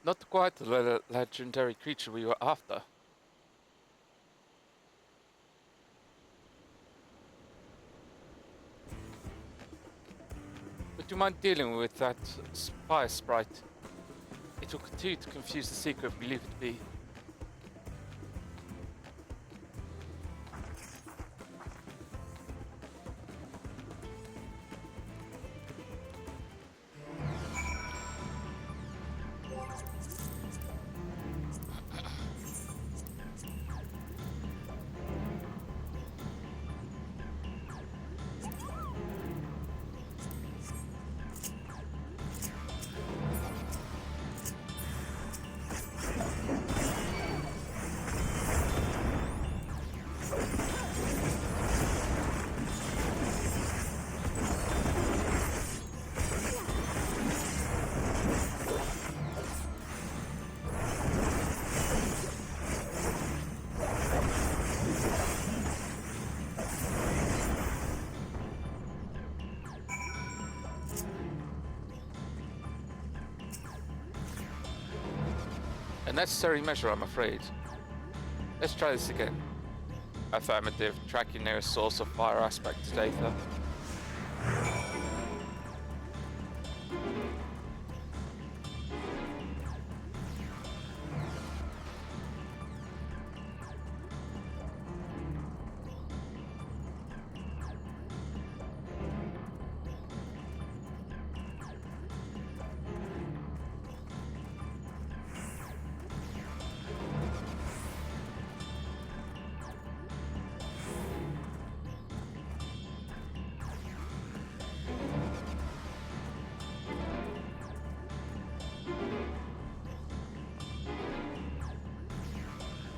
Not quite the legendary creature we were after. Would you mind dealing with that fire sprite? It will continue to confuse the seeker if we leave it be. A necessary measure, I'm afraid. Let's try this again. Affirmative, tracking nearest source of fire aspect data.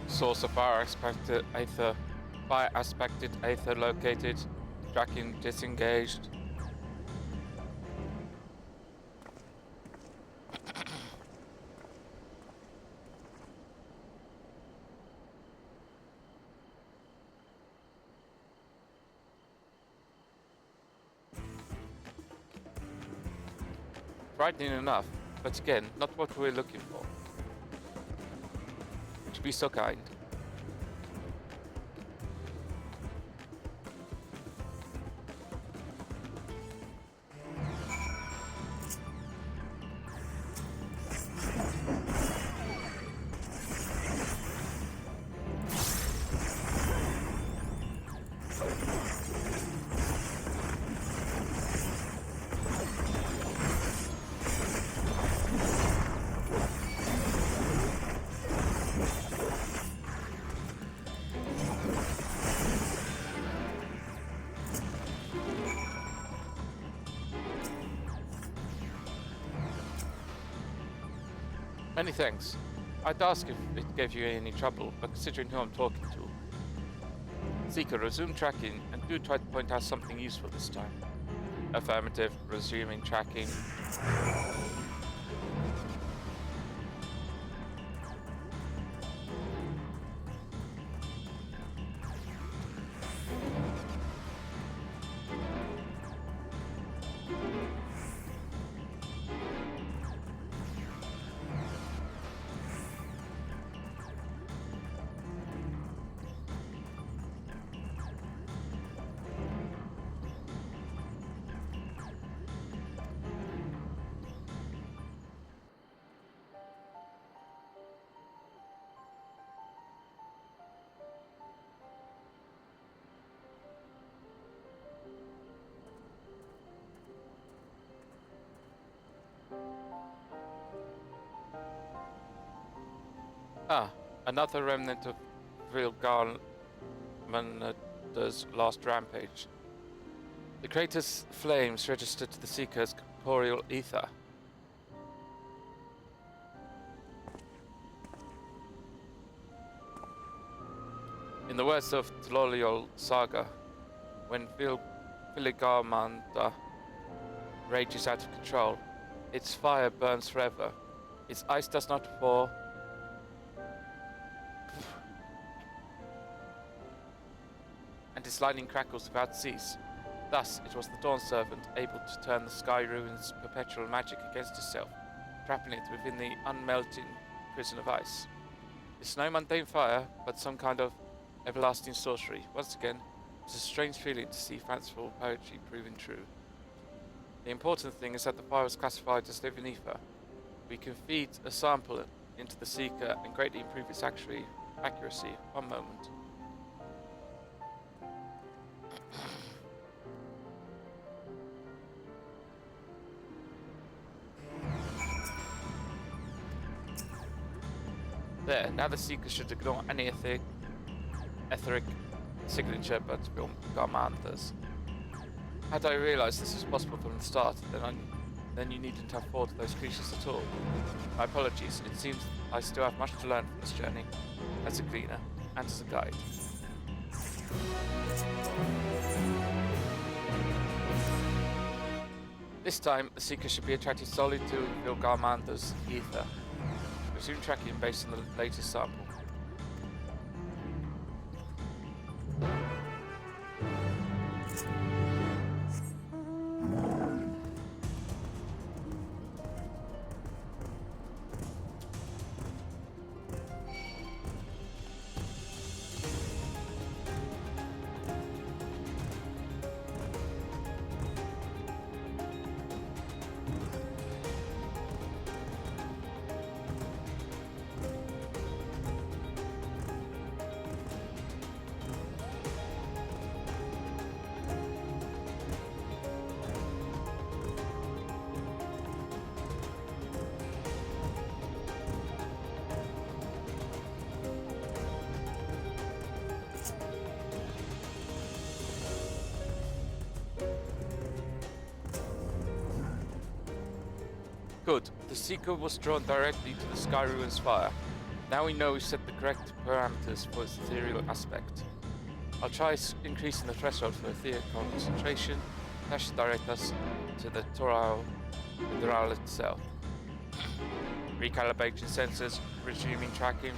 Source of fire aspected aether. Fire aspected aether located. Tracking disengaged. Frightening enough, but again, not what we're looking for. Would you be so kind? Many thanks. I'd ask if it gave you any trouble, but considering who I'm talking to. Seeker, resume tracking, and do try to point out something useful this time. Affirmative, resuming tracking. Ah, another remnant of Vilgalmander's last rampage. The crater's flames registered to the Seeker's corporeal ether. In the words of Tloliol Saga, when Vilgalmander rages out of control, its fire burns forever. Its ice does not fall, and its lightning crackles without cease. Thus, it was the Dawn Servant able to turn the Sky Ruin's perpetual magic against itself. trapping it within the unmelting prison of ice. It's no mundane fire, but some kind of everlasting sorcery. Once again, it's a strange feeling to see fanciful poetry proven true. The important thing is that the fire was classified as living ether. We can feed a sample into the seeker and greatly improve its accuracy. One moment. There, now the seeker should ignore any etheric signature but film Garmanthas. Had I realised this was possible from the start, then you needn't have fought those creatures at all. My apologies, it seems I still have much to learn from this journey, as a cleaner and as a guide. This time, the seeker should be attracted solely to Vilgarmanda's ether. Resume tracking based on the latest sample. Good. The seeker was drawn directly to the Sky Ruins fire. Now we know we've set the correct parameters for its ethereal aspect. I'll try increasing the threshold for ethereal concentration. That should direct us to the Toral mineral itself. Recalibrating sensors, resuming tracking.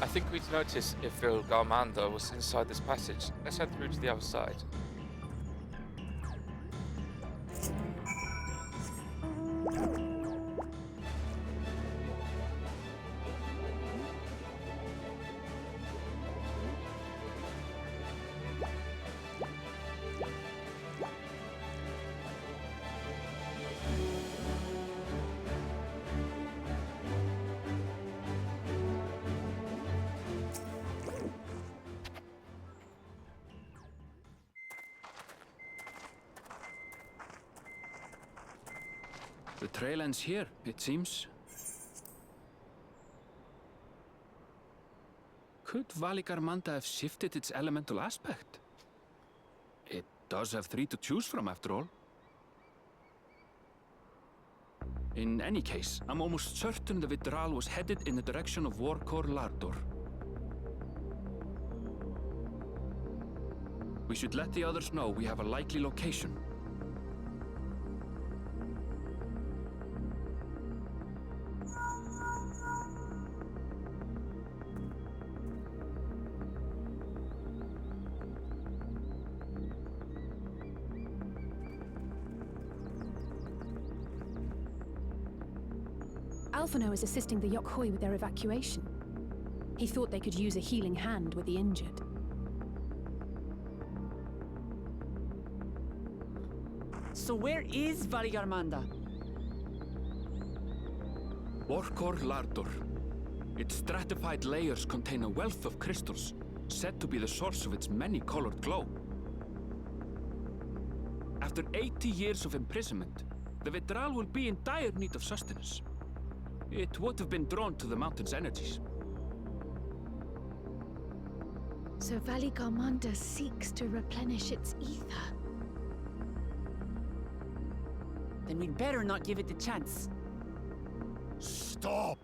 I think we'd notice if Vilgarmanda was inside this passage. Let's head through to the other side. The trail ends here, it seems. Could Valigarmanda have shifted its elemental aspect? It does have three to choose from, after all. In any case, I'm almost certain the Vitral was headed in the direction of Warkor Lardor. We should let the others know we have a likely location. Alphino is assisting the Yokhoi with their evacuation. He thought they could use a healing hand with the injured. So where is Valigarmanda? Warkor Lardor. Its stratified layers contain a wealth of crystals, said to be the source of its many-colored glow. After 80 years of imprisonment, the Vitral will be in dire need of sustenance. It would have been drawn to the mountain's energies. So Valigarmanda seeks to replenish its ether. Then we'd better not give it the chance. Stop!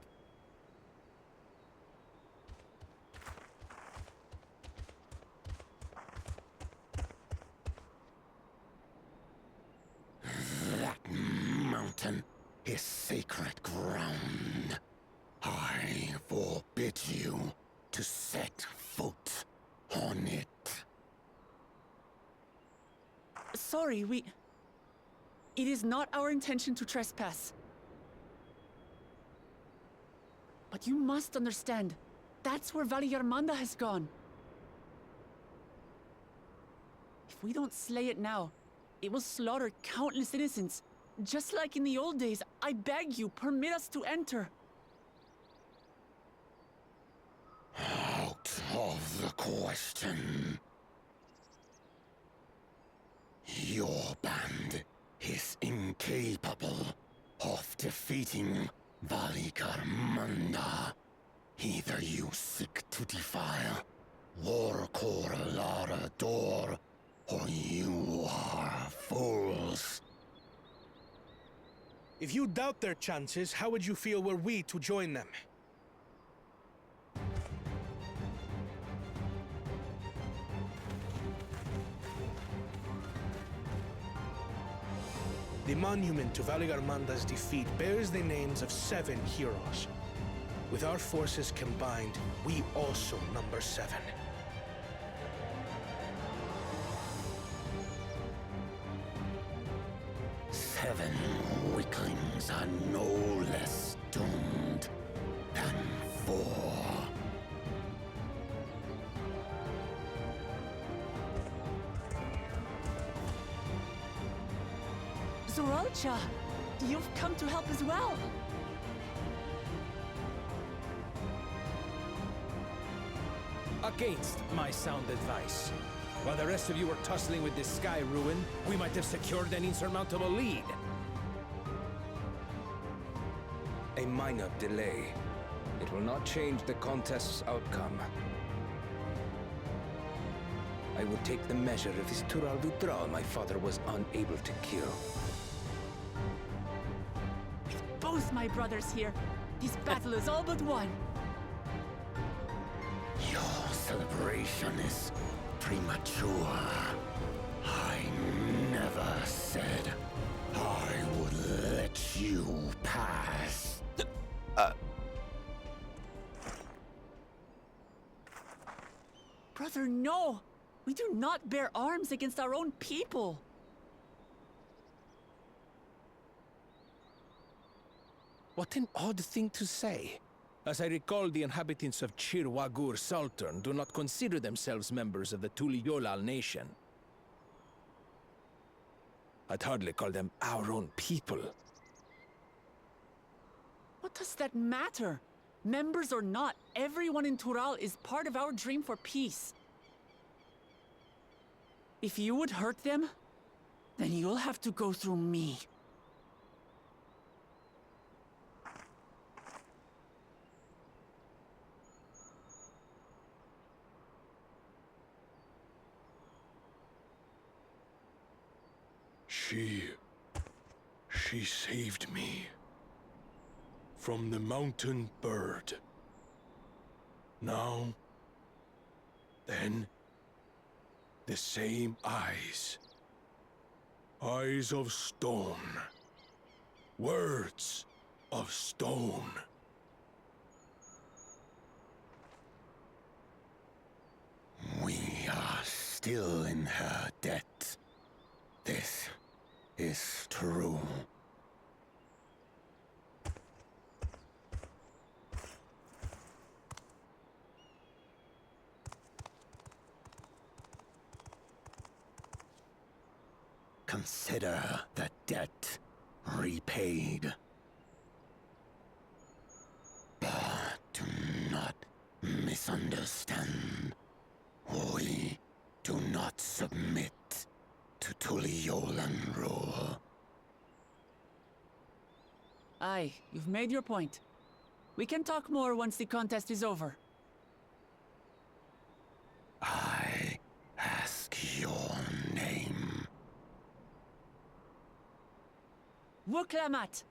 That mountain is sacred ground. I forbid you to set foot on it. Sorry, It is not our intention to trespass. But you must understand, that's where Valigarmanda has gone. If we don't slay it now, it will slaughter countless innocents. Just like in the old days, I beg you, permit us to enter. Out of the question. Your band is incapable of defeating Valigarmanda. Either you seek to defile Warkor Lardor, or you are fools. If you doubt their chances, how would you feel were we to join them? The monument to Valigarmanda's defeat bears the names of 7 heroes. With our forces combined, we also number 7. Seven weaklings are no less doomed than 4. Zoralcha, you've come to help as well. Against my sound advice. While the rest of you were tussling with this sky ruin, we might have secured an insurmountable lead. A minor delay. It will not change the contest's outcome. I would take the measure of this Tural Vitral my father was unable to kill. With both my brothers here, this battle is all but won. Your celebration is premature. I never said I would let you pass. Brother, no! We do not bear arms against our own people! What an odd thing to say. As I recall, the inhabitants of Chir Wagur Sultan do not consider themselves members of the Tuliyolal nation. I'd hardly call them our own people. What does that matter? Members or not, everyone in Tural is part of our dream for peace. If you would hurt them, then you'll have to go through me. She saved me. From the mountain bird. Now, then, the same eyes. Eyes of stone. Words of stone. We are still in her debt. This is true. Consider the debt repaid. But do not misunderstand. We do not submit to Tuliolan rule. Aye, you've made your point. We can talk more once the contest is over. I ask your name. Wuklamat,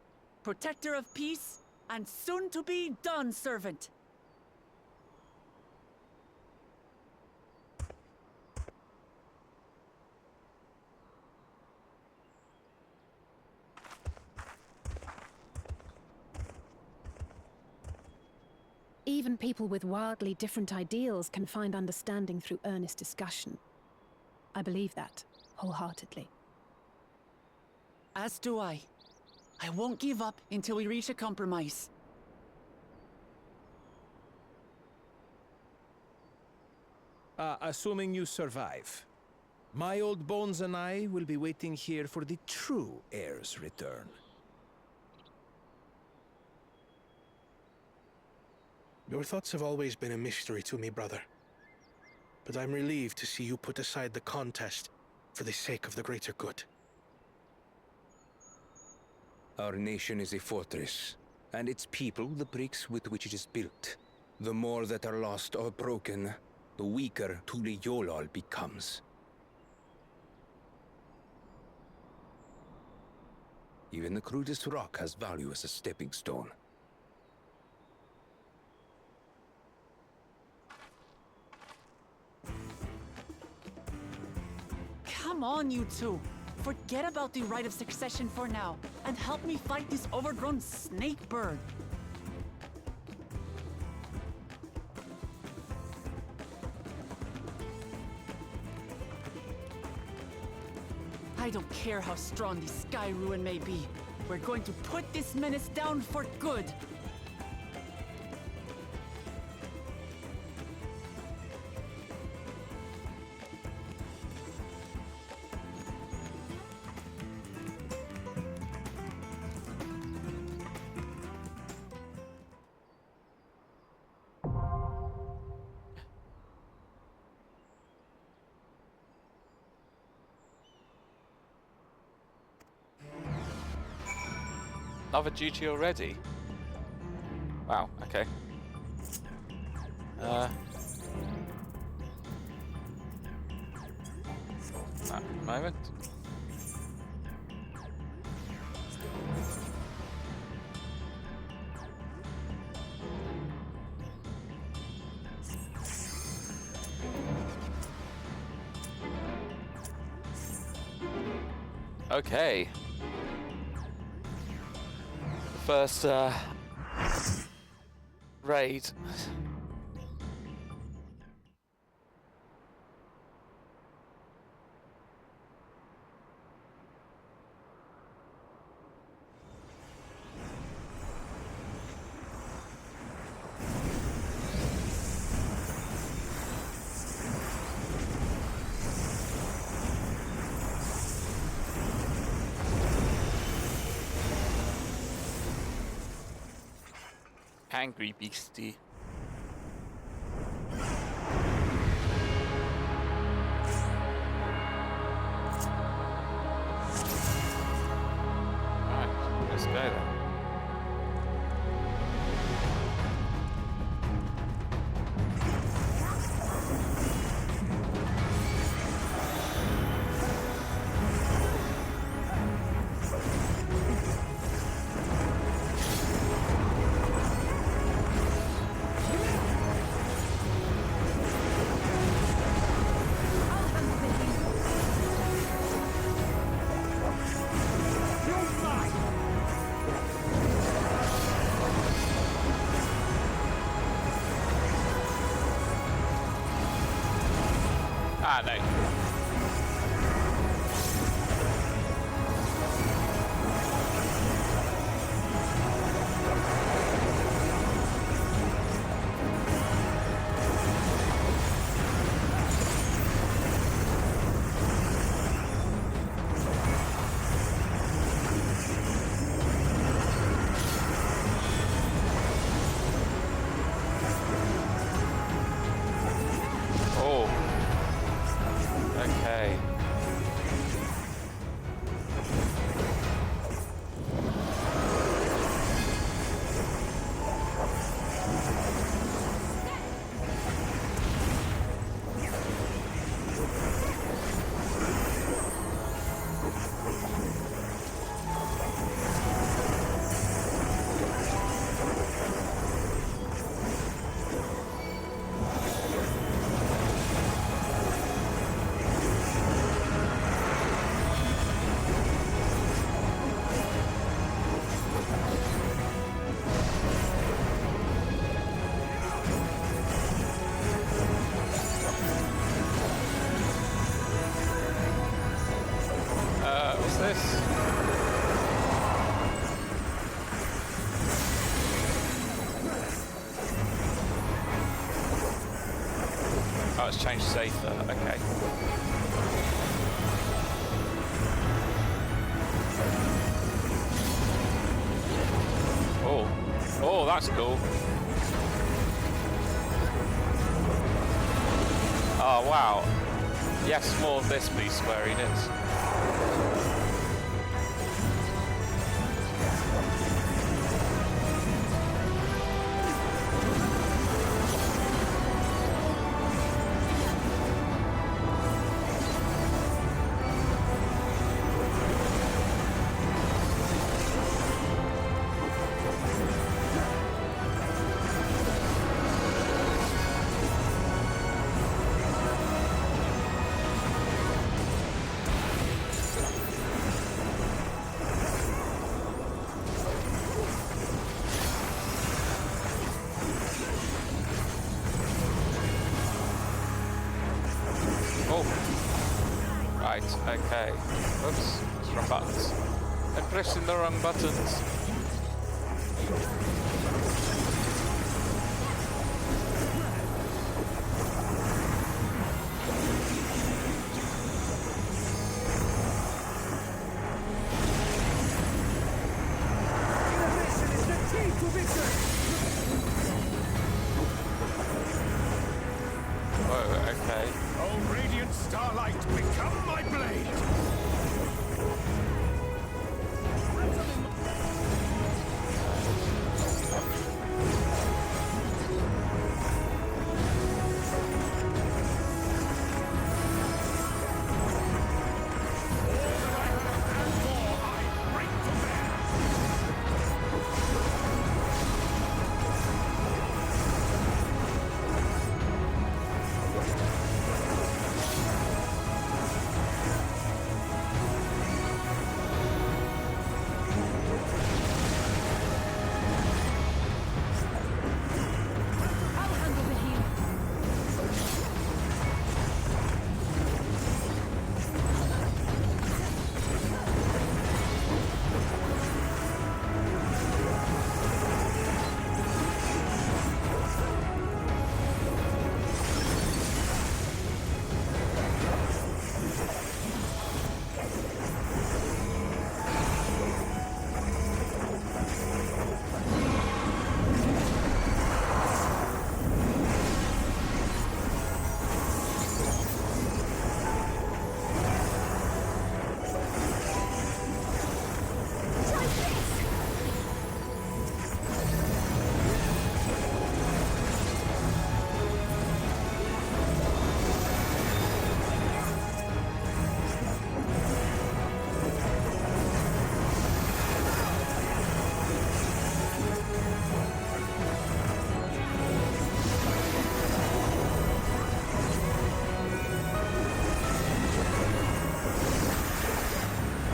protector of peace, and soon-to-be Dawn servant. Even people with wildly different ideals can find understanding through earnest discussion. I believe that, wholeheartedly. As do I. I won't give up until we reach a compromise. Assuming you survive. My old bones and I will be waiting here for the true heir's return. Your thoughts have always been a mystery to me, brother. But I'm relieved to see you put aside the contest for the sake of the greater good. Our nation is a fortress, and its people the bricks with which it is built. The more that are lost or broken, the weaker Tuliyolal becomes. Even the crudest rock has value as a stepping stone. Come on, you two. Forget about the right of succession for now, and help me fight this overgrown snake bird. I don't care how strong the Sky Ruin may be. We're going to put this menace down for good. Another duty already? Wow, okay. At the moment. Okay. First raid. Angry beastie. Alright, let's go then. Ah, no. Oh. Okay. What's this? Oh, it's changed safer. Okay. Oh. Oh, that's cool. Oh, wow. Yes, more of this, please, squariness. Right, okay. Oops, it's wrong buttons. I'm pressing the wrong buttons. Whoa, okay. Oh, radiant starlight, become my blade!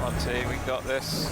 Come on, team, we got this.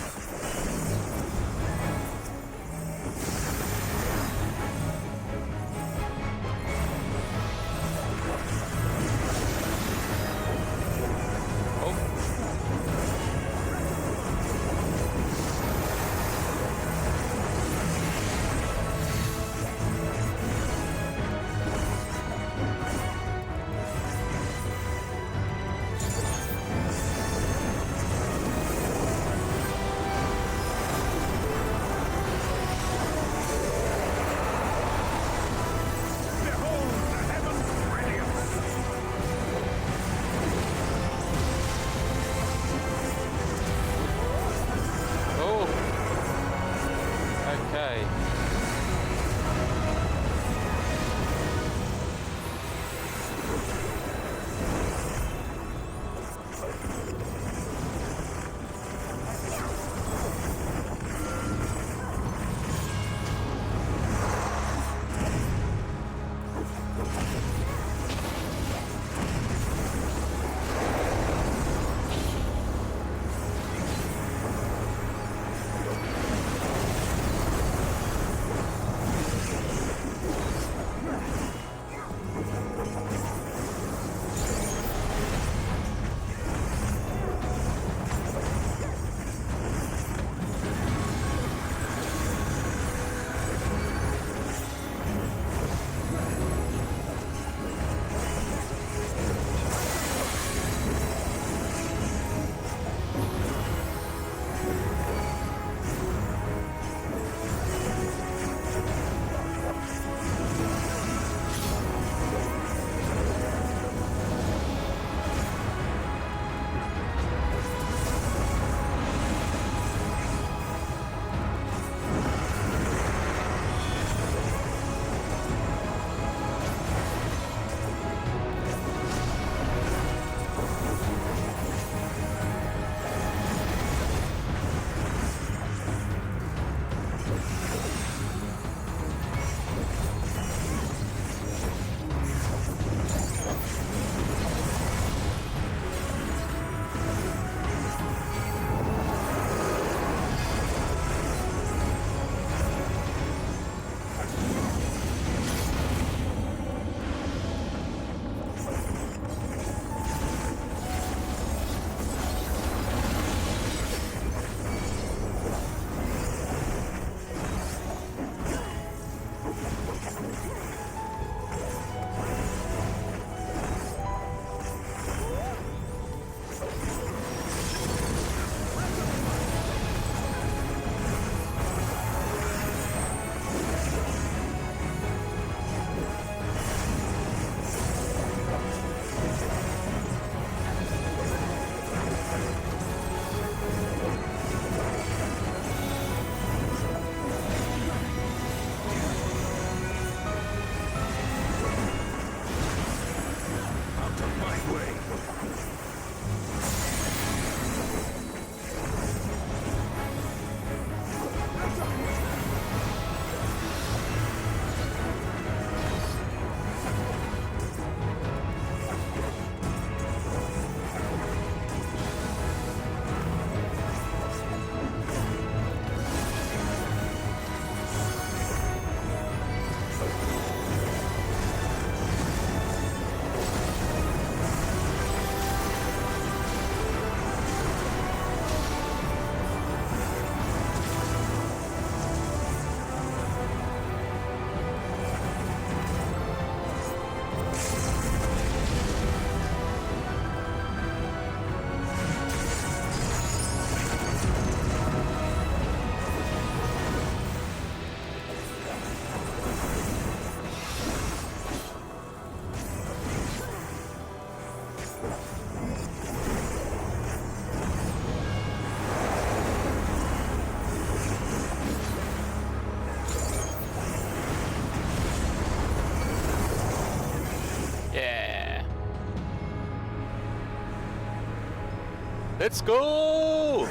Let's go!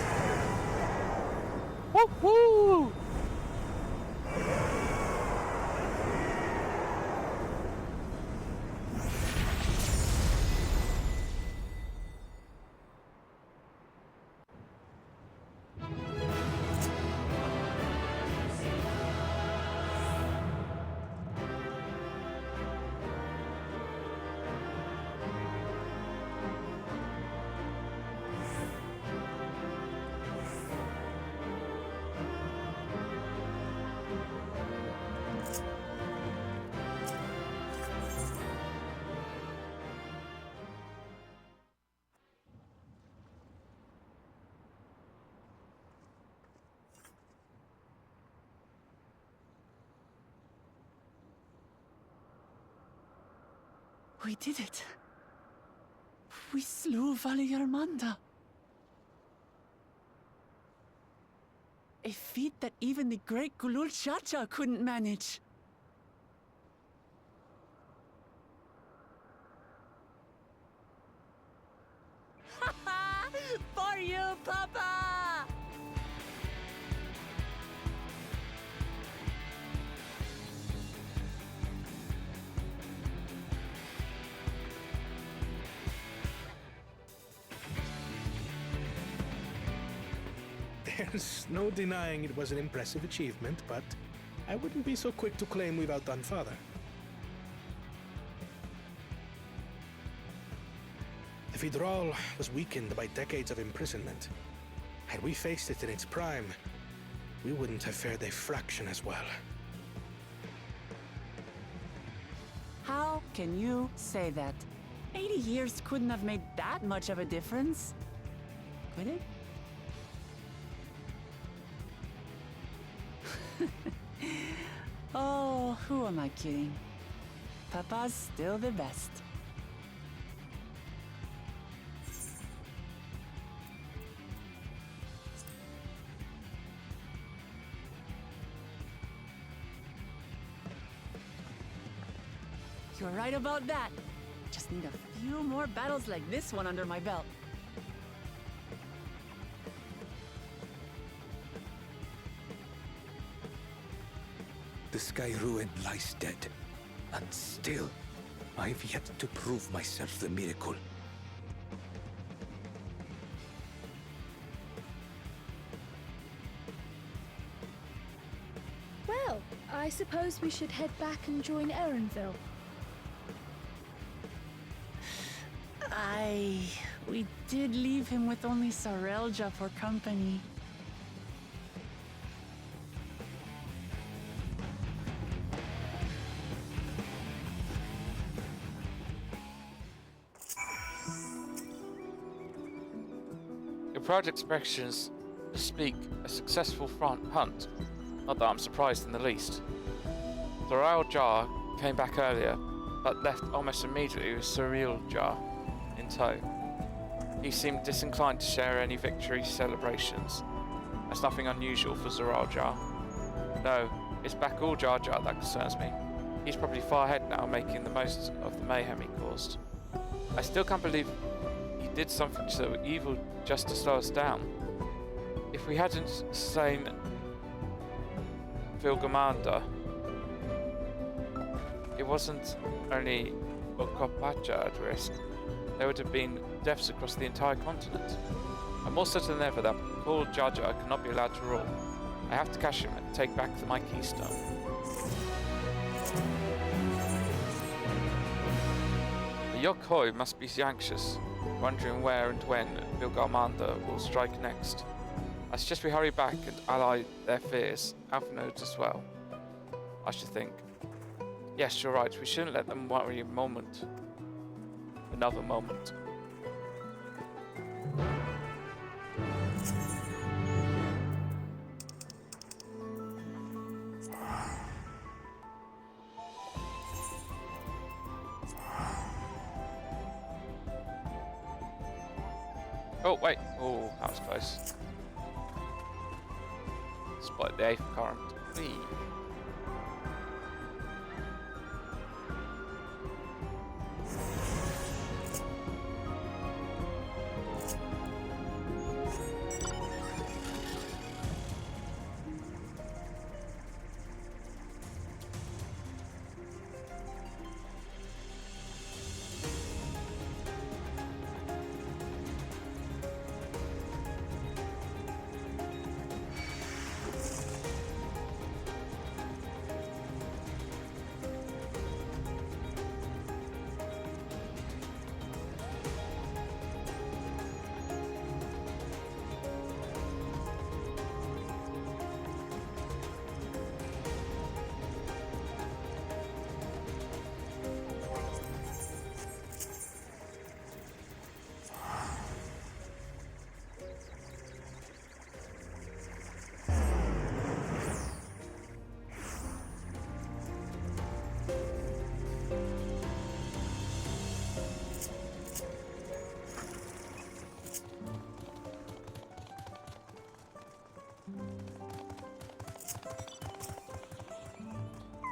Woo-hoo! We did it. We slew Valigarmanda. A feat that even the great Gulul Chacha couldn't manage. For you, Papa! There's no denying it was an impressive achievement, but I wouldn't be so quick to claim we've outdone Father. The Fidral was weakened by decades of imprisonment. Had we faced it in its prime, we wouldn't have fared a fraction as well. How can you say that? 80 years couldn't have made that much of a difference. Could it? Oh, who am I kidding? Papa's still the best. You're right about that. Just need a few more battles like this one under my belt. The Sky Ruin lies dead, and still, I've yet to prove myself the miracle. Well, I suppose we should head back and join Erenville. We did leave him with only Sarelja for company. Your proud expressions speak a successful hunt. Not that I'm surprised in the least. The Royal Jar came back earlier, but left almost immediately with Surreal Jar in tow. He seemed disinclined to share any victory celebrations. That's nothing unusual for Zoral Jar. No, it's Bakul Jar Jar that concerns me. He's probably far ahead now, making the most of the mayhem he caused. I still can't believe he did something so evil just to slow us down. If we hadn't slain Vilgamanda, it wasn't only Okapacha at risk. There would have been deaths across the entire continent. I'm more certain than ever that Paul Jaja cannot be allowed to rule. I have to catch him and take back my keystone. The Yokhoi must be anxious, wondering where and when Vilgarmanda will strike next. I suggest we hurry back and ally their fears, Alphinodes as well, I should think. Yes, you're right, we shouldn't let them worry another moment. Oh, wait. Oh, that was close. Spotted the 8th current. Whee.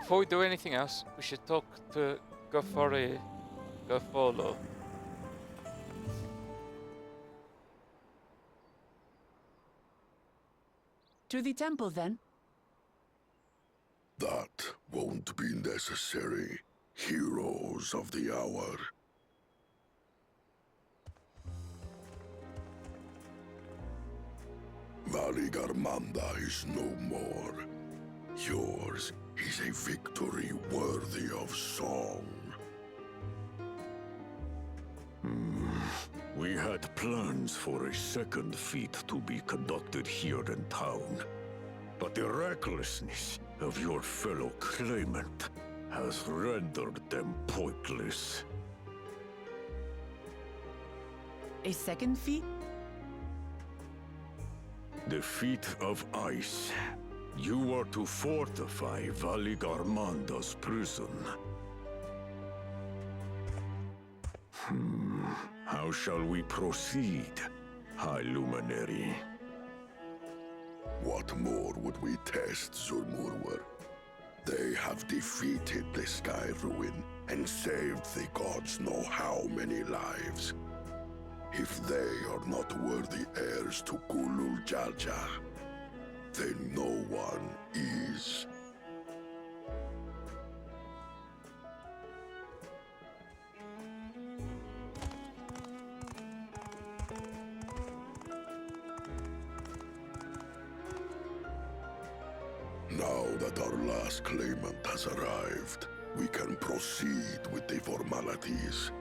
Before we do anything else, we should talk to Gofolo. To the temple, then. That won't be necessary, heroes of the hour. Valigarmanda is no more. Yours is a victory worthy of song. We had plans for a second feat to be conducted here in town. But the recklessness of your fellow claimant has rendered them pointless. A second feat? The feat of ice. You are to fortify Valigarmanda's prison. How shall we proceed, High Luminary? What more would we test, Zulmurwer? They have defeated the Sky Ruin and saved the gods know how many lives. If they are not worthy heirs to Gulul Jalja, then no one is. Now that our last claimant has arrived, we can proceed with the formalities.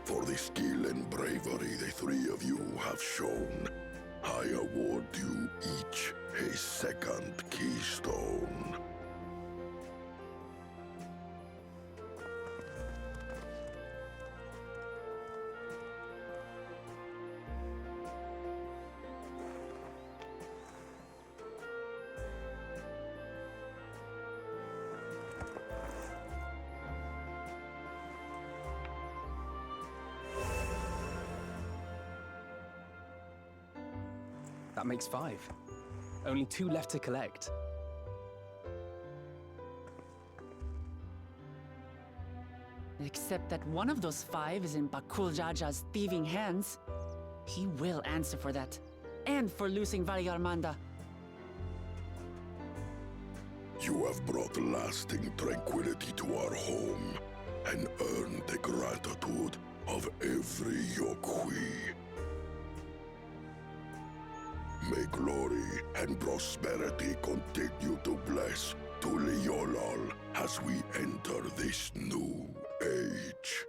For the skill and bravery the three of you have shown, I award you each a second keystone. That makes 5. Only 2 left to collect. Except that one of those 5 is in Bakul Jaja's thieving hands. He will answer for that. And for losing Valigarmanda. You have brought lasting tranquility to our home and earned the gratitude of every Yokui. May glory and prosperity continue to bless Tuliolol as we enter this new age.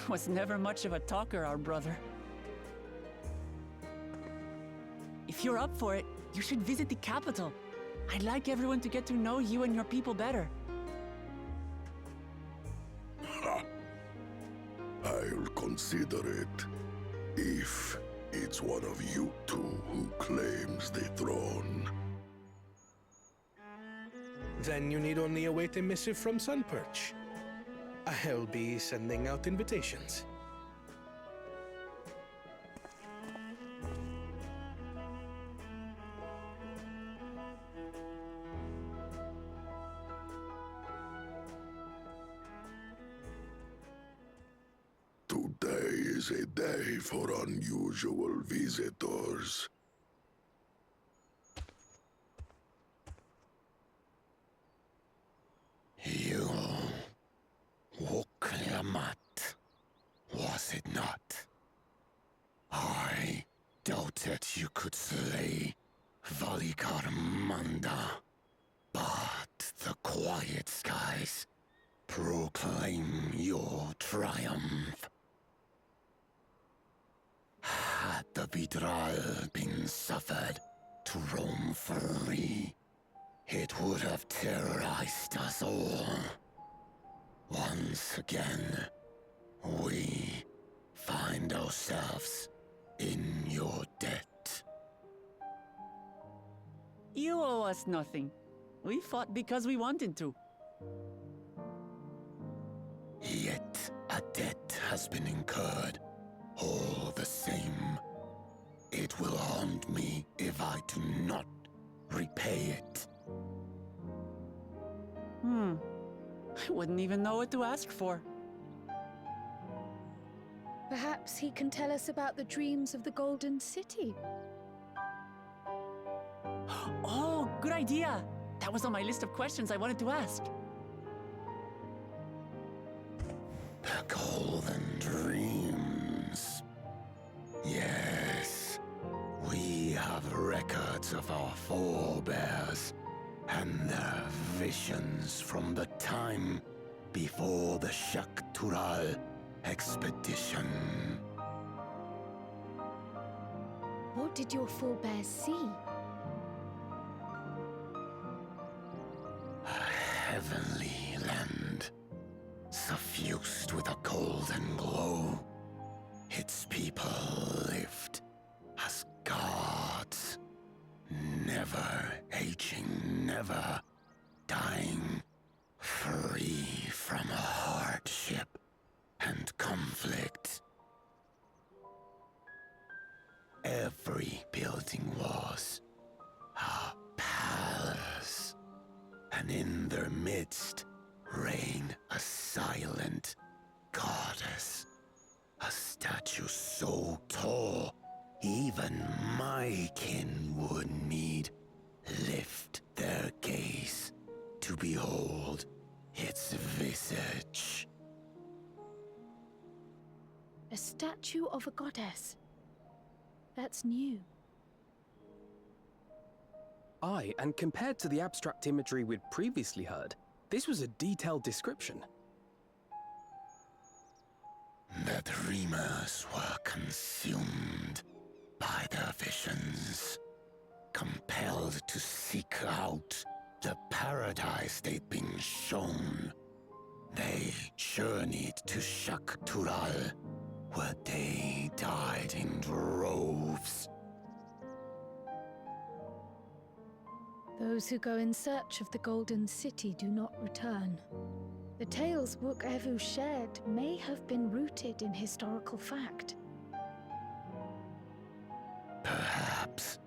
Was never much of a talker, our brother. If you're up for it, you should visit the capital. I'd like everyone to get to know you and your people better. Ha! I'll consider it. If it's one of you two who claims the throne. Then you need only await a missive from Sunperch. I'll be sending out invitations. Today is a day for unusual visitors. You... Woklamat, was it not? I doubted you could slay Valigarmanda, but the quiet skies proclaim your triumph. Had the Vidral been suffered to roam free, it would have terrorized us all. Once again, we find ourselves in your debt. You owe us nothing. We fought because we wanted to. Yet a debt has been incurred. All the same, it will haunt me if I do not repay it. I wouldn't even know what to ask for. Perhaps he can tell us about the dreams of the Golden City. Oh, good idea! That was on my list of questions I wanted to ask. The Golden Dreams. Yes, we have records of our forebears and their visions from the time before the Shaktural expedition. What did your forebears see? A heavenly land, suffused with a golden glow. Its people lived as gods, never aging, never dying, free from hardship and conflict. Every building was a palace, and in their midst reigned a silent goddess, a statue so tall even my kin would need lift their gaze to behold its visage. A statue of a goddess. That's new. Aye, and compared to the abstract imagery we'd previously heard, this was a detailed description. The dreamers were consumed by their visions, compelled to seek out the paradise they'd been shown. They journeyed to Shaktural, where they died in droves. Those who go in search of the Golden City do not return. The tales Wuk-Evu shared may have been rooted in historical fact. Perhaps.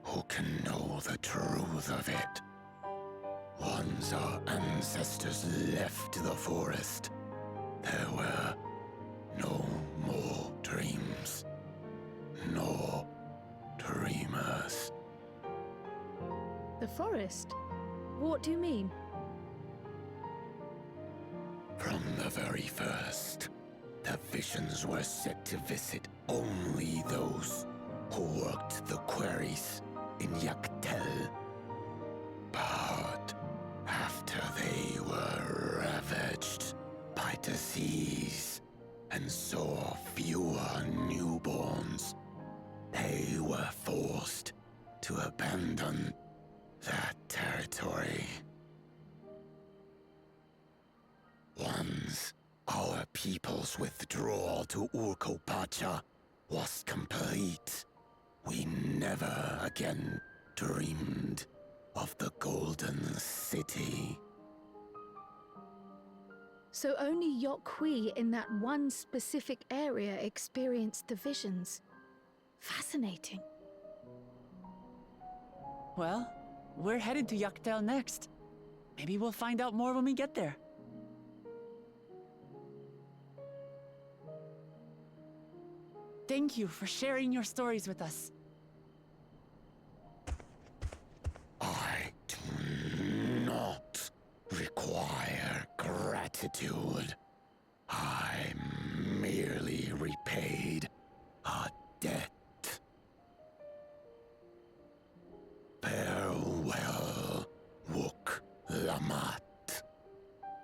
Who can know the truth of it? Once our ancestors left the forest, there were no more dreams, no dreamers. The forest? What do you mean? From the very first, the visions were set to visit only those who worked the quarries in Yaktel. But after they were ravaged by disease and saw fewer newborns, they were forced to abandon that territory. Once our people's withdrawal to Urkopacha was complete, we never again dreamed of the Golden City. So only Yokhui in that one specific area experienced the visions. Fascinating. Well, we're headed to Yaktel next. Maybe we'll find out more when we get there. Thank you for sharing your stories with us. I do not require gratitude. I merely repaid a debt. Farewell, Wuk Lamat.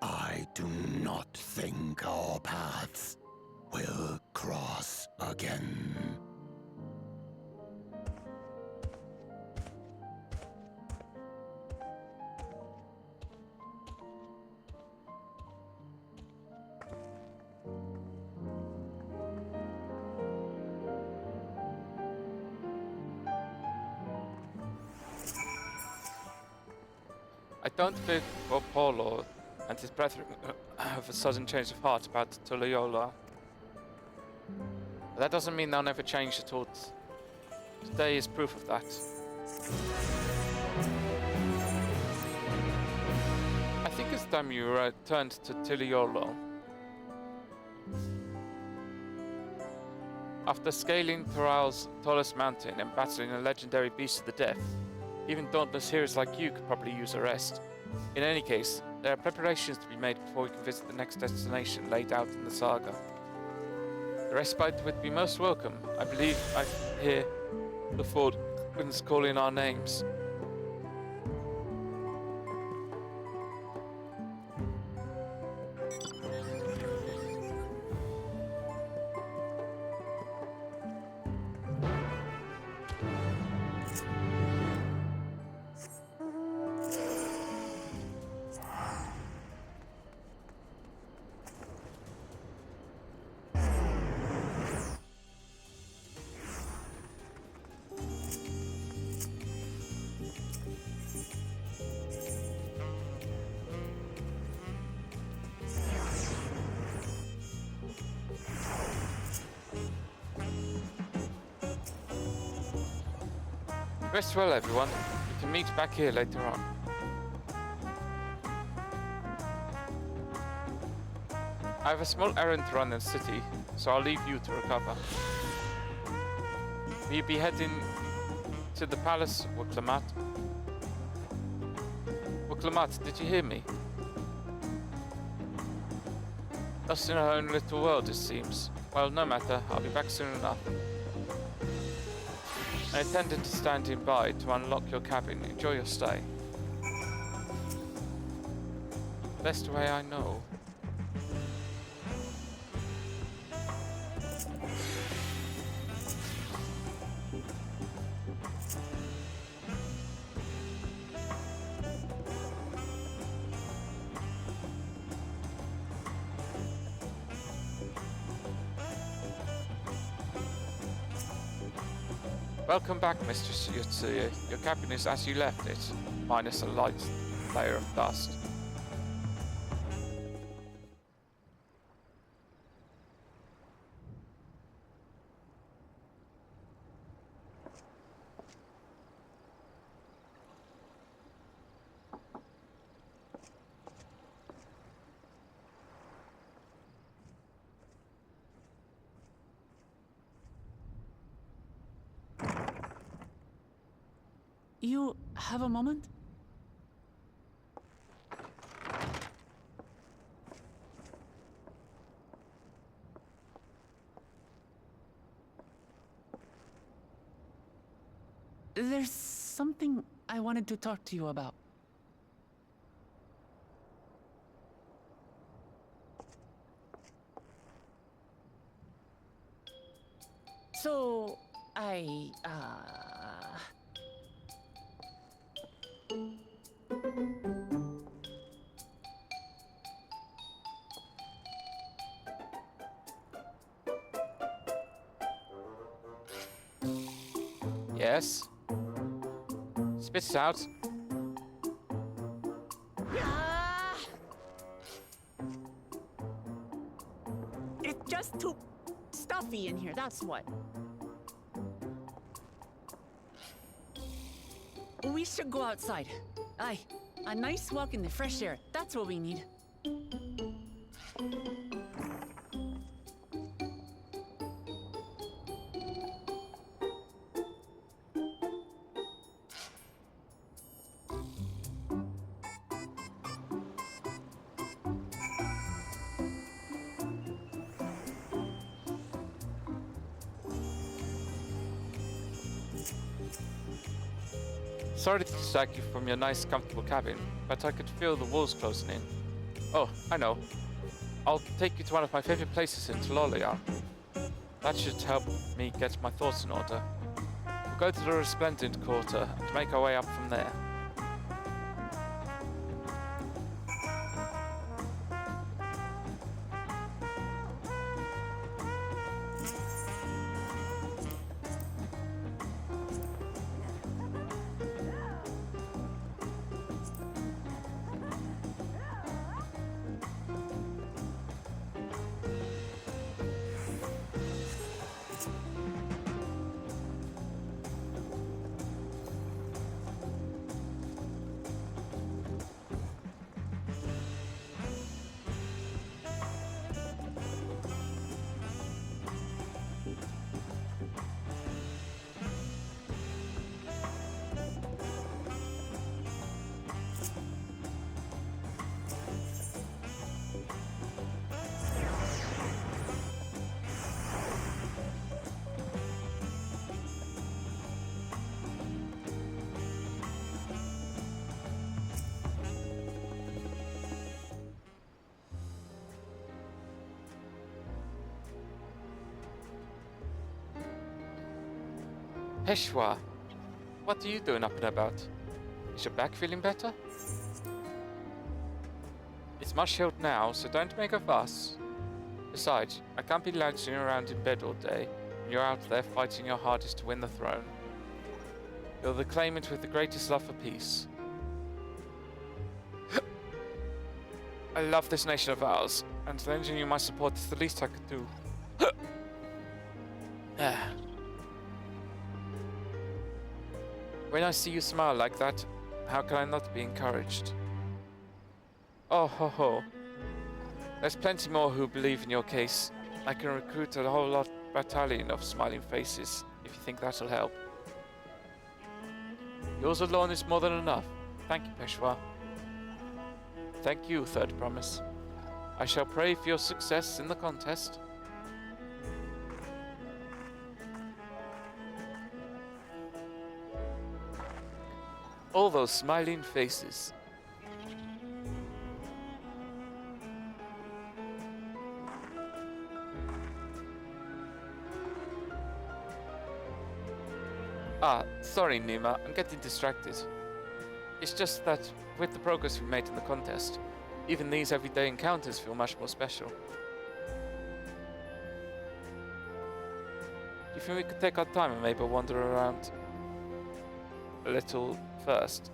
I do not think our paths will cross again. I don't think for poor Lord and his brethren have a sudden change of heart about Tulliola. But that doesn't mean they'll never change at all. Today is proof of that. I think it's time you returned to Tulliola. After scaling Thoral's tallest mountain and battling a legendary beast of the death, even dauntless heroes like you could probably use a rest. In any case, there are preparations to be made before we can visit the next destination laid out in the saga. The respite would be most welcome. I believe I hear the Fordwinds calling our names. Rest well, everyone. We can meet back here later on. I have a small errand to run in the city, so I'll leave you to recover. Will you be heading to the palace, Wuklamat? Wuklamat, did you hear me? Lost in our own little world, it seems. Well, no matter. I'll be back soon enough. I intended to stand in by to unlock your cabin. Enjoy your stay. Best way I know. Welcome back, Mistress Yutsuya. Your cabin is as you left it, minus a light layer of dust. You have a moment? There's something I wanted to talk to you about. So, Yes? Spit it out. It's just too stuffy in here, that's what. We should go outside. Aye, a nice walk in the fresh air. That's what we need. Sorry to distract you from your nice, comfortable cabin, but I could feel the walls closing in. Oh, I know. I'll take you to one of my favorite places in Tulliola. That should help me get my thoughts in order. We'll go to the Resplendent Quarter and make our way up from there. Peshwa, what are you doing up and about? Is your back feeling better? It's much healed now, so don't make a fuss. Besides, I can't be lounging around in bed all day when you're out there fighting your hardest to win the throne. You're the claimant with the greatest love for peace. I love this nation of ours, and lending you my support is the least I could do. When I see you smile like that, how can I not be encouraged? Oh ho ho. There's plenty more who believe in your case. I can recruit a whole battalion of smiling faces, if you think that'll help. Yours alone is more than enough. Thank you, Peshwa. Thank you, Third Promise. I shall pray for your success in the contest. All those smiling faces. Ah, sorry Nima, I'm getting distracted. It's just that, with the progress we've made in the contest, even these everyday encounters feel much more special. Do you think we could take our time and maybe wander around a little first?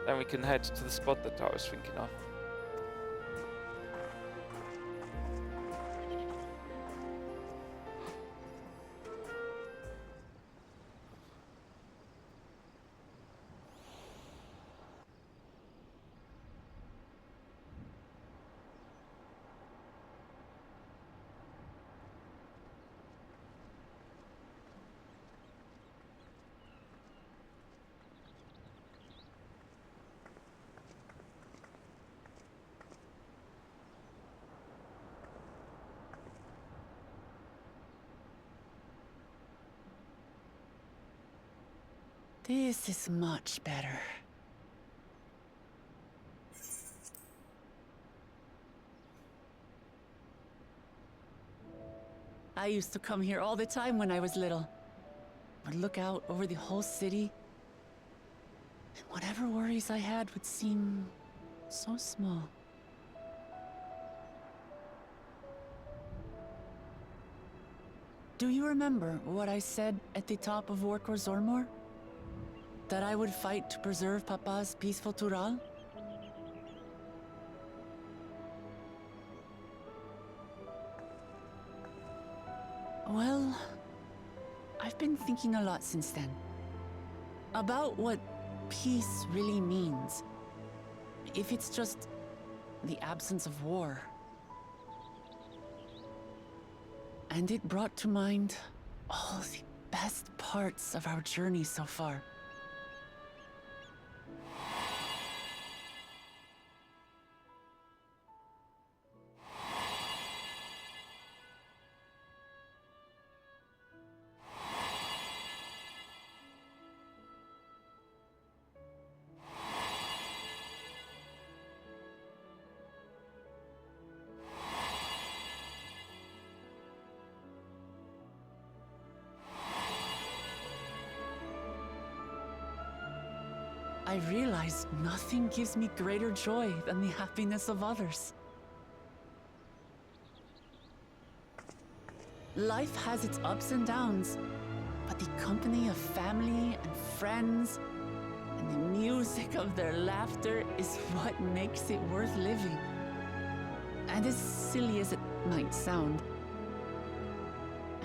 Then we can head to the spot that I was thinking of. This is much better. I used to come here all the time when I was little. Would look out over the whole city, and whatever worries I had would seem so small. Do you remember what I said at the top of Orkor Zormor? That I would fight to preserve Papa's peaceful Tural? Well, I've been thinking a lot since then. About what peace really means. If it's just the absence of war. And it brought to mind all the best parts of our journey so far. I realize nothing gives me greater joy than the happiness of others. Life has its ups and downs, but the company of family and friends and the music of their laughter is what makes it worth living. And as silly as it might sound,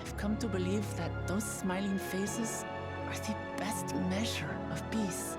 I've come to believe that those smiling faces are the best measure of peace.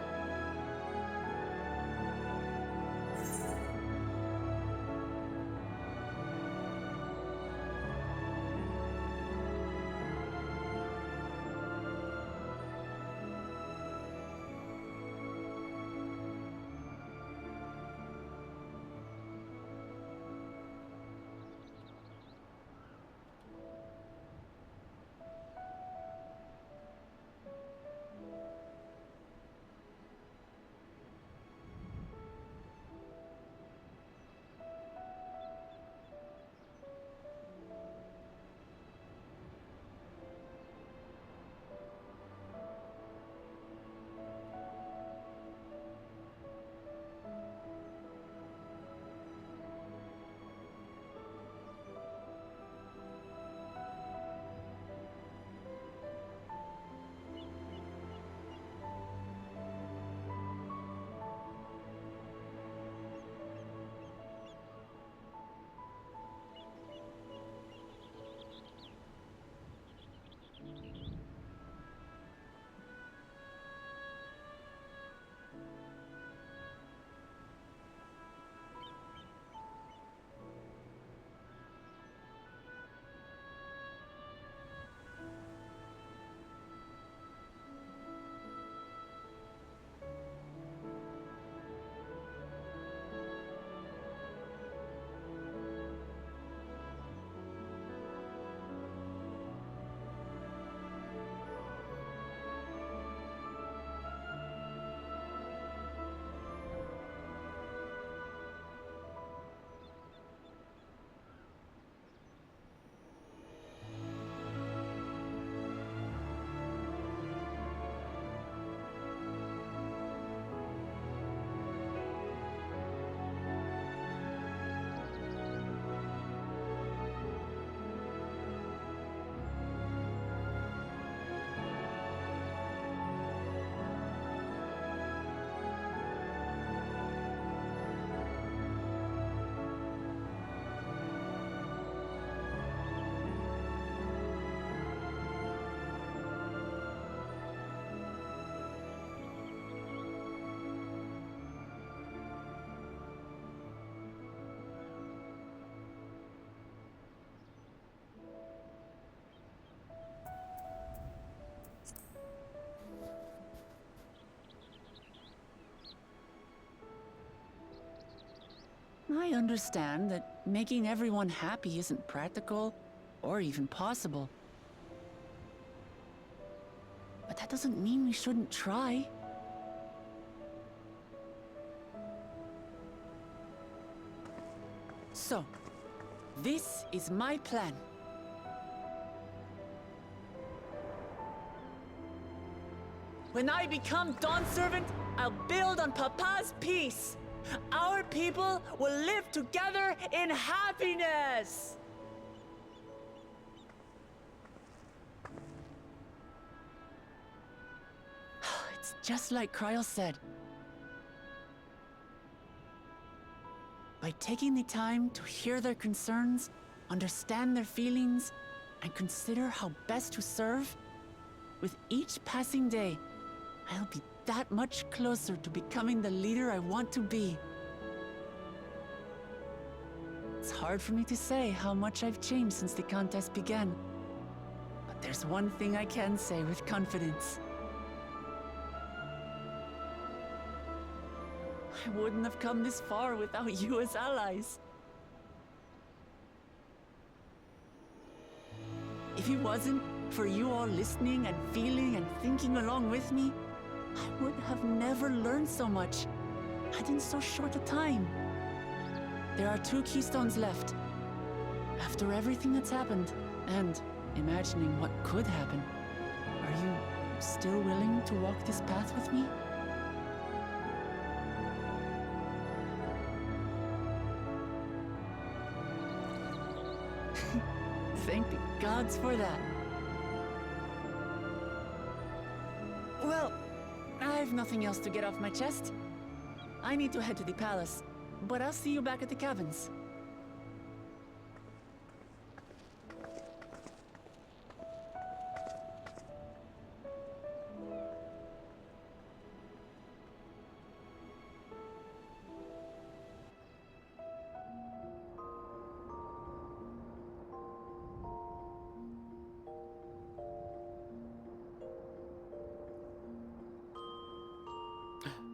I understand that making everyone happy isn't practical or even possible. But that doesn't mean we shouldn't try. So, this is my plan. When I become Dawn Servant, I'll build on Papa's peace. Our people will live together in happiness. It's just like Kryl said. By taking the time to hear their concerns, understand their feelings, and consider how best to serve, with each passing day, I'll be that much closer to becoming the leader I want to be. It's hard for me to say how much I've changed since the contest began. But there's one thing I can say with confidence. I wouldn't have come this far without you as allies. If it wasn't for you all listening and feeling and thinking along with me, I would have never learned so much, and in so short a time. There are 2 keystones left. After everything that's happened, and imagining what could happen, are you still willing to walk this path with me? Thank the gods for that. Well, I have nothing else to get off my chest. I need to head to the palace, but I'll see you back at the cabins.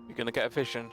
You're gonna get a vision.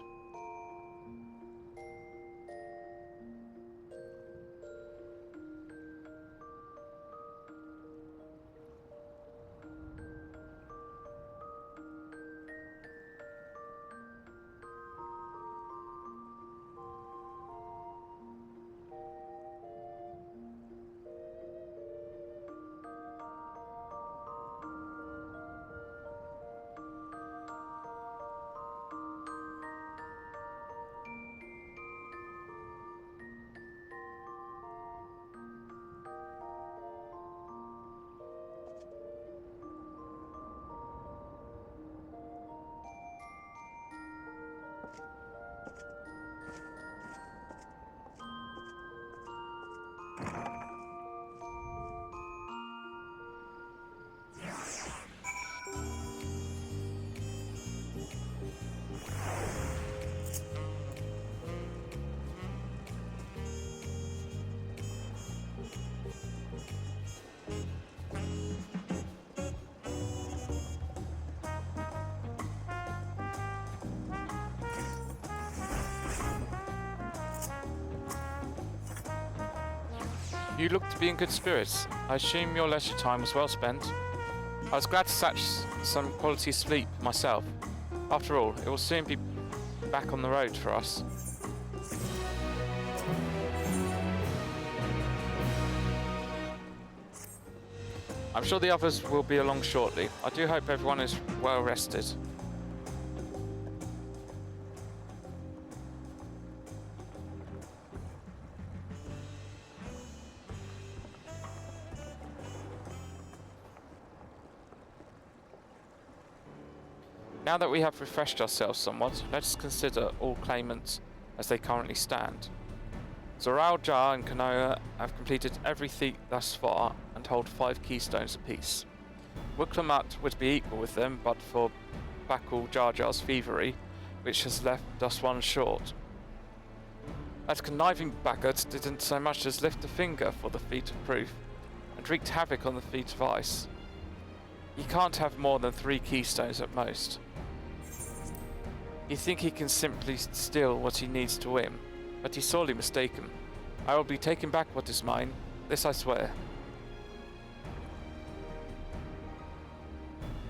You look to be in good spirits. I assume your leisure time was well spent. I was glad to snatch some quality sleep myself. After all, it will soon be back on the road for us. I'm sure the others will be along shortly. I do hope everyone is well rested. Now that we have refreshed ourselves somewhat, let us consider all claimants as they currently stand. Zoral, Jar and Kanoa have completed every feat thus far and hold 5 keystones apiece. Wiklamat would be equal with them but for Bakul Jar Jar's thievery, which has left us 1 short. That conniving Baggart didn't so much as lift a finger for the feat of proof, and wreaked havoc on the feat of ice. He can't have more than 3 keystones at most. You think he can simply steal what he needs to win? But he's sorely mistaken. I will be taking back what is mine. This I swear.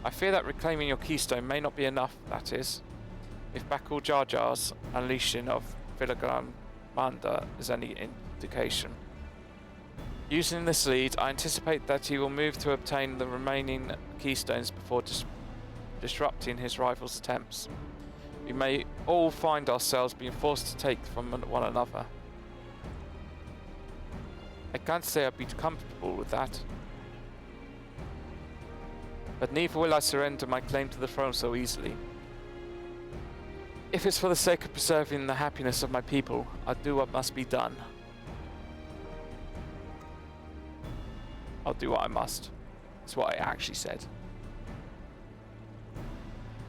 I fear that reclaiming your keystone may not be enough, that is. If Bakul Jar Jar's unleashing of Manda is any indication. Using this lead, I anticipate that he will move to obtain the remaining keystones before disrupting his rival's attempts. We may all find ourselves being forced to take from one another. I can't say I'd be comfortable with that. But neither will I surrender my claim to the throne so easily. If it's for the sake of preserving the happiness of my people, I'll do what must be done. I'll do what I must. That's what I actually said.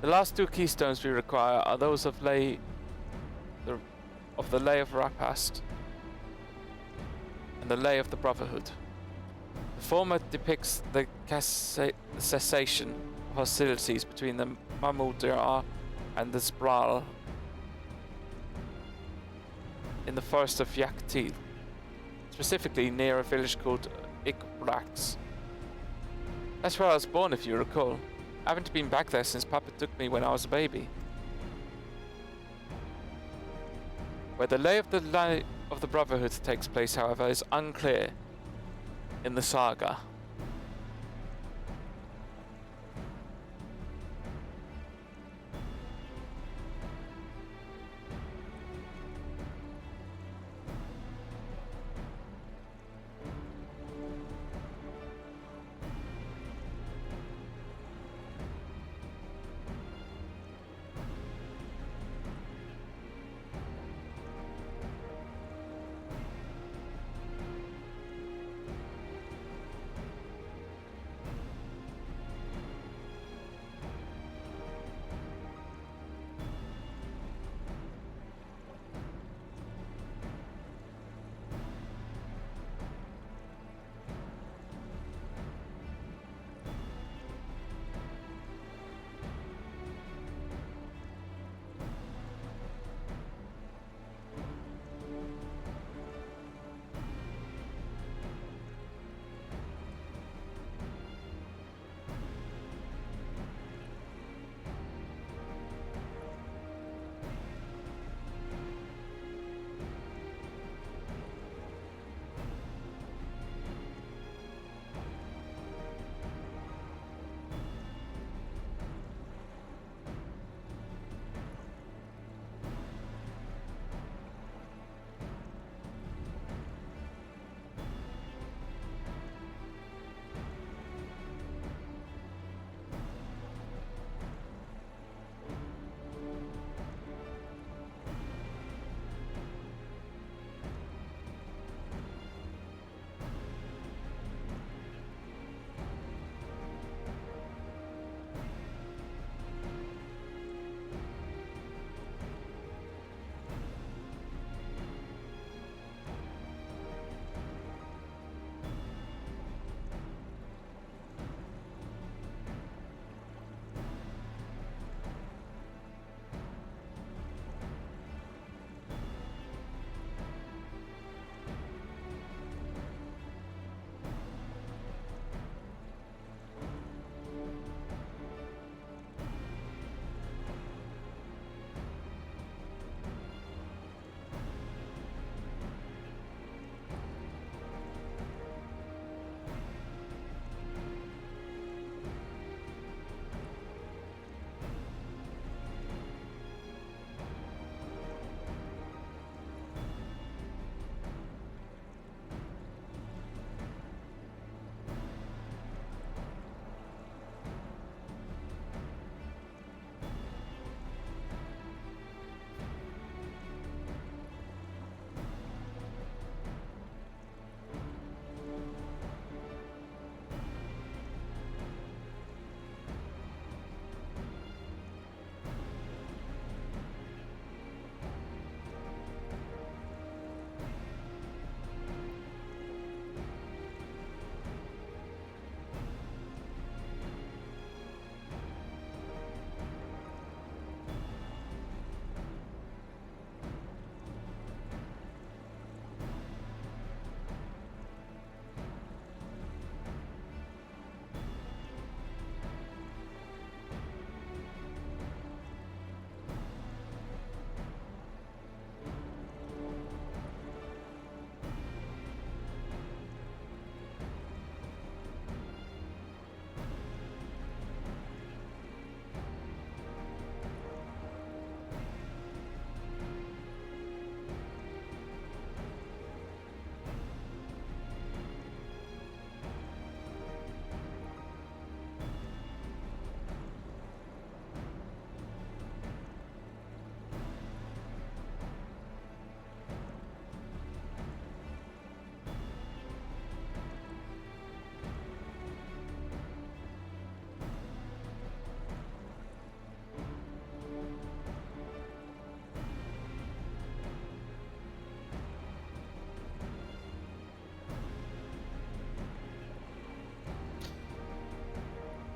The last two keystones we require are those of the Lay of Rapast and the Lay of the Brotherhood. The former depicts the cessation of hostilities between the Mamuldir and the Spral in the forest of Yaktil, specifically near a village called Ikbrax. That's where I was born, if you recall. I haven't been back there since Papa took me when I was a baby. Where the Lay of the Brotherhood takes place, however, is unclear in the saga.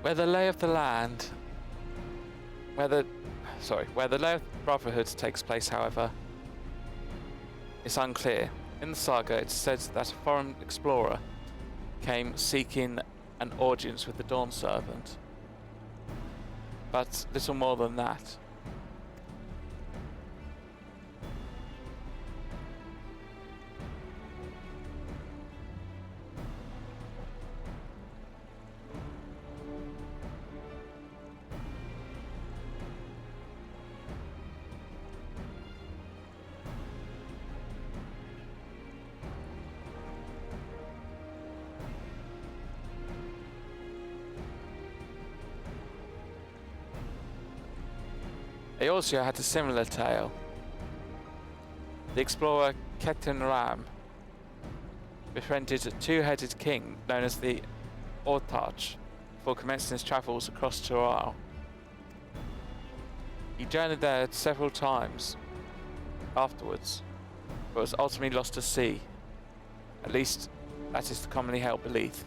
Where the lay of the land, where the lay of the Brotherhood takes place, however, is unclear. In the saga, it says that a foreign explorer came seeking an audience with the Dawn Servant, but little more than that. Eorzea had a similar tale. The explorer Ketan Ram befriended a two-headed king known as the Ortarch before commencing his travels across Tural. He journeyed there several times afterwards, but was ultimately lost to sea. At least, that is the commonly held belief.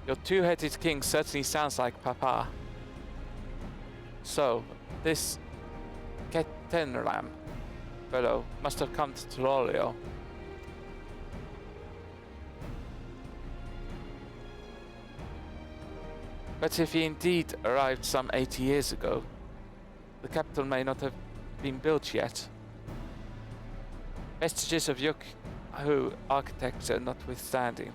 Your two-headed king certainly sounds like Papa. So, this Ketenram fellow must have come to Tololio. But if he indeed arrived some 80 years ago, the capital may not have been built yet. Vestiges of Yukhu architecture notwithstanding.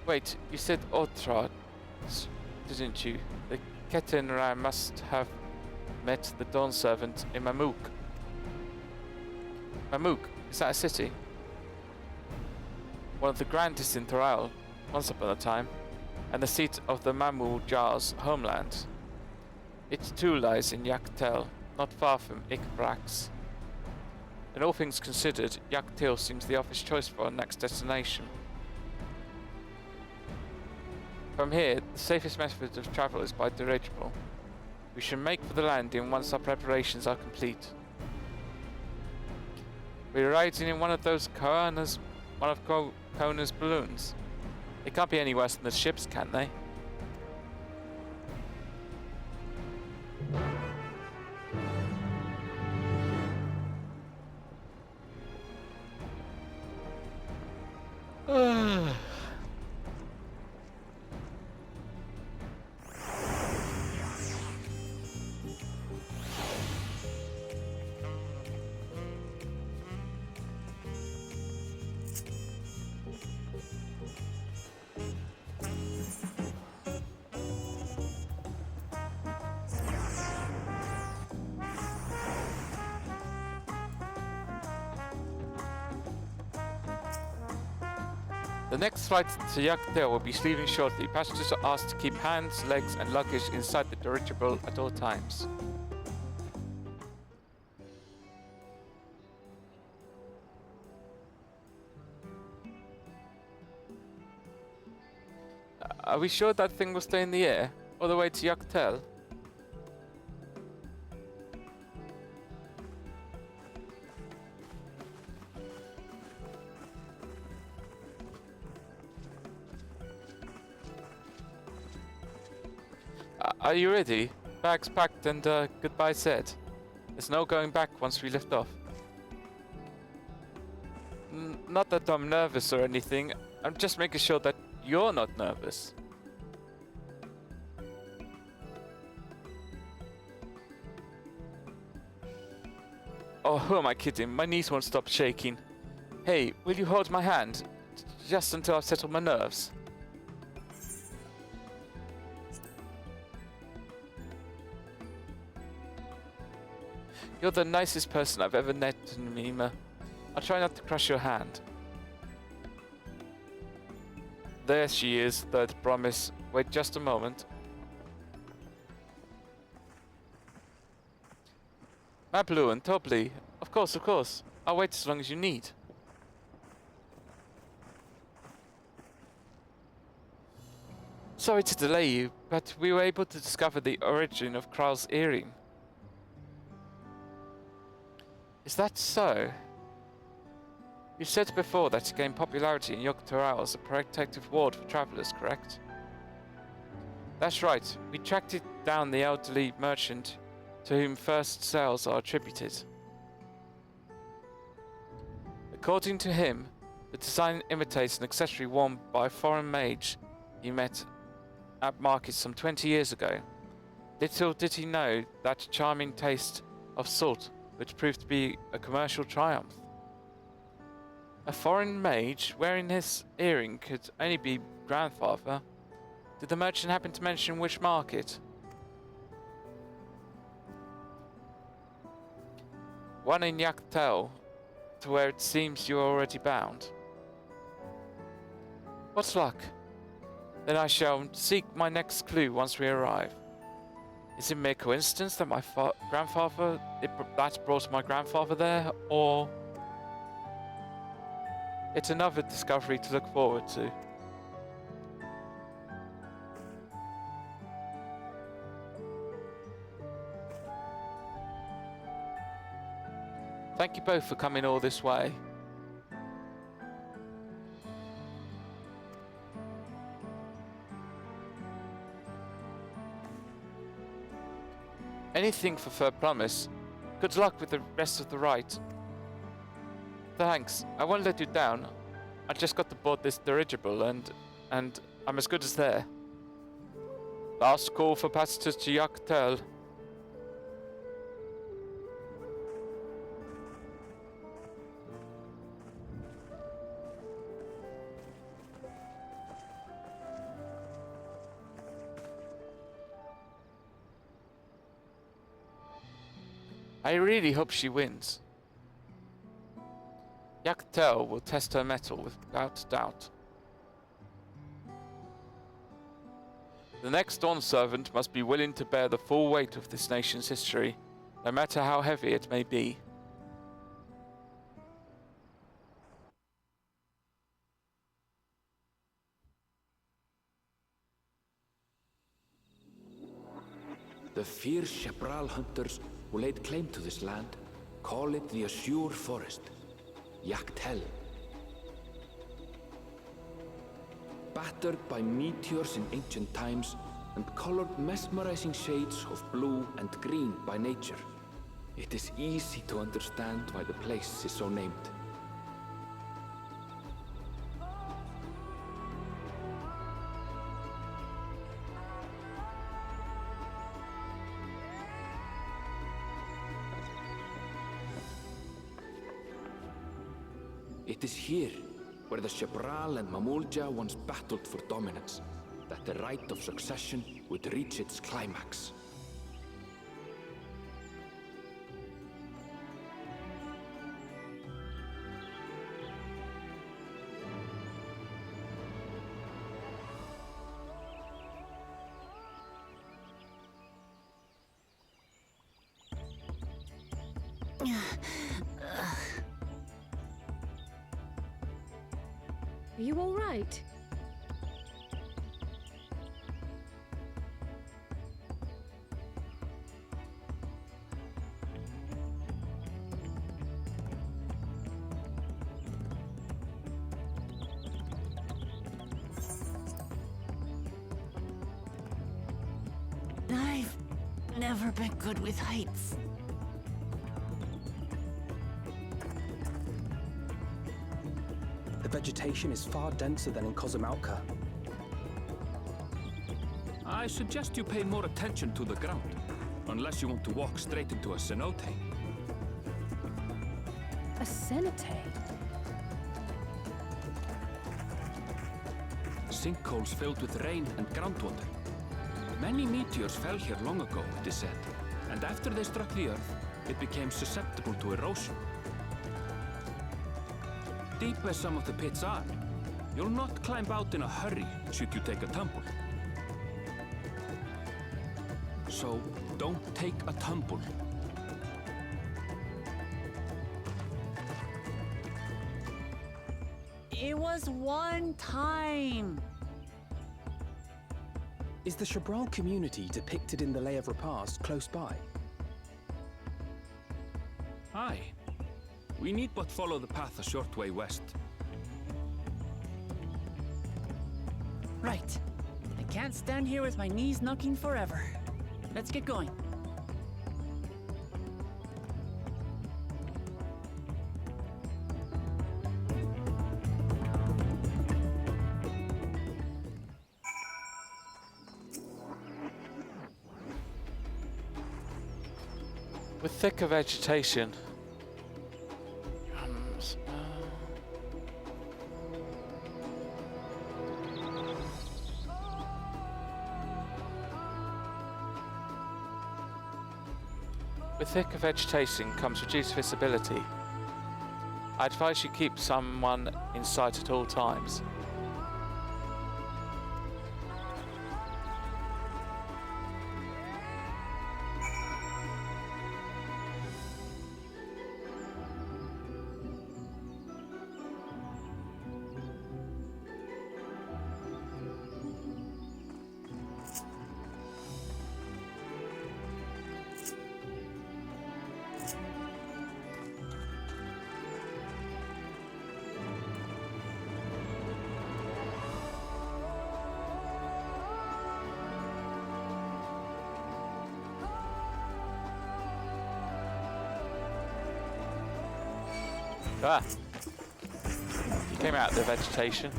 Wait, you said Ortrad, didn't you? The Ketenra must have met the Dawn Servant in Mamuk. Mamuk, is that a city? One of the grandest in Toral, once upon a time, and the seat of the Mamul Jar's homeland. It too lies in Yaktel, not far from Ikbrax. In all things considered, Yaktil seems the obvious choice for our next destination. From here, the safest method of travel is by dirigible. We should make for the landing once our preparations are complete. We're riding in one of Kona's balloons. They can't be any worse than the ships, can they? The next flight to Yaktel will be leaving shortly. Passengers are asked to keep hands, legs and luggage inside the dirigible at all times. Are we sure that thing will stay in the air all the way to Yaktel? Are you ready? Bags packed and goodbye said. There's no going back once we lift off. Not that I'm nervous or anything. I'm just making sure that you're not nervous. Oh, who am I kidding? My knees won't stop shaking. Hey, will you hold my hand? Just until I've settled my nerves. You're the nicest person I've ever met, Mima. I'll try not to crush your hand. There she is, third promise. Wait just a moment. Mablu and Tobli. Of course. I'll wait as long as you need. Sorry to delay you, But we were able to discover the origin of Kral's earring. Is that so? You said before that it gained popularity in Dawntrail as a protective ward for travellers, correct? That's right. We tracked it down the elderly merchant to whom first sales are attributed. According to him, the design imitates an accessory worn by a foreign mage he met at market some 20 years ago. Little did he know that charming taste of salt would prove to be a commercial triumph. A foreign mage wearing his earring could only be grandfather. Did the merchant happen to mention which market? One in Dawntrail, to where it seems you are already bound. What luck! Then I shall seek my next clue once we arrive. Is it mere coincidence that my grandfather that brought my grandfather there, or it's another discovery to look forward to? Thank you both for coming all this way. Anything for third promise. Good luck with the rest of the ride. Thanks. I won't let you down. I just got to board this dirigible and I'm as good as there. Last call for passengers to Dawntrail. I really hope she wins. Dawntrail will test her mettle without doubt. The next Dawn servant must be willing to bear the full weight of this nation's history, no matter how heavy it may be. The fierce Shepral hunters who laid claim to this land call it the Azure Forest, Dawntrail. Battered by meteors in ancient times and colored mesmerizing shades of blue and green by nature, it is easy to understand why the place is so named. It is here, where the Shepral and Mamulja once battled for dominance, that the right of succession would reach its climax. Are you all right? I've never been good with heights. The vegetation is far denser than in Cozumauca. I suggest you pay more attention to the ground, unless you want to walk straight into a cenote. A cenote? Sinkholes filled with rain and groundwater. Many meteors fell here long ago, it is said, and after they struck the Earth, it became susceptible to erosion. Deep as some of the pits are, you'll not climb out in a hurry should you take a tumble. So, don't take a tumble. It was one time. Is the Shabral community depicted in the Lay of Repast close by? Aye. We need but follow the path a short way west. Right. I can't stand here with my knees knocking forever. Let's get going. With thicker vegetation. With thicker vegetation comes reduced visibility. I advise you keep someone in sight at all times. Ah! He came out of the vegetation.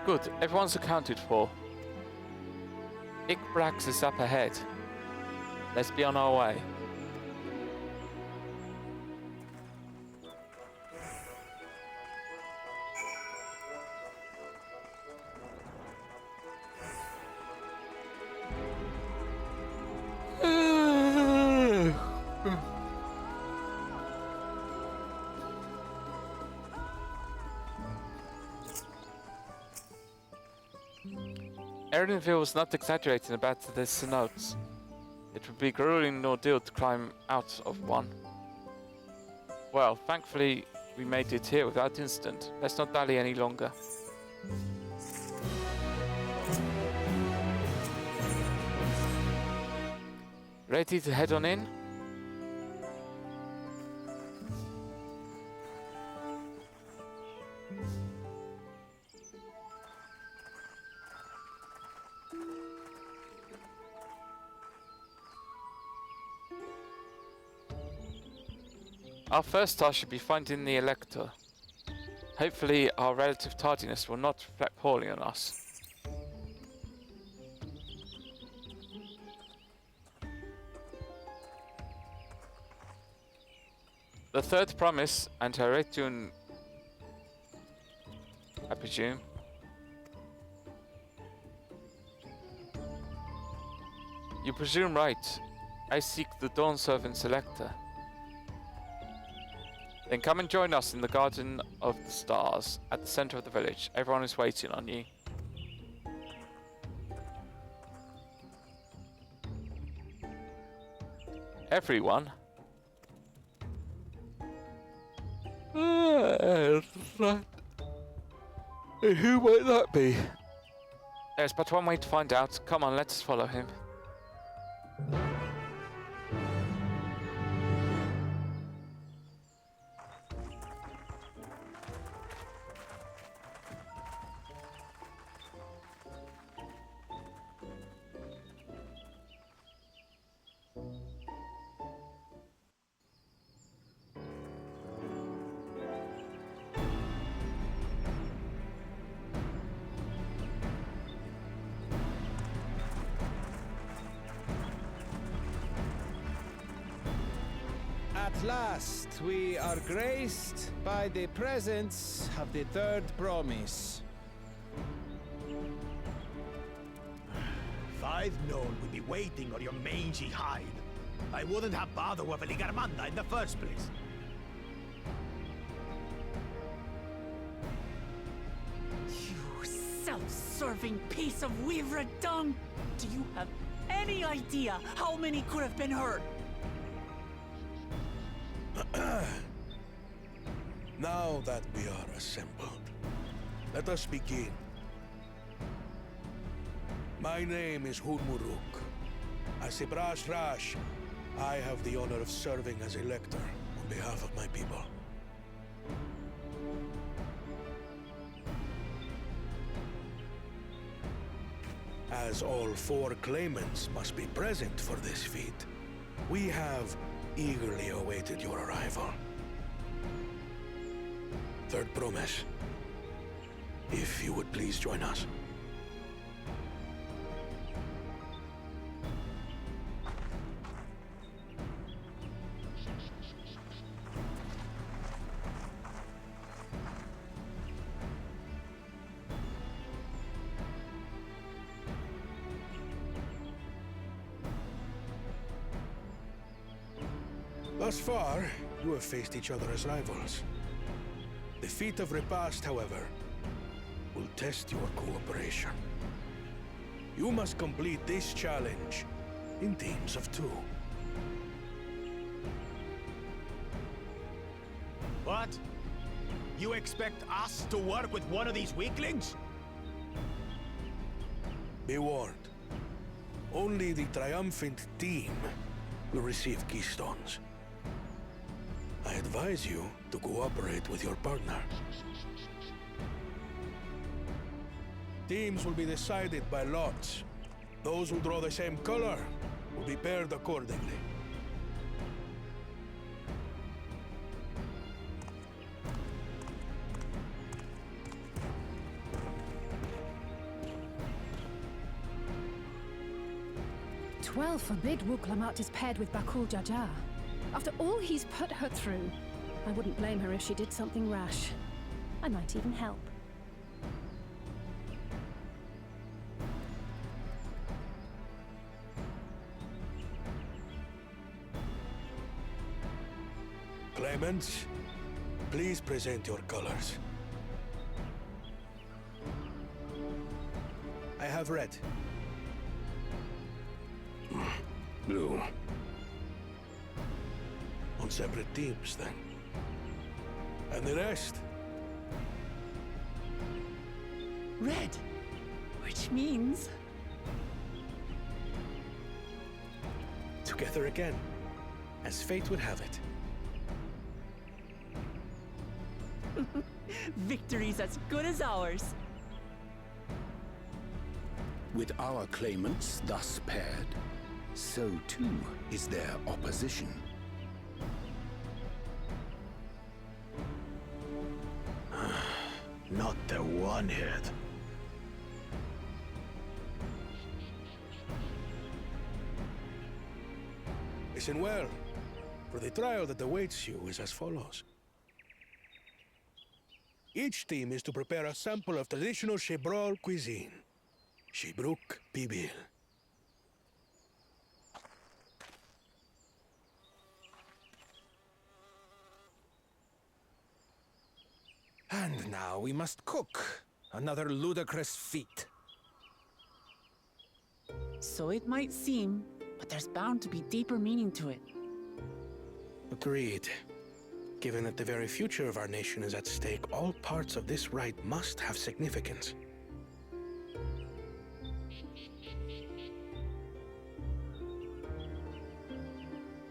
Good, everyone's accounted for. Ikbrax is up ahead. Let's be on our way. Erdenville was not exaggerating about this notes. It would be a grueling ordeal to climb out of one. Well, thankfully we made it here without incident. Let's not dally any longer. Ready to head on in? Our first task should be finding the Elector. Hopefully our relative tardiness will not reflect poorly on us. The third promise, and her return, I presume. You presume right. I seek the Dawn Servant Selector. Then come and join us in the Garden of the Stars, at the center of the village. Everyone is waiting on you. Everyone? Who might that be? There's but one way to find out. Come on, let us follow him. At last, we are graced by the presence of the third promise. If I'd known we'd be waiting on your mangy hide, I wouldn't have bothered with Ligarmanda in the first place. You self-serving piece of weaver dung! Do you have any idea how many could have been hurt? Now that we are assembled, let us begin. My name is Hunmuruk. As a Brash Rash, I have the honor of serving as a lector on behalf of my people. As all 4 claimants must be present for this feat, we have eagerly awaited your arrival. Third promise. If you would please join us. Thus far, you have faced each other as rivals. The feat of repast, however, will test your cooperation. You must complete this challenge in teams of 2. What? You expect us to work with one of these weaklings? Be warned. Only the triumphant team will receive keystones. I advise you to cooperate with your partner. Teams will be decided by lots. Those who draw the same color will be paired accordingly. Twelve forbid Wuklamat is paired with Bakul Jaja. After all he's put her through, I wouldn't blame her if she did something rash. I might even help. Claimants, please present your colors. I have red. Blue. On separate teams, then. And the rest? Red. Which means... Together again, as fate would have it. Victory's as good as ours. With our claimants thus paired, so too is their opposition. Not the one hit. Listen well, for the trial that awaits you is as follows. Each team is to prepare a sample of traditional Shebrol cuisine. Shibruk Pibil. And now we must cook. Another ludicrous feat. So it might seem, but there's bound to be deeper meaning to it. Agreed. Given that the very future of our nation is at stake, all parts of this rite must have significance.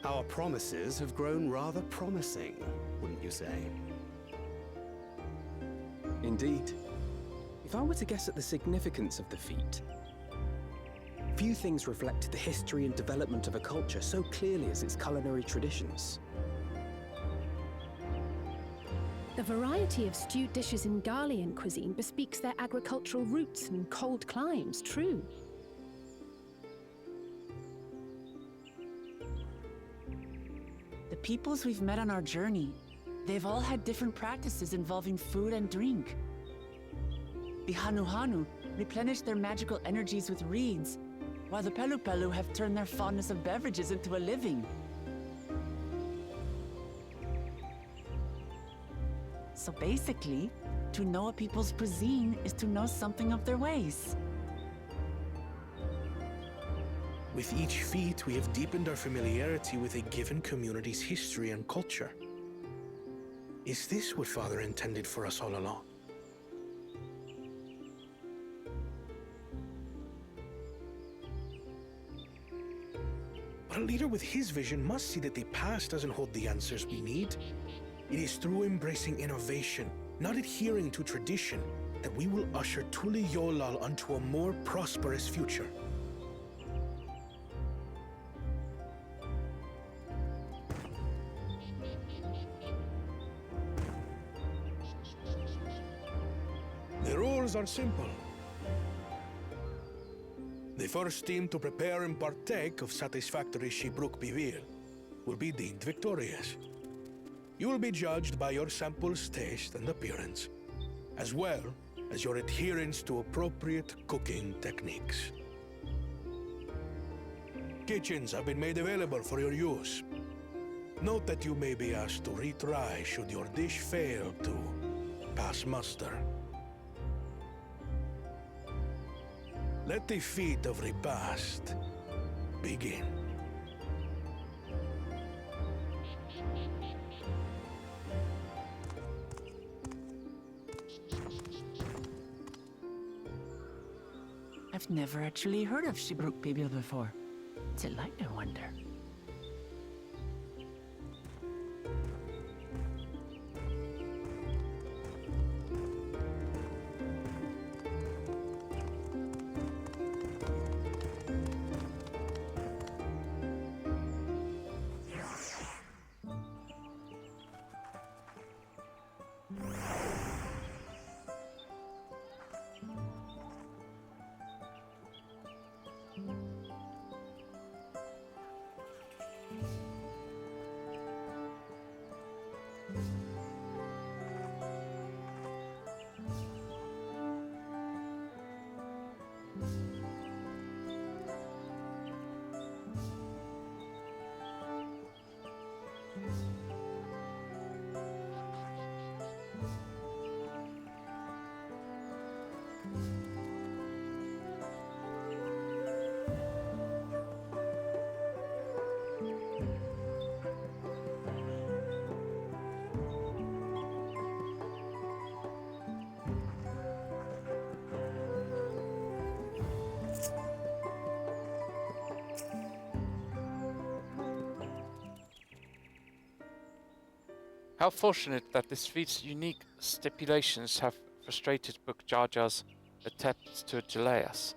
Our promises have grown rather promising, wouldn't you say? Indeed. If I were to guess at the significance of the feat, few things reflect the history and development of a culture so clearly as its culinary traditions. The variety of stewed dishes in Garlean cuisine bespeaks their agricultural roots and cold climes, true. The peoples we've met on our journey, they've all had different practices involving food and drink. The Hanuhanu replenish their magical energies with reeds, while the Pelupelu have turned their fondness of beverages into a living. So basically, to know a people's cuisine is to know something of their ways. With each feat, we have deepened our familiarity with a given community's history and culture. Is this what Father intended for us all along? But a leader with his vision must see that the past doesn't hold the answers we need. It is through embracing innovation, not adhering to tradition, that we will usher Tuli Yolal onto a more prosperous future. The rules are simple. The first team to prepare and partake of satisfactory Shibruk Bivir will be deemed victorious. You will be judged by your sample's taste and appearance, as well as your adherence to appropriate cooking techniques. Kitchens have been made available for your use. Note that you may be asked to retry should your dish fail to pass muster. Let the feat of repast begin. I've never actually heard of Shibruk Bibil before. What's it like, I wonder? How fortunate that this feat's unique stipulations have frustrated Book Jar Jar's attempts to delay us.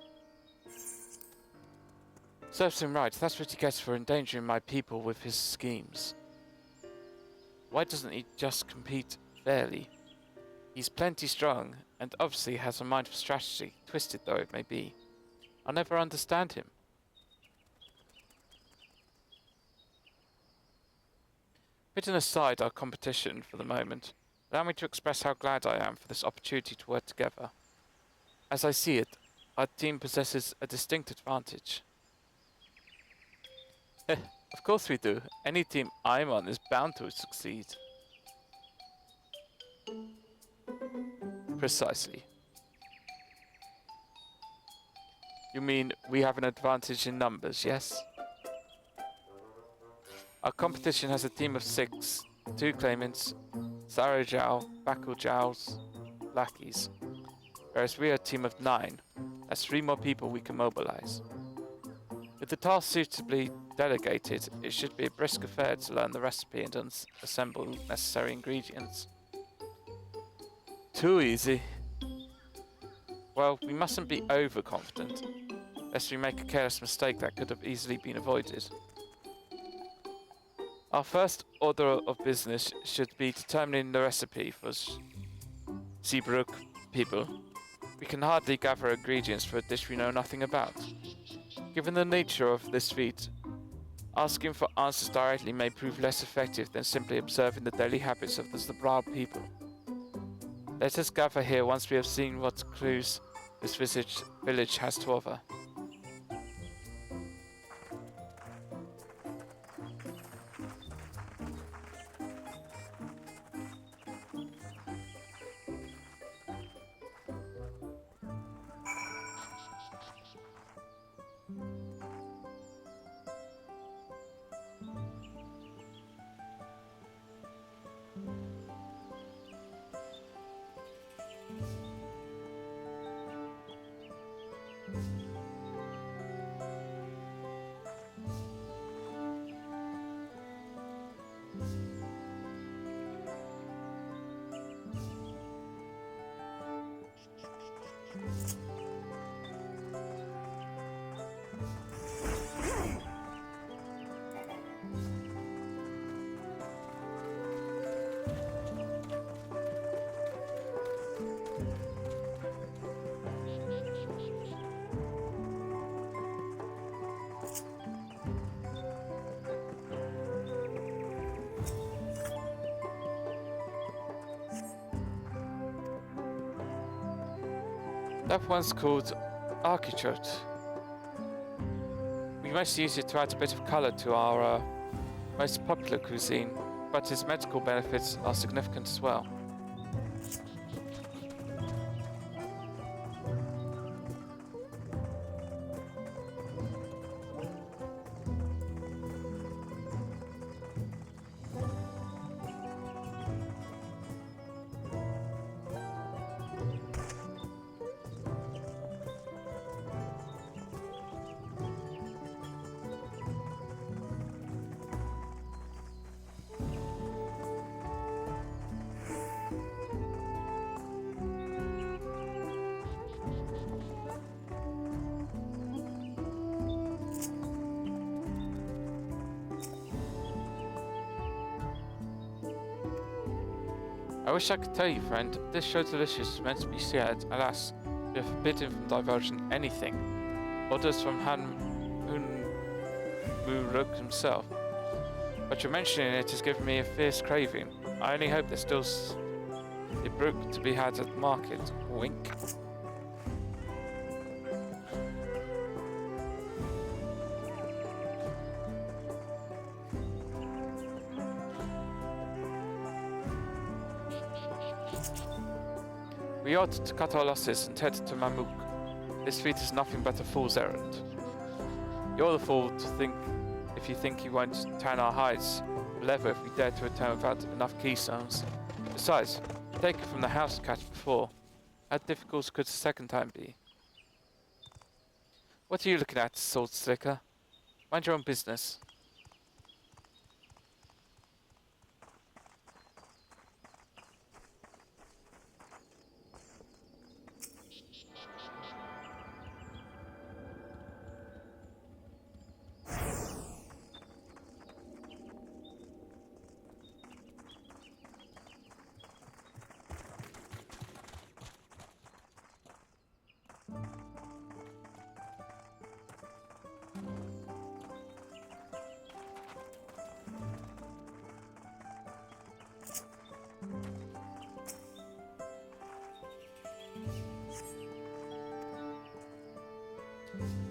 Serves him right, that's what he gets for endangering my people with his schemes. Why doesn't he just compete fairly? He's plenty strong, and obviously has a mind for strategy, twisted though it may be. I'll never understand him. Putting aside our competition for the moment, allow me to express how glad I am for this opportunity to work together. As I see it, our team possesses a distinct advantage. Of course we do. Any team I'm on is bound to succeed. Precisely. You mean we have an advantage in numbers, yes? Our competition has a team of 6, 2 claimants, Sarajao, Bakujao's lackeys, whereas we are a team of 9. That's 3 more people we can mobilize. With the task suitably delegated, it should be a brisk affair to learn the recipe and assemble necessary ingredients. Too easy. Well, we mustn't be overconfident, lest we make a careless mistake that could have easily been avoided. Our first order of business should be determining the recipe for Shibruk people. We can hardly gather ingredients for a dish we know nothing about. Given the nature of this feat, Asking for answers directly may prove less effective than simply observing the daily habits of the Zabral people. Let us gather here once we have seen what clues this village has to offer. That one's called archichoked. We must use it to add a bit of colour to our most popular cuisine, but its medical benefits are significant as well. I wish I could tell you, friend, this show delicious is meant to be shared. Alas, we are forbidden from divulging anything. Orders from Muruk himself. But your mentioning it has given me a fierce craving. I only hope there's still a brook to be had at the market. Wink. We ought to cut our losses and head to Mamuk. This feat is nothing but a fool's errand. You're the fool to think if you think you won't tan our hides leather if we dare to return without enough keystones. Besides, taken from the house catch before. How difficult could the second time be? What are you looking at, sword slicker? Mind your own business.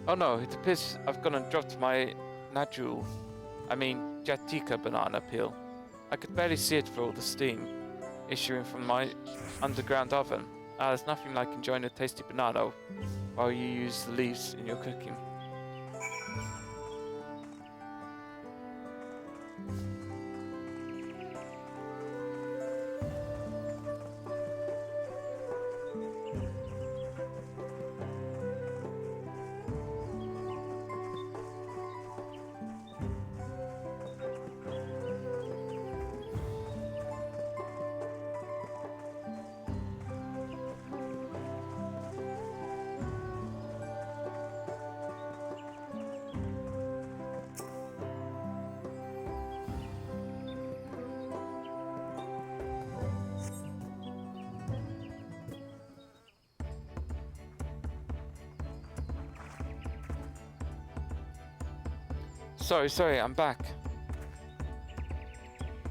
Oh no, it appears I've gone and dropped my Jatika banana peel. I could barely see it for all the steam issuing from my underground oven. There's nothing like enjoying a tasty banana while you use the leaves in your cooking. Sorry, I'm back.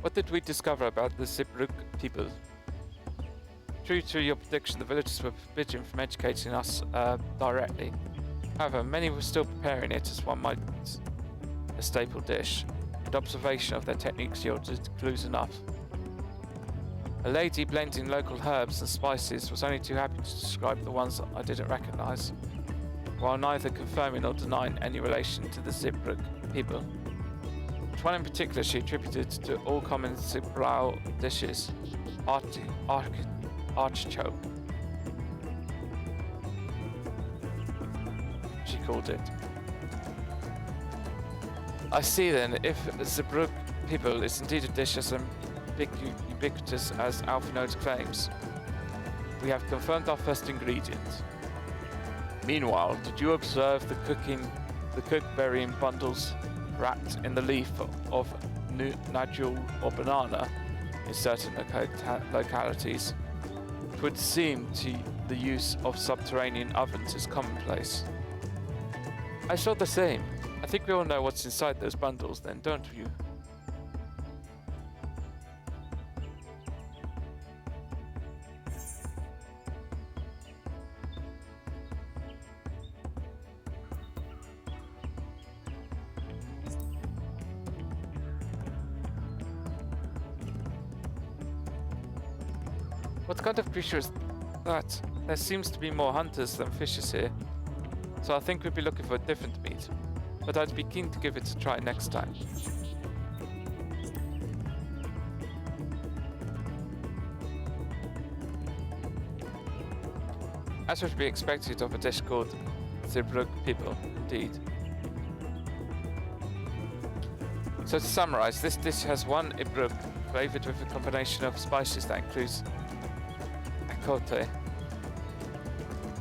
What did we discover about the Zibruk people? True to your prediction, the villagers were forbidden from educating us directly. However, many were still preparing it as one might a staple dish, and observation of their techniques yielded clues enough. A lady blending local herbs and spices was only too happy to describe the ones I didn't recognise, while neither confirming or denying any relation to the Zibruk people. Which one in particular she attributed to all common Zibrau dishes, artichoke, she called it. I see then, if Zibruk people is indeed a dish as ubiquitous as Alphinaud's claims, we have confirmed our first ingredient. Meanwhile, did you observe the cook burying bundles wrapped in the leaf of najul or banana in certain localities? It would seem to the use of subterranean ovens is commonplace. I saw the same. I think we all know what's inside those bundles then, don't you? What kind of creature is that? There seems to be more hunters than fishers here, so I think we'd be looking for a different meat, but I'd be keen to give it a try next time. As would be expected of a dish called Zibruk people, indeed. So to summarize, this dish has one Ibruk flavored with a combination of spices that includes akote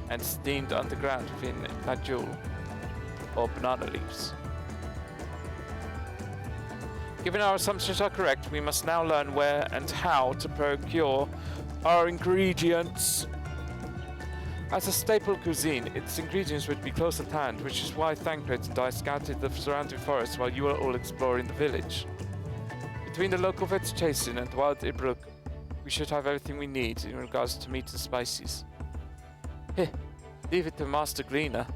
and steamed underground within najul or banana leaves. Given our assumptions are correct, we must now learn where and how to procure our ingredients. As a staple cuisine, its ingredients would be close at hand, which is why Thancred and I scouted the surrounding forest while you were all exploring the village. Between the local vegetation and wild Ibruk, we should have everything we need in regards to meat and spices. Heh, leave it to Master Gleaner.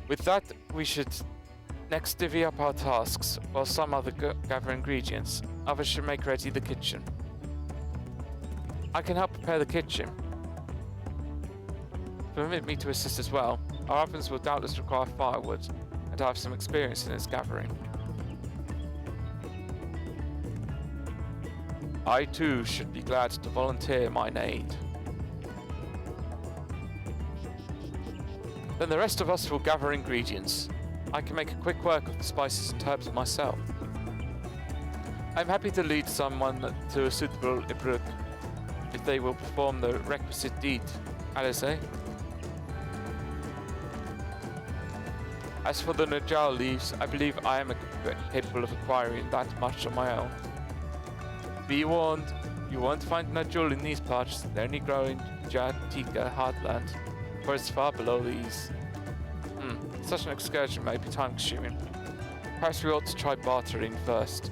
With that, we should next divvy up our tasks, while some other gather ingredients. Others should make ready the kitchen. I can help prepare the kitchen. Permit me to assist as well. Our ovens will doubtless require firewood, and I have some experience in its gathering. I too should be glad to volunteer mine aid. Then the rest of us will gather ingredients. I can make a quick work of the spices and herbs myself. I'm happy to lead someone to a suitable Ibruk if they will perform the requisite deed, Alice. As for the Najal leaves, I believe I am capable of acquiring that much on my own. Be warned, you won't find Najul in these parts. They only grow in Jatika heartland, for it's far below these. Such an excursion may be time-consuming. Perhaps we ought to try bartering first.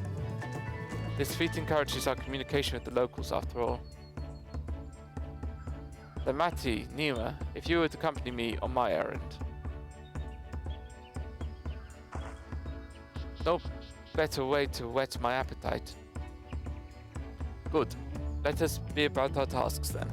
This feat encourages our communication with the locals, after all. Then Mati, Nima, if you would accompany me on my errand. No better way to whet my appetite. Good. Let us be about our tasks then.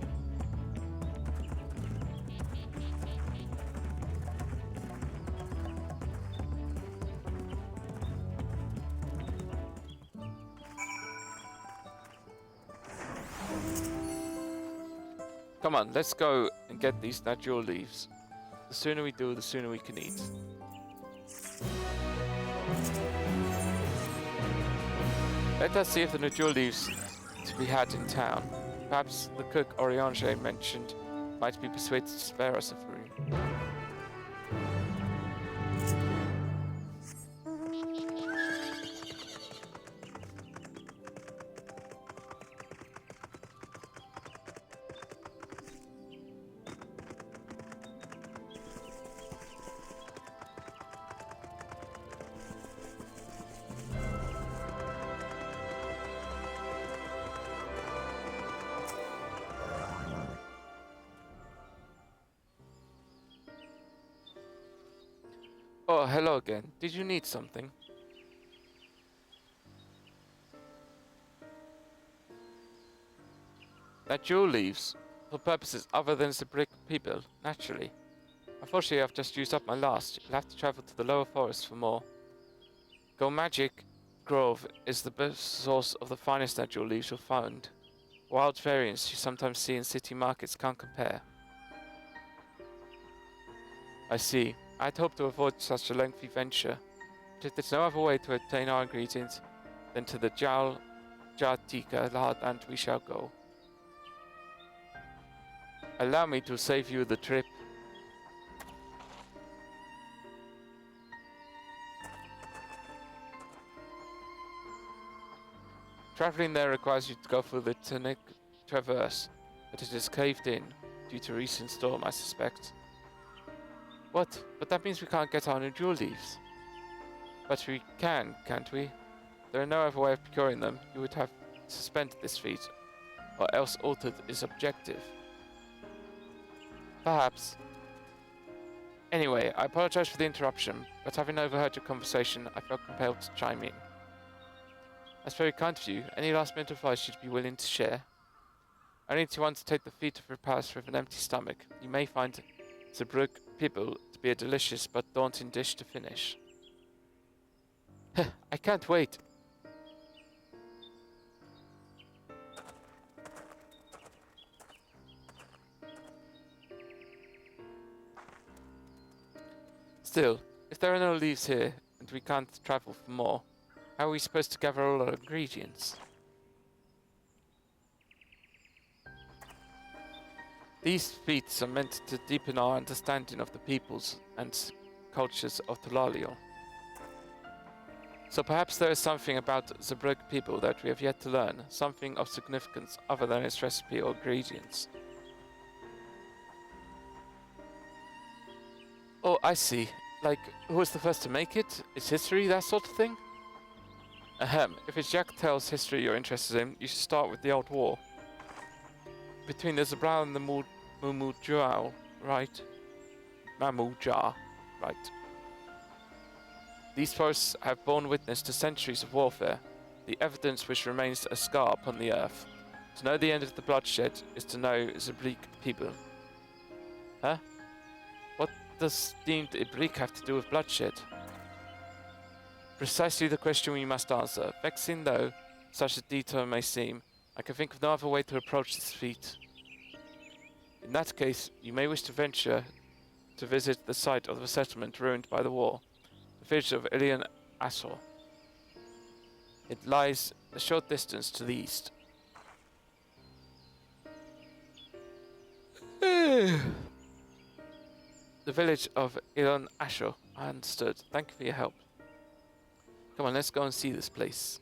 Come on, let's go and get these Najul leaves. The sooner we do, the sooner we can eat. Let us see if the Najul leaves to be had in town. Perhaps the cook Oriange mentioned might be persuaded to spare us a few. Oh, hello again. Did you need something? That jewel leaves for purposes other than the brick people, naturally. Unfortunately, I've just used up my last. You'll have to travel to the lower forest for more. Go Magic Grove is the best source of the finest that jewel leaves you'll find. Wild variants you sometimes see in city markets can't compare. I see. I'd hoped to avoid such a lengthy venture, but if there's no other way to obtain our ingredients, then to the Jatika land we shall go. Allow me to save you the trip. Traveling there requires you to go through the Tunic Traverse, but it is caved in due to recent storm, I suspect. What? But that means we can't get our new jewel leaves. But we can, can't we? There are no other way of procuring them. You would have suspended this feat, or else altered its objective. Perhaps. Anyway, I apologize for the interruption, but having overheard your conversation, I felt compelled to chime in. That's very kind of you. Any last minute advice you'd be willing to share? Only to undertake the feat of repast with an empty stomach. You may find the Brook Pibble to be a delicious but daunting dish to finish. I can't wait. Still, if there are no leaves here and we can't travel for more, how are we supposed to gather all our ingredients? These feats are meant to deepen our understanding of the peoples and cultures of Thalaliel. So perhaps there is something about the Brook people that we have yet to learn, something of significance other than its recipe or ingredients. Oh, I see. Like, who was the first to make it? Its history, that sort of thing? Ahem, if it's Jacktail's history you're interested in, you should start with the Old War. Between the Zabral and the Mumujal, right? Mamuja, right. These forests have borne witness to centuries of warfare, the evidence which remains a scar upon the earth. To know the end of the bloodshed is to know Zabrik people. Huh? What does deemed Ibrik have to do with bloodshed? Precisely the question we must answer. Vexing though such a detour may seem, I can think of no other way to approach this feat. In that case, you may wish to venture to visit the site of the settlement ruined by the war, the village of Ilian Asor. It lies a short distance to the east. The village of Ilian Asor. I understood. Thank you for your help. Come on, let's go and see this place.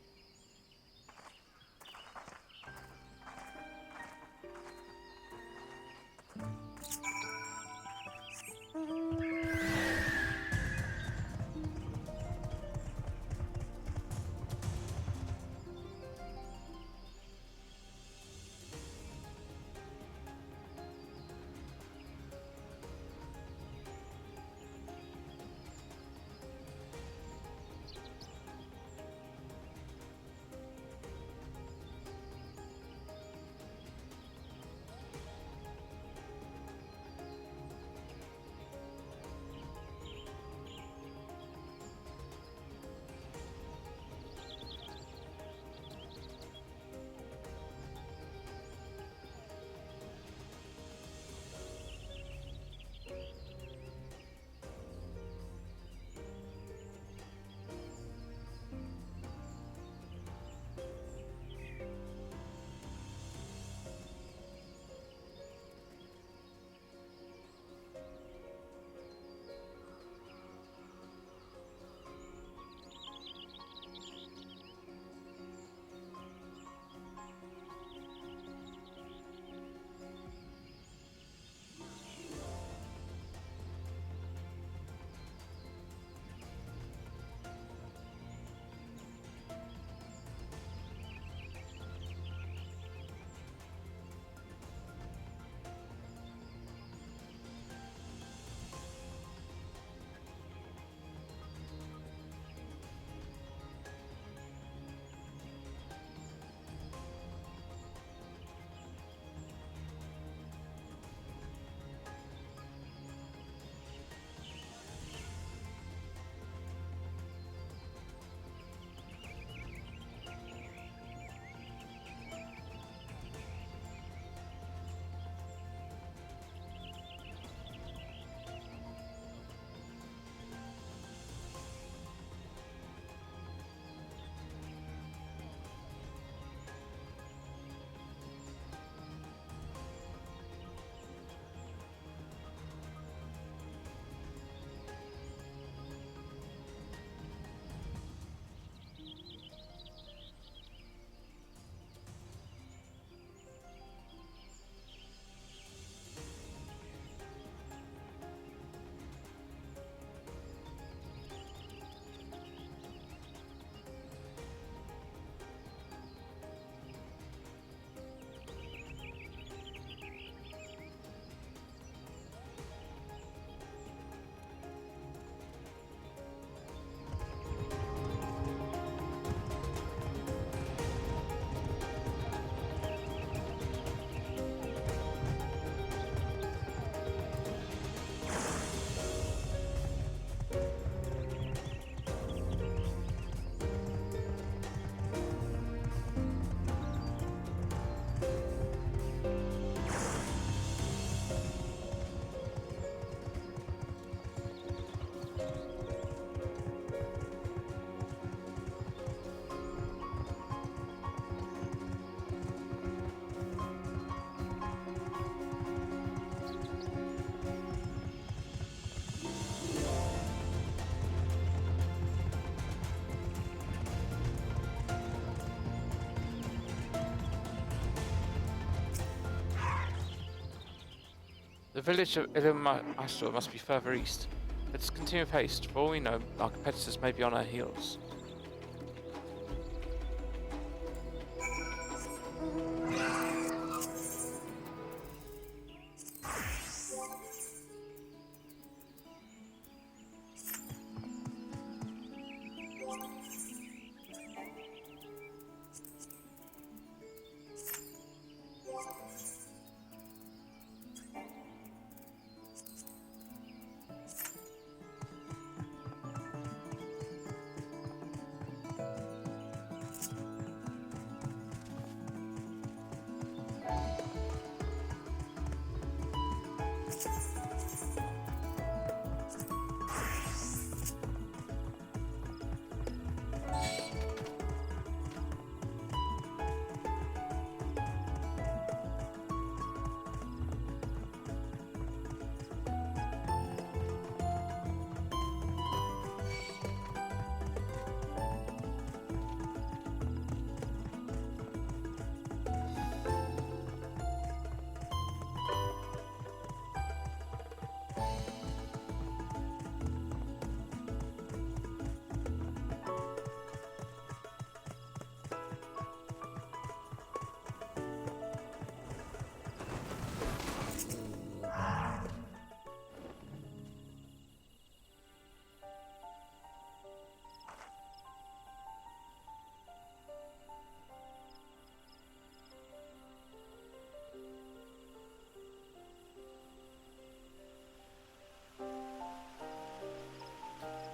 The village of Illumastor must be further east. Let's continue with haste. For all we know, our competitors may be on our heels.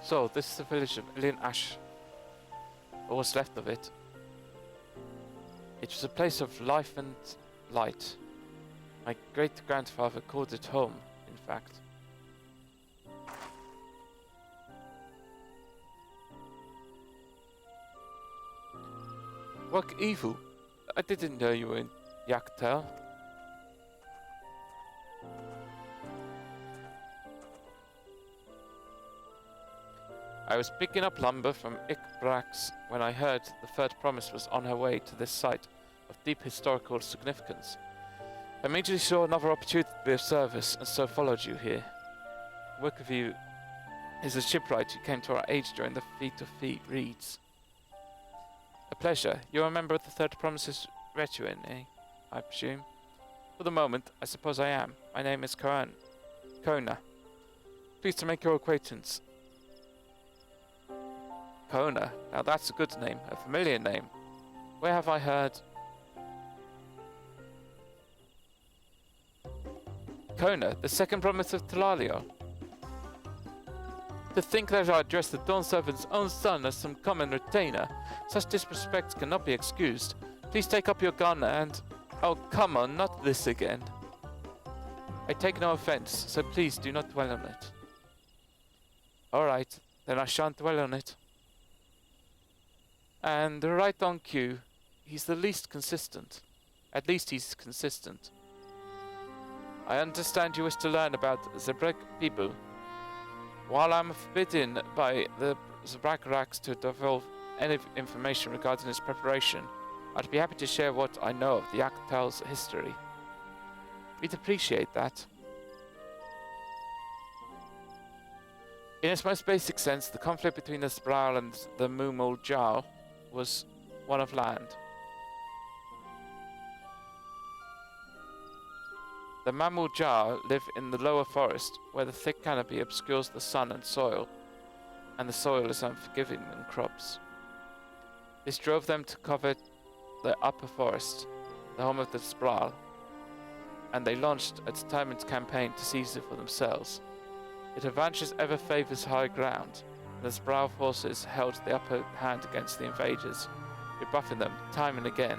So, this is the village of Ilin Ash, or what's left of it. It was a place of life and light. My great-grandfather called it home, in fact. What evil? I didn't know you were in Yaktel. I was picking up lumber from Ikbrax when I heard the third promise was on her way to this site of deep historical significance. I immediately saw another opportunity to be of service and so followed you here. Work of you is a shipwright who came to our aid during the Feat of Reeds. A pleasure. You're a member of the Third Promises Retuin, eh? I presume. For the moment, I suppose I am. My name is Kona. Pleased to make your acquaintance. Kona. Now that's a good name, a familiar name. Where have I heard? Kona, the second promise of Talalio. To think that I address the Dawn Servant's own son as some common retainer, such disrespect cannot be excused. Please take up your gun and... Oh, come on, not this again. I take no offense, so please do not dwell on it. Alright, then I shan't dwell on it. And right on cue, he's the least consistent. At least he's consistent. I understand you wish to learn about the Brek people. While I'm forbidden by the Zabrakaraks to divulge any information regarding his preparation, I'd be happy to share what I know of the Yaktal's history. We'd appreciate that. In its most basic sense, the conflict between the Spral and the Mumul Jarl was one of land. The Mamul Jar live in the lower forest, where the thick canopy obscures the sun and soil, and the soil is unforgiving in crops. This drove them to cover the upper forest, the home of the Spral, and they launched a determined campaign to seize it for themselves. Its advantage ever favors high ground, and the Spral forces held the upper hand against the invaders, rebuffing them time and again.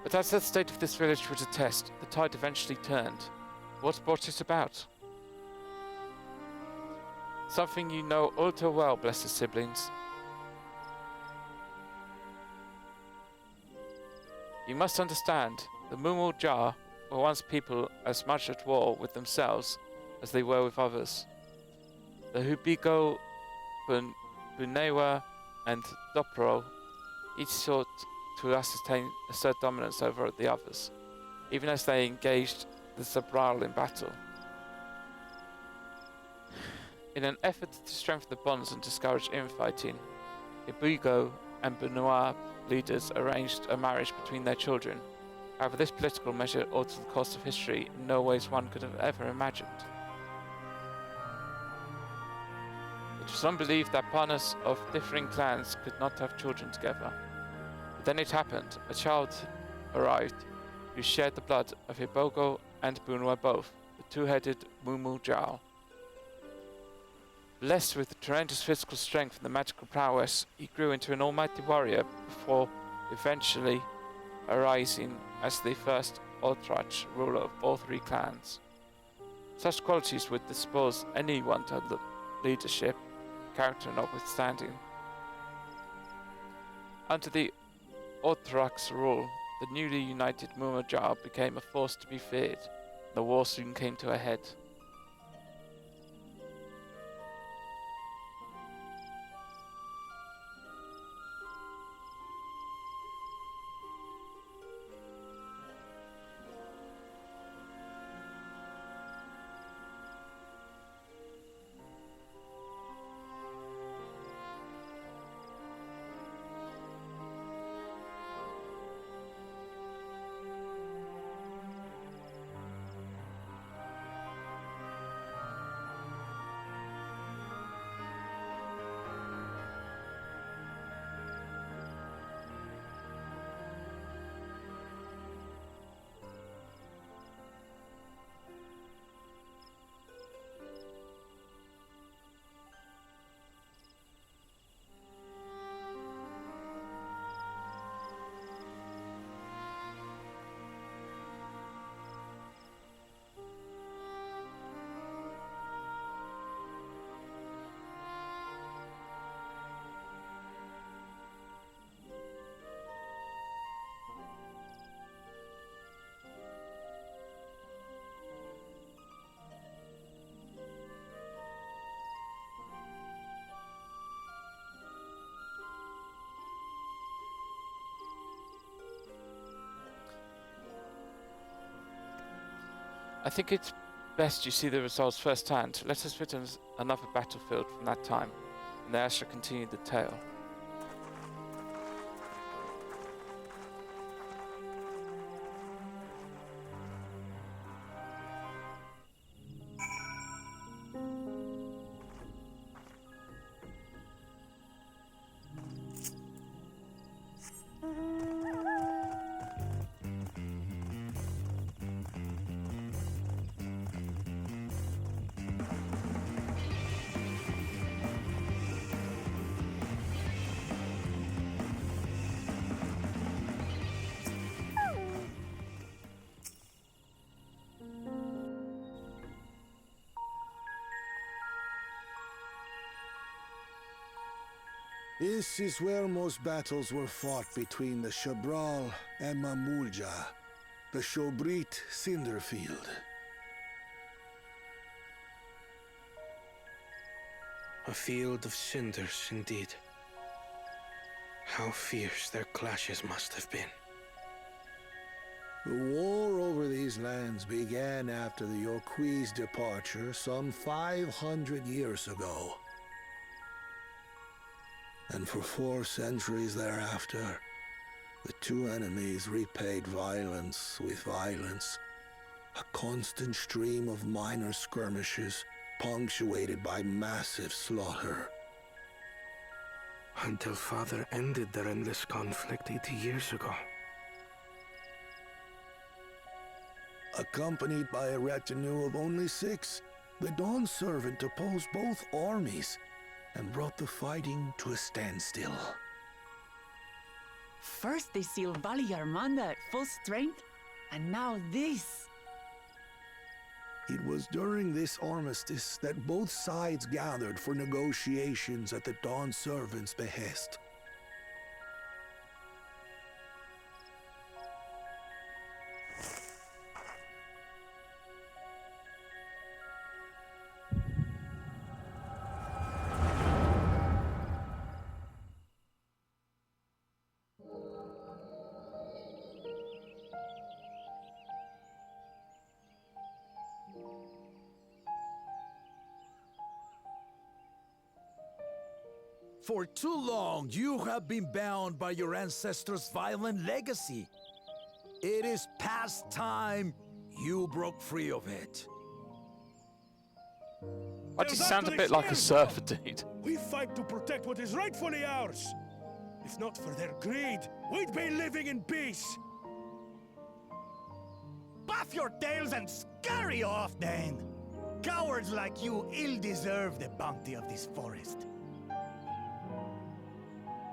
But as the state of this village would attest, the tide eventually turned. What brought it about? Something you know all too well, blessed siblings. You must understand, the Mumu Jar were once people as much at war with themselves as they were with others. The Hubigo, Bunewa, and Dopro each sought to assert dominance over the others, even as they engaged the Zabral in battle. In an effort to strengthen the bonds and discourage infighting, Ibugo and Bunewa leaders arranged a marriage between their children. However, this political measure altered the course of history in no ways one could have ever imagined. It was unbelieved that partners of differing clans could not have children together. But then it happened. A child arrived who shared the blood of Ibogo and Bunwa both, the two-headed Mumu Jao. Blessed with tremendous physical strength and the magical prowess, he grew into an almighty warrior before eventually arising as the first Ultrach ruler of all three clans. Such qualities would dispose anyone to the leadership, character notwithstanding. Under the Ultrach's rule, the newly united Mumajar became a force to be feared. The war soon came to a head. I think it's best you see the results firsthand. Let us witness another battlefield from that time, and then I shall continue the tale. This is where most battles were fought between the Shabral and Mamulja, the Shobrit Cinderfield. A field of cinders, indeed. How fierce their clashes must have been. The war over these lands began after the Yorqui's departure some 500 years ago. And for 4 centuries thereafter, the two enemies repaid violence with violence. A constant stream of minor skirmishes, punctuated by massive slaughter. Until Father ended their endless conflict 80 years ago. Accompanied by a retinue of only 6, the Dawn Servant opposed both armies and brought the fighting to a standstill. First they sealed Valley Armanda at full strength, and now this. It was during this armistice that both sides gathered for negotiations at the Dawn Servant's behest. For too long, you have been bound by your ancestors' violent legacy. It is past time you broke free of it. Why does he sound a bit like a surfer dude? We fight to protect what is rightfully ours. If not for their greed, we'd be living in peace. Buff your tails and scurry off, then. Cowards like you ill deserve the bounty of this forest.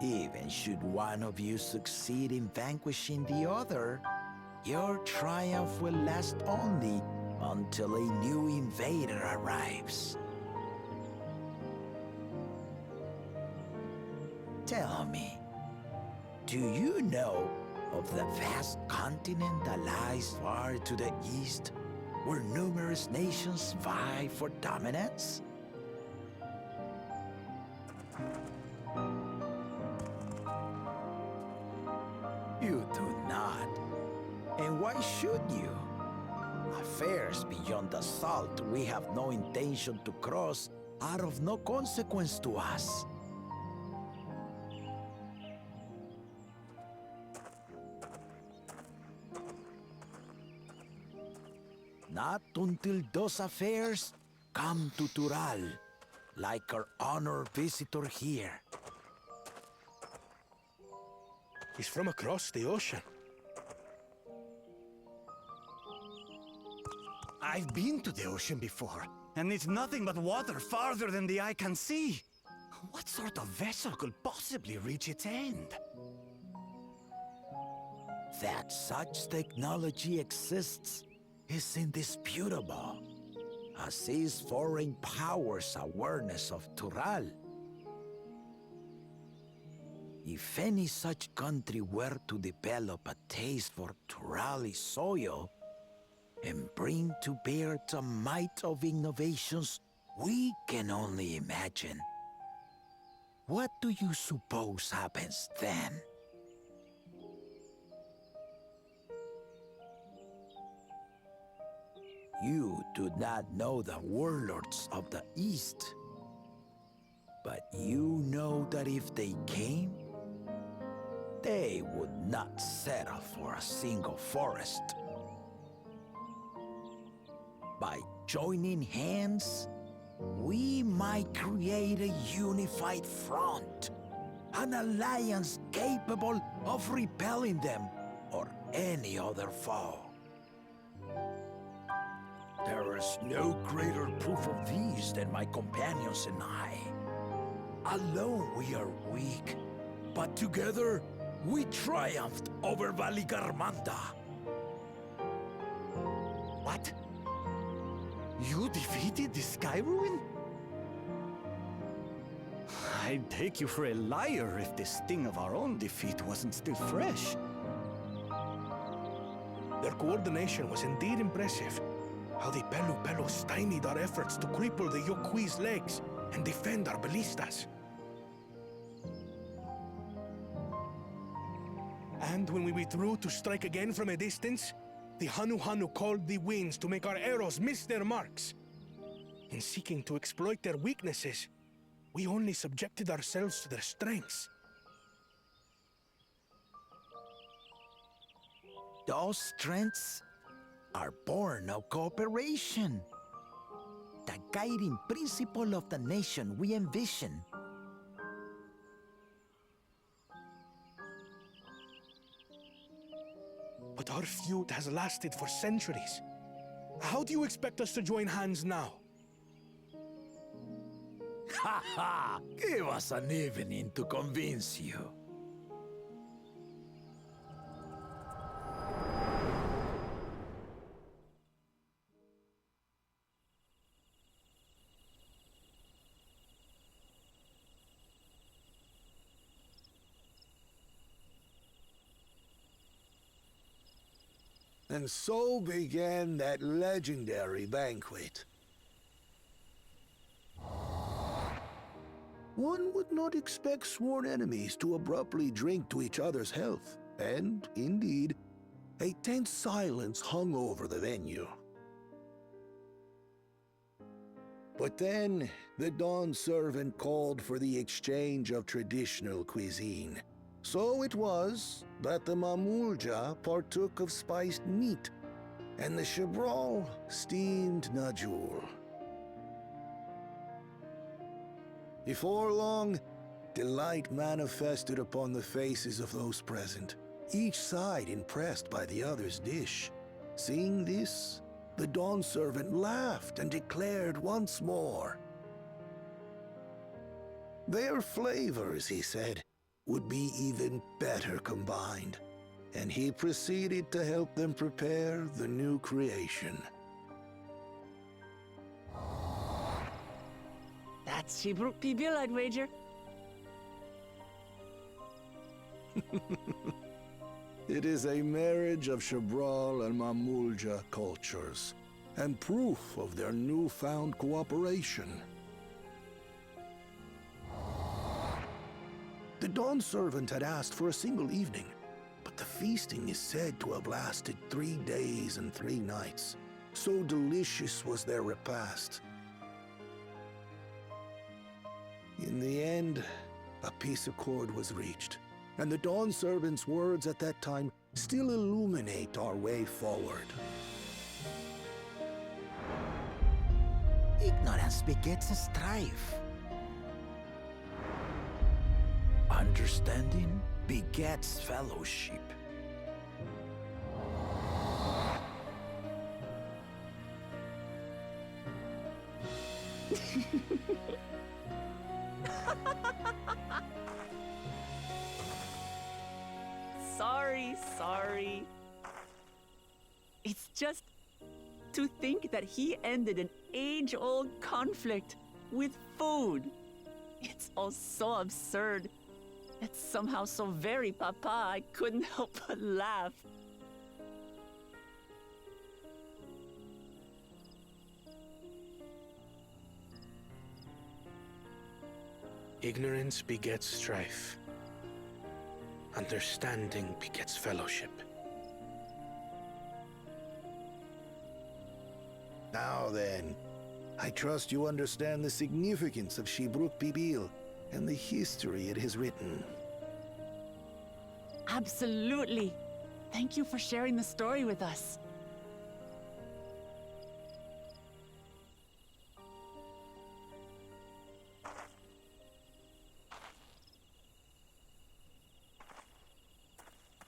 Even should one of you succeed in vanquishing the other, your triumph will last only until a new invader arrives. Tell me, do you know of the vast continent that lies far to the east, where numerous nations vie for dominance? You do not. And why should you? Affairs beyond the salt we have no intention to cross are of no consequence to us. Not until those affairs come to Tural, like our honored visitor here. He's from across the ocean. I've been to the ocean before, and it's nothing but water farther than the eye can see. What sort of vessel could possibly reach its end? That such technology exists is indisputable, as is foreign powers' awareness of Tural. If any such country were to develop a taste for Turali soil and bring to bear the might of innovations we can only imagine, what do you suppose happens then? You do not know the warlords of the East, but you know that if they came, they would not settle for a single forest. By joining hands, we might create a unified front, an alliance capable of repelling them or any other foe. There is no greater proof of these than my companions and I. Alone we are weak, but together we triumphed over Valigarmanda. What? You defeated the Sky Ruin? I'd take you for a liar if the sting of our own defeat wasn't still fresh. Their coordination was indeed impressive. How the Pelu stymied our efforts to cripple the Yokui's legs and defend our ballistas. And when we withdrew to strike again from a distance, the Hanu called the winds to make our arrows miss their marks. In seeking to exploit their weaknesses, we only subjected ourselves to their strengths. Those strengths are born of cooperation. The guiding principle of the nation we envision. But our feud has lasted for centuries. How do you expect us to join hands now? Ha ha! Give us an evening to convince you. And so began that legendary banquet. One would not expect sworn enemies to abruptly drink to each other's health, and, indeed, a tense silence hung over the venue. But then, the Dawn servant called for the exchange of traditional cuisine. So it was that the Mamulja partook of spiced meat, and the Chebral steamed najul. Before long, delight manifested upon the faces of those present, each side impressed by the other's dish. Seeing this, the Dawn servant laughed and declared once more. Their flavors, he said, would be even better combined, and he proceeded to help them prepare the new creation. That's Shibruk Pibil, I'd wager. It is a marriage of Chebral and Mamulja cultures, and proof of their newfound cooperation. The Dawn servant had asked for a single evening, but the feasting is said to have lasted 3 days and 3 nights. So delicious was their repast. In the end, a peace accord was reached, and the Dawn servant's words at that time still illuminate our way forward. Ignorance begets a strife. Understanding begets fellowship. Sorry. It's just to think that he ended an age-old conflict with food. It's all so absurd. It's somehow so very papa, I couldn't help but laugh. Ignorance begets strife. Understanding begets fellowship. Now then, I trust you understand the significance of Shibruk Pibil and the history it has written. Absolutely. Thank you for sharing the story with us.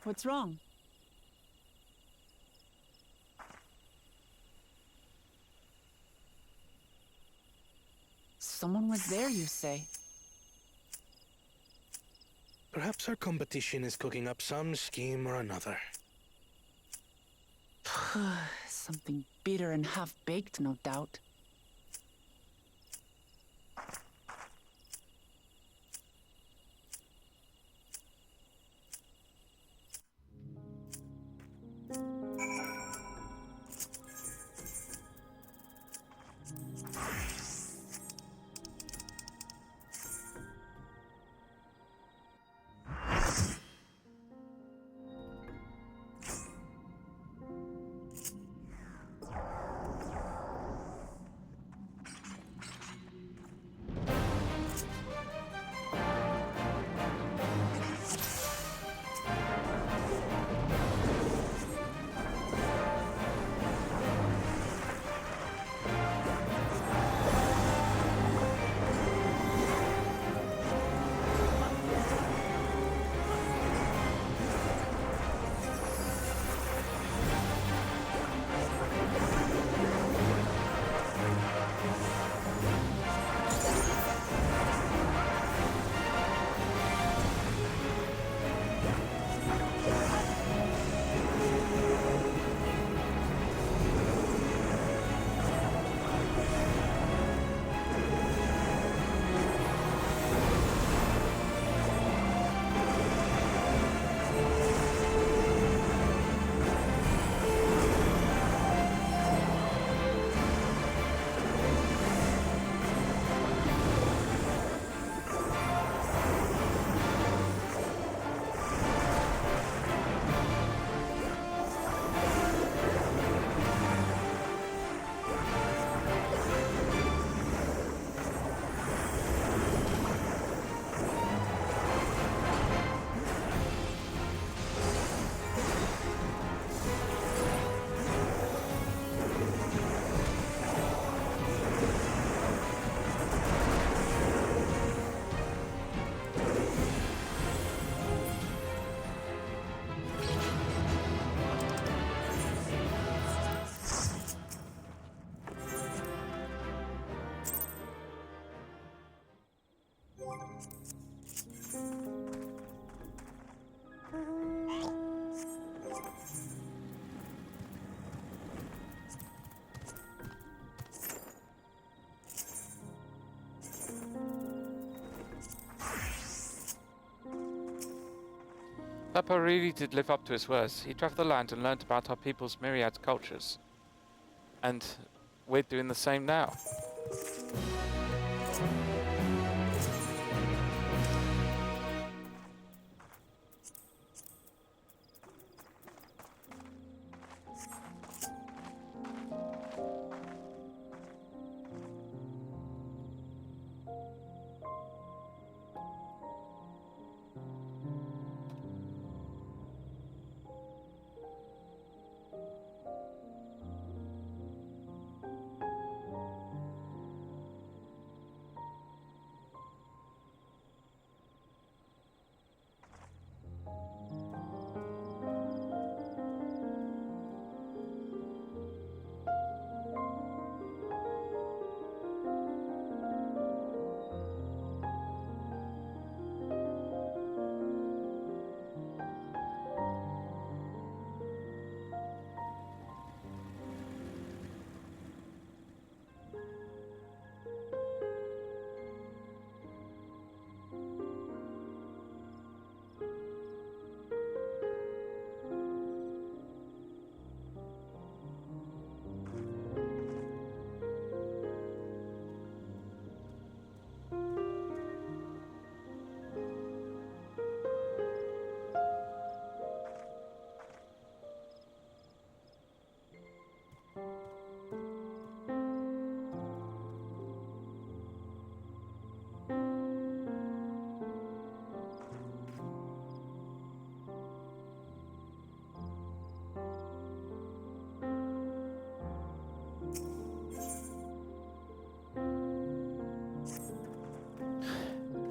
What's wrong? Someone was there, you say? Perhaps our competition is cooking up some scheme or another. Something bitter and half-baked, no doubt. Papa really did live up to his words. He traveled the land and learned about our people's myriad cultures. And we're doing the same now.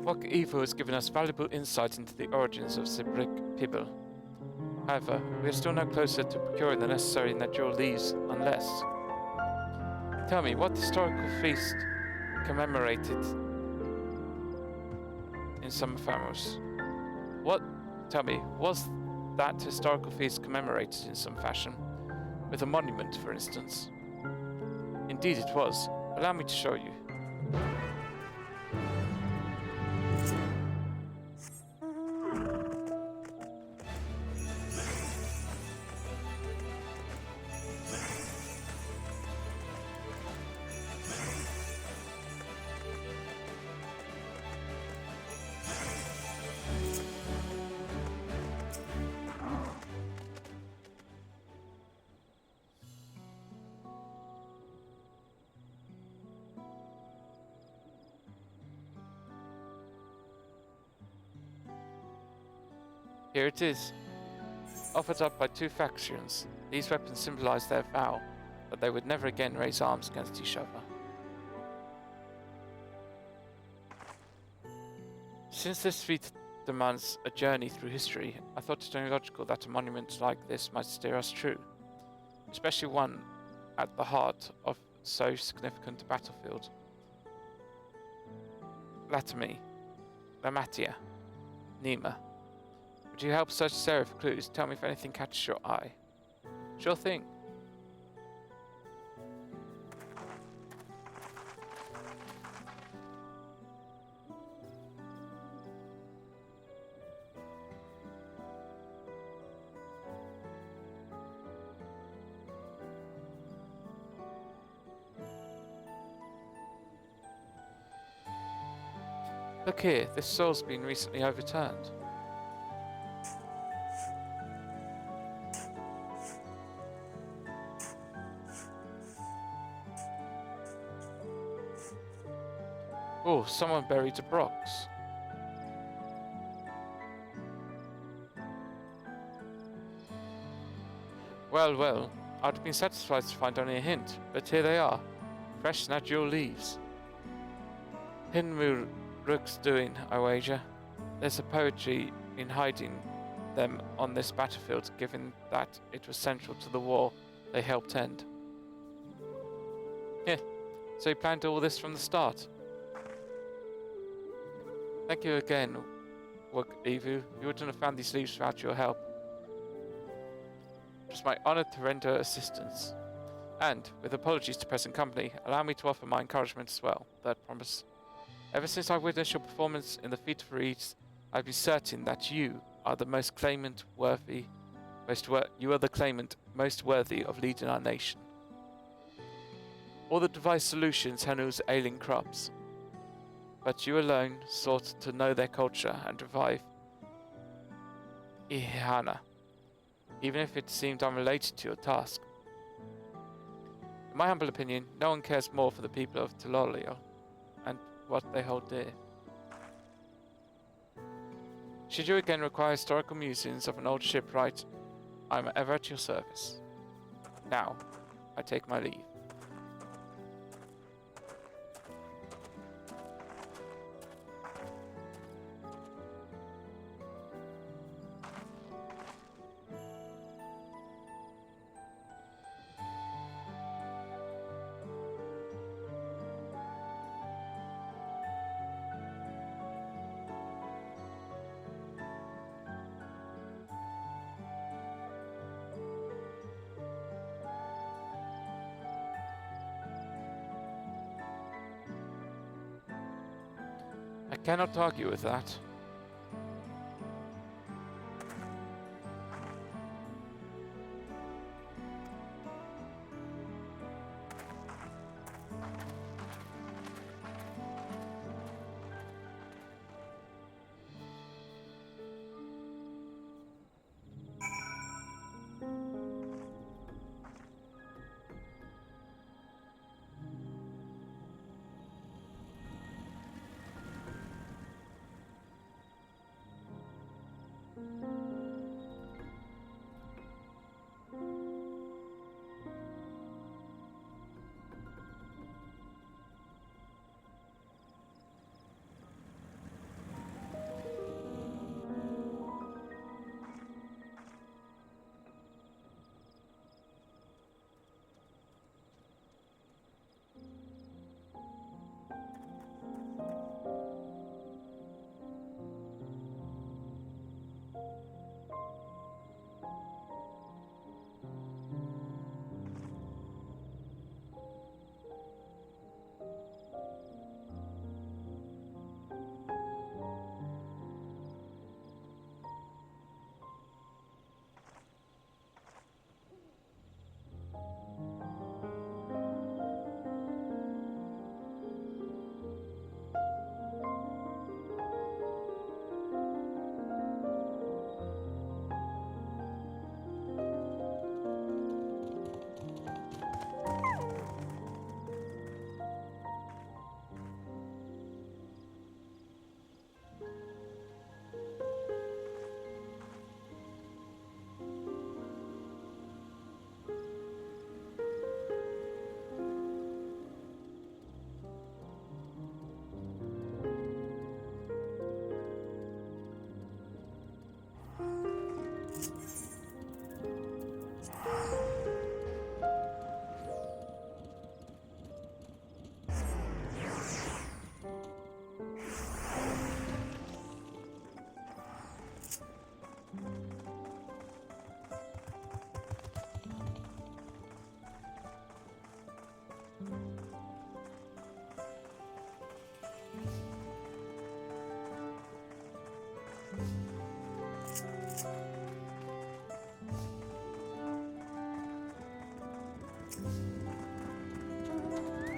Wok Evo has given us valuable insight into the origins of the brick pibble. However, we are still no closer to procuring the necessary natural leaves unless... Tell me, what historical feast commemorated in Summer Famous? Tell me, was that historical feast commemorated in some fashion? With a monument, for instance? Indeed it was. Allow me to show you. Here it is. Offered up by two factions, these weapons symbolize their vow that they would never again raise arms against each other. Since this feat demands a journey through history, I thought it only logical that a monument like this might steer us true, especially one at the heart of so significant a battlefield. Latomy, Lamatia, Nima. Would you help search this area for clues? Tell me if anything catches your eye. Sure thing. Look here, this soil's been recently overturned. Oh, someone buried a box. Well, well, I'd have been satisfied to find only a hint, but here they are. Fresh natural leaves. Hinmu Rook's doing, I wager. There's a poetry in hiding them on this battlefield, given that it was central to the war they helped end. Heh, so he planned all this from the start. Thank you again, Evu. You wouldn't have found these leaves without your help. It was my honor to render assistance. And, with apologies to present company, allow me to offer my encouragement as well, third promise. Ever since I witnessed your performance in the Feat of Reeds, I'd be certain that you are the most worthy of leading our nation. All the devised solutions handles ailing crops, but you alone sought to know their culture and revive Ihana, even if it seemed unrelated to your task. In my humble opinion, no one cares more for the people of Tololio and what they hold dear. Should you again require historical musings of an old shipwright, I am ever at your service. Now, I take my leave. I cannot argue with that.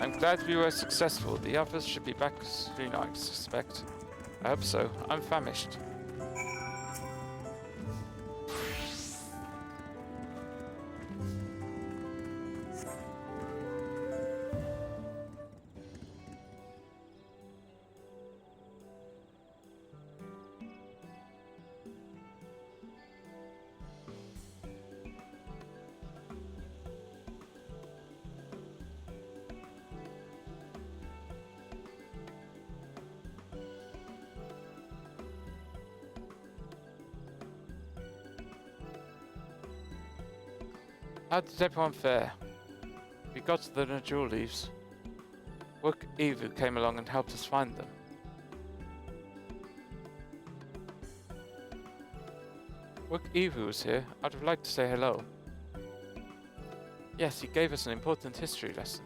I'm glad we were successful. The others should be back soon, I suspect. I hope so. I'm famished. How did everyone fare? We got to the Najul leaves. Wook Evu came along and helped us find them. Wook Evu was here. I'd have liked to say hello. Yes, he gave us an important history lesson.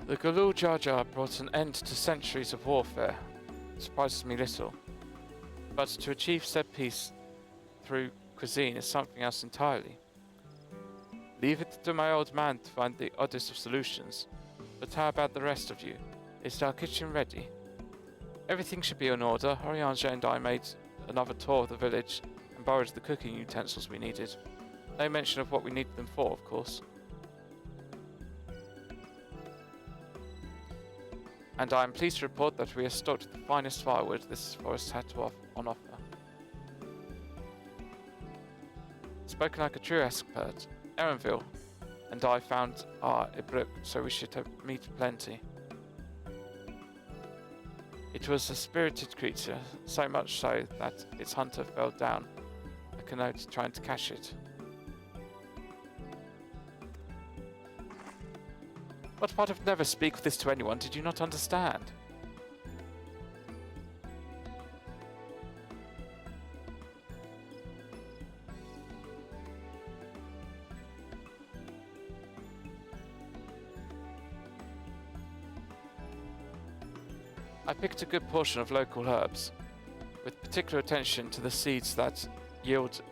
The goooo Jar Jar brought an end to centuries of warfare. Surprises me little. But to achieve said peace through cuisine is something else entirely. Leave it to my old man to find the oddest of solutions. But how about the rest of you? Is our kitchen ready? Everything should be in order. Orianja and I made another tour of the village and borrowed the cooking utensils we needed. No mention of what we needed them for, of course. And I am pleased to report that we are stocked with the finest firewood this forest had to on offer. Spoken like a true expert, Erenville and I found our Ibruk, so we should have meat plenty. It was a spirited creature, so much so that its hunter fell down a canoe trying to catch it. What part of never speak of this to anyone did you not understand? I picked a good portion of local herbs, with particular attention to the seeds that yield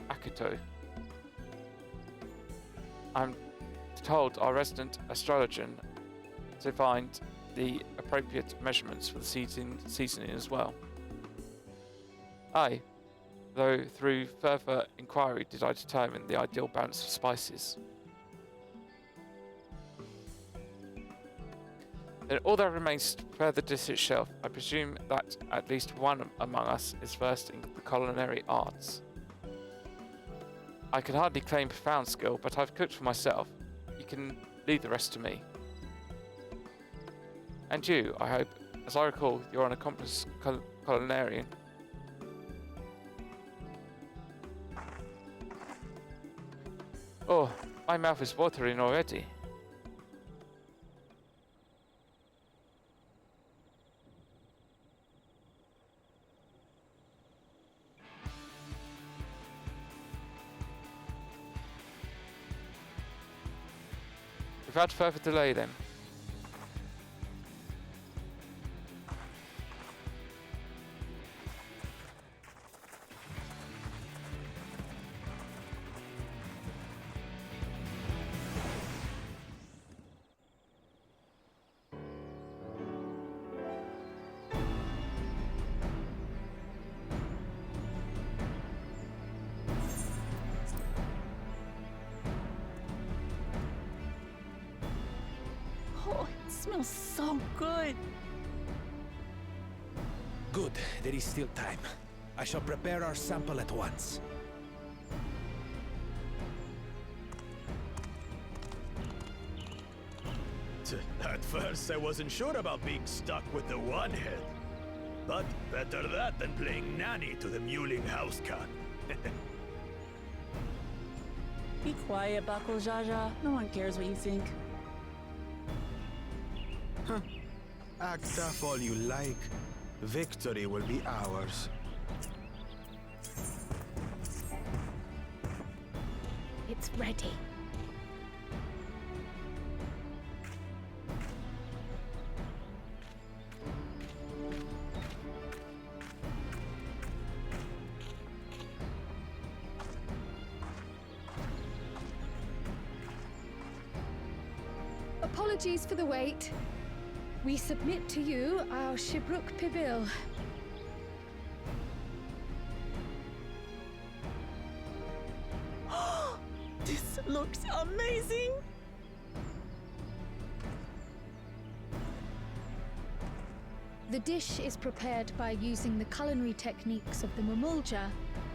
akito. I'm told our resident astrologian divined the appropriate measurements for the seasoning as well. Aye, though through further inquiry did I determine the ideal balance of spices. Then all that remains to prepare the dish itself. I presume that at least one among us is versed in the culinary arts. I can hardly claim profound skill, but I've cooked for myself. You can leave the rest to me. And you, I hope, as I recall, you're an accomplished culinarian. Oh, my mouth is watering already. Without further delay then. Oh, it smells so good. Good, there is still time. I shall prepare our sample at once. At first, I wasn't sure about being stuck with the one head. But better that than playing nanny to the mewling house cat. Be quiet, Bakul Jaja. No one cares what you think. Huh. Act tough all you like. Victory will be ours. It's ready. Apologies for the wait. We submit to you our Shibruk Pibil. This looks amazing! The dish is prepared by using the culinary techniques of the Mamulja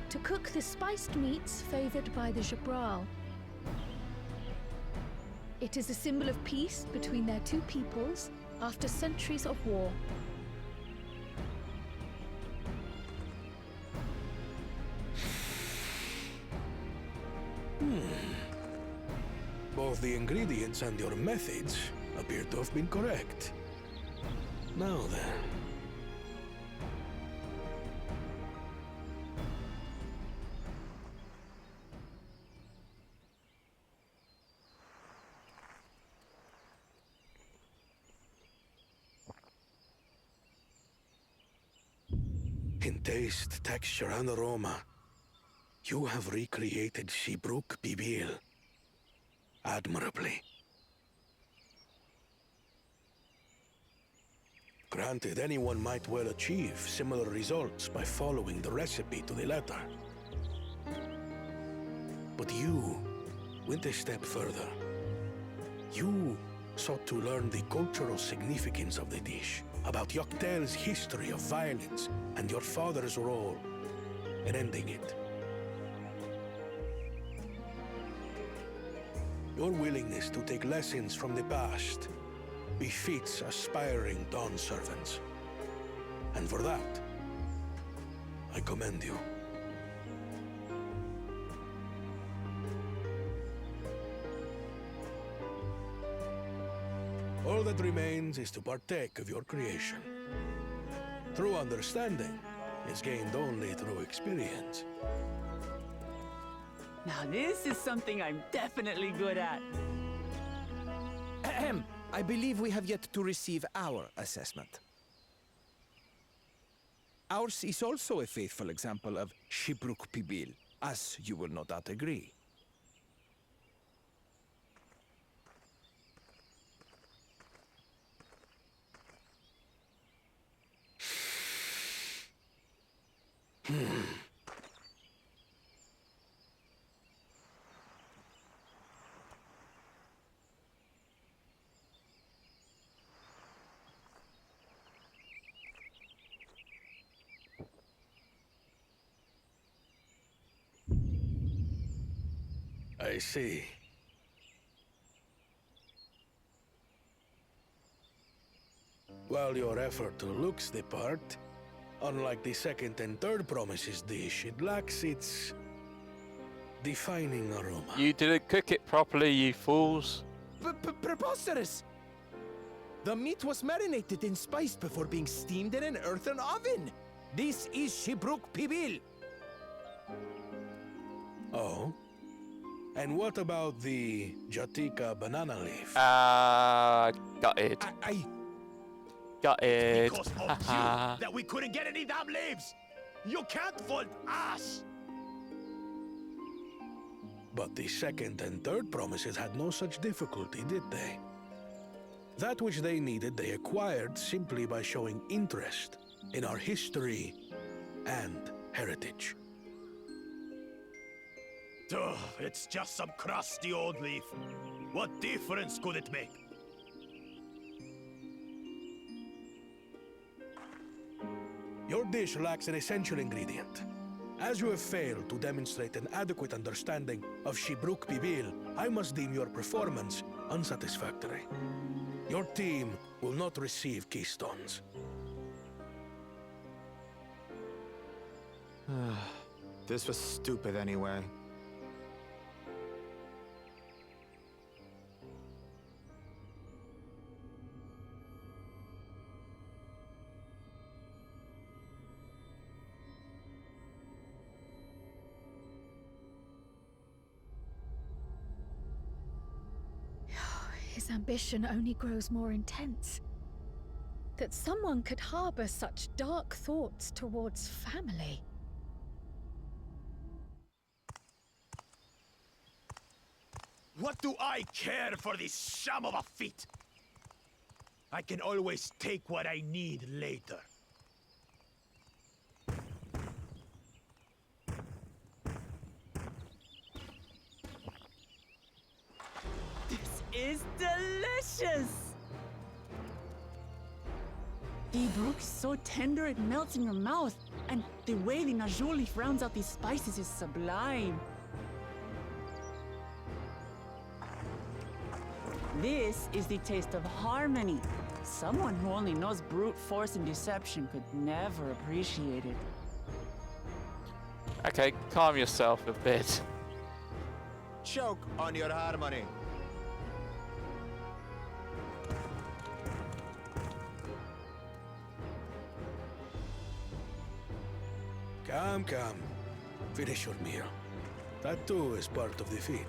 to cook the spiced meats favored by the Jabral. It is a symbol of peace between their two peoples after centuries of war. Both the ingredients and your methods appear to have been correct. Now then. In taste, texture, and aroma, you have recreated Shibruk Bibil admirably. Granted, anyone might well achieve similar results by following the recipe to the letter. But you went a step further. You sought to learn the cultural significance of the dish, about Yoktel's history of violence and your father's role in ending it. Your willingness to take lessons from the past befits aspiring Dawn servants. And for that, I commend you. All that remains is to partake of your creation. True understanding is gained only through experience. Now this is something I'm definitely good at. Ahem. I believe we have yet to receive our assessment. Ours is also a faithful example of Shibruk Pibil, as you will no doubt agree. I see. While your effort looks the part, unlike the second and third promises dish, it lacks its defining aroma. You didn't cook it properly, you fools. Preposterous! The meat was marinated and spiced before being steamed in an earthen oven. This is Shibruk Pibil. Oh? And what about the Jatika banana leaf? Gutted. Gutted. Because of you that we couldn't get any damn leaves. You can't fault us. But the second and third promises had no such difficulty, did they? That which they needed, they acquired simply by showing interest in our history and heritage. Ugh, it's just some crusty old leaf. What difference could it make? Your dish lacks an essential ingredient. As you have failed to demonstrate an adequate understanding of Shibruk Pibil, I must deem your performance unsatisfactory. Your team will not receive keystones. This was stupid anyway. His ambition only grows more intense. That someone could harbor such dark thoughts towards family. What do I care for this sham of a feat? I can always take what I need later. This is delicious! The brook is so tender it melts in your mouth, and the way the najul leaf rounds out these spices is sublime. This is the taste of harmony. Someone who only knows brute force and deception could never appreciate it. Okay, calm yourself a bit. Choke on your harmony. Come, come. Finish your meal. That too is part of the feat.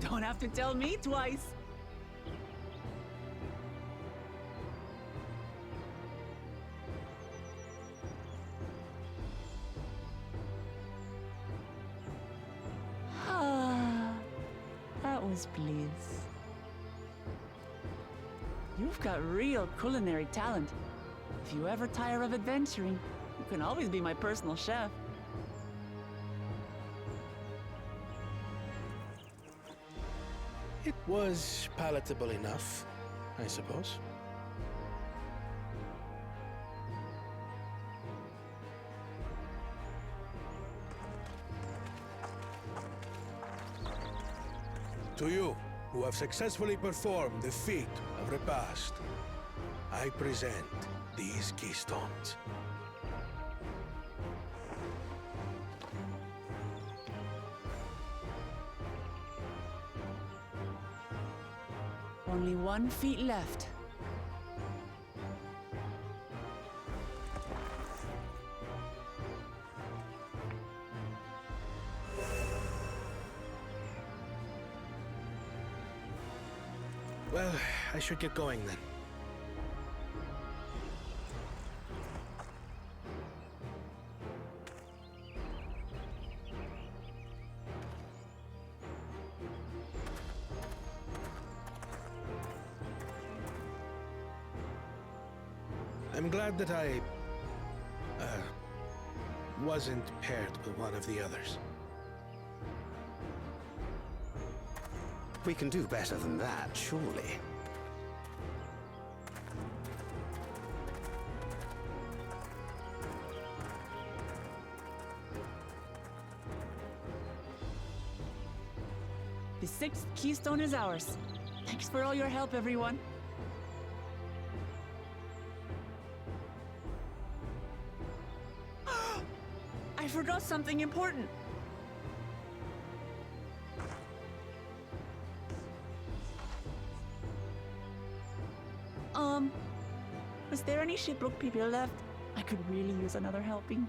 Don't have to tell me twice. Ah, that was bliss. You've got real culinary talent. If you ever tire of adventuring, you can always be my personal chef. It was palatable enough, I suppose. To you, who have successfully performed the feat of repast, I present these keystones. Only 1 feet left. Well, I should get going then. I'm glad that I wasn't paired with one of the others. We can do better than that, surely. The 6th keystone is ours. Thanks for all your help, everyone. I forgot something important. Was there any shipwreck people left? I could really use another helping.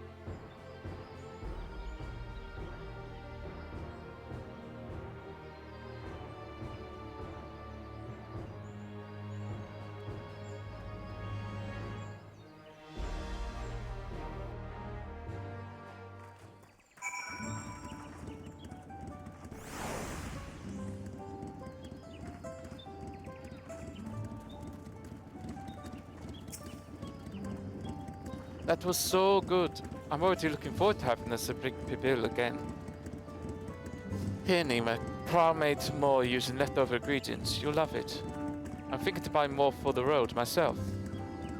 That was so good. I'm already looking forward to having this big pibil again. Here, Nima, Kral made some more using leftover ingredients. You'll love it. I'm thinking to buy more for the road myself.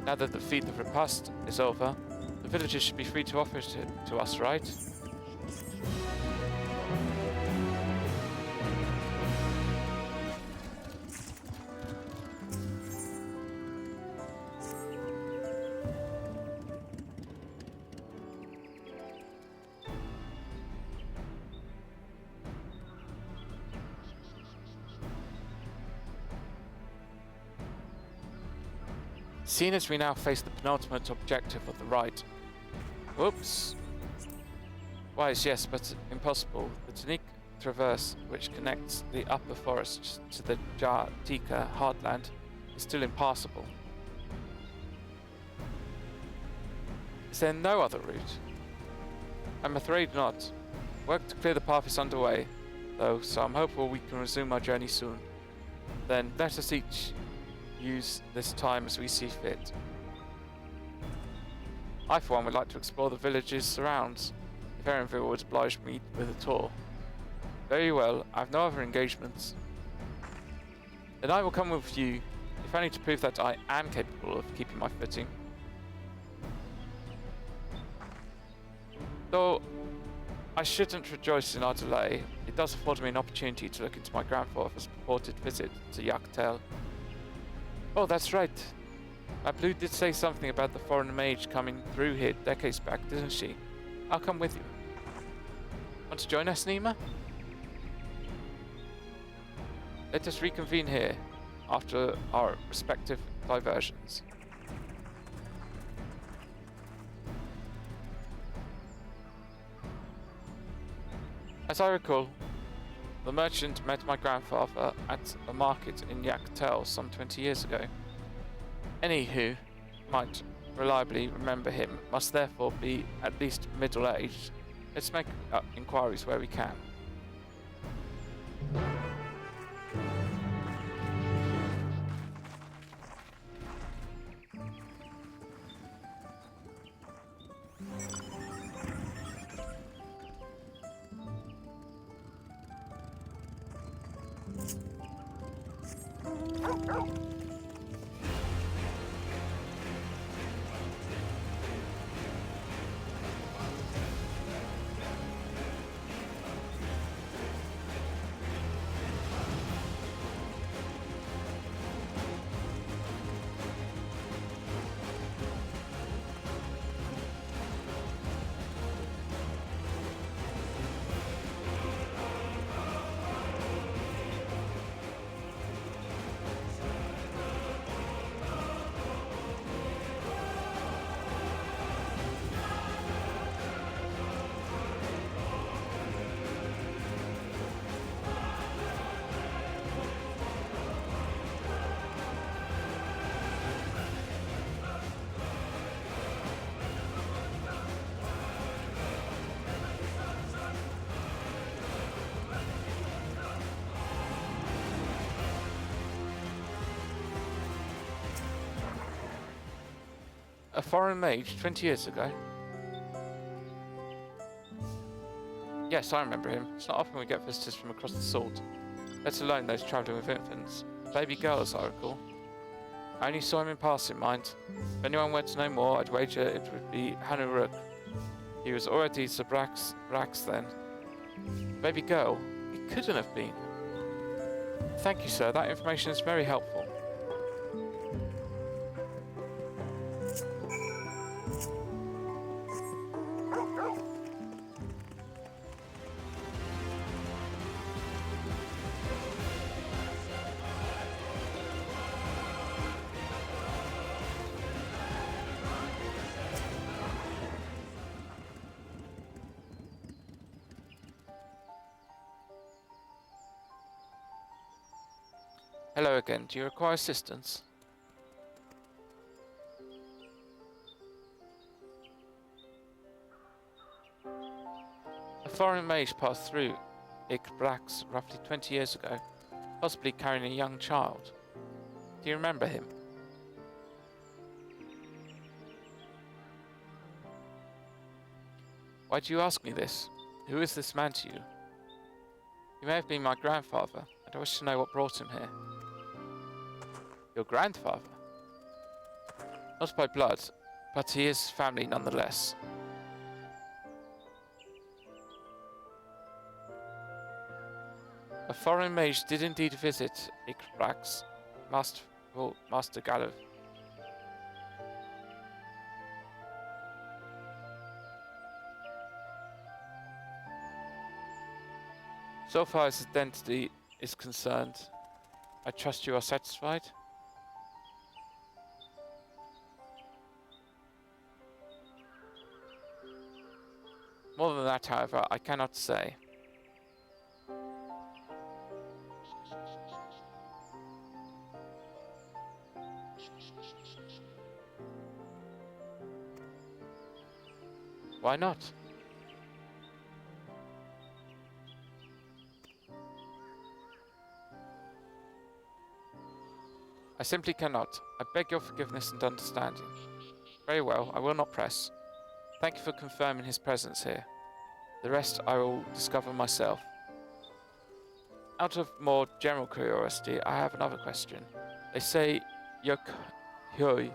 Now that the feat of repast is over, the villagers should be free to offer it to us, right? Seeing as we now face the penultimate objective of the rite. Whoops. Wise, yes, but impossible. The tonic traverse which connects the upper forest to the Jartika heartland is still impassable. Is there no other route? I'm afraid not. Work to clear the path is underway, though, so I'm hopeful we can resume our journey soon. Then let us each use this time as we see fit. I, for one, would like to explore the village's surrounds, if Erenville would oblige me with a tour. Very well, I have no other engagements. Then I will come with you if if only to prove that I am capable of keeping my footing. Though I shouldn't rejoice in our delay, it does afford me an opportunity to look into my grandfather's purported visit to Yaktel. Oh, that's right. My Blue did say something about the foreign mage coming through here decades back, didn't she? I'll come with you. Want to join us, Nima? Let us reconvene here after our respective diversions. As I recall, the merchant met my grandfather at a market in Yaktel some 20 years ago. Any who might reliably remember him must therefore be at least middle-aged. Let's make inquiries where we can. A foreign mage 20 years ago? Yes, I remember him. It's not often we get visitors from across the salt, let alone those travelling with infants. A baby girl, as I recall. I only saw him in passing, mind. If anyone were to know more, I'd wager it would be Hanuruk. He was already Zabrax then. Baby girl? It couldn't have been. Thank you, sir. That information is very helpful. Hello again. Do you require assistance? A foreign mage passed through Brax roughly 20 years ago, possibly carrying a young child. Do you remember him? Why do you ask me this? Who is this man to you? He may have been my grandfather, and I wish to know what brought him here. Your grandfather? Not by blood, but he is family nonetheless. A foreign mage did indeed visit Ikrax, Master Galov. So far as identity is concerned, I trust you are satisfied? More than that, however, I cannot say. Why not? I simply cannot. I beg your forgiveness and understanding. Very well, I will not press. Thank you for confirming his presence here. The rest I will discover myself. Out of more general curiosity, I have another question. They say Yuk Huey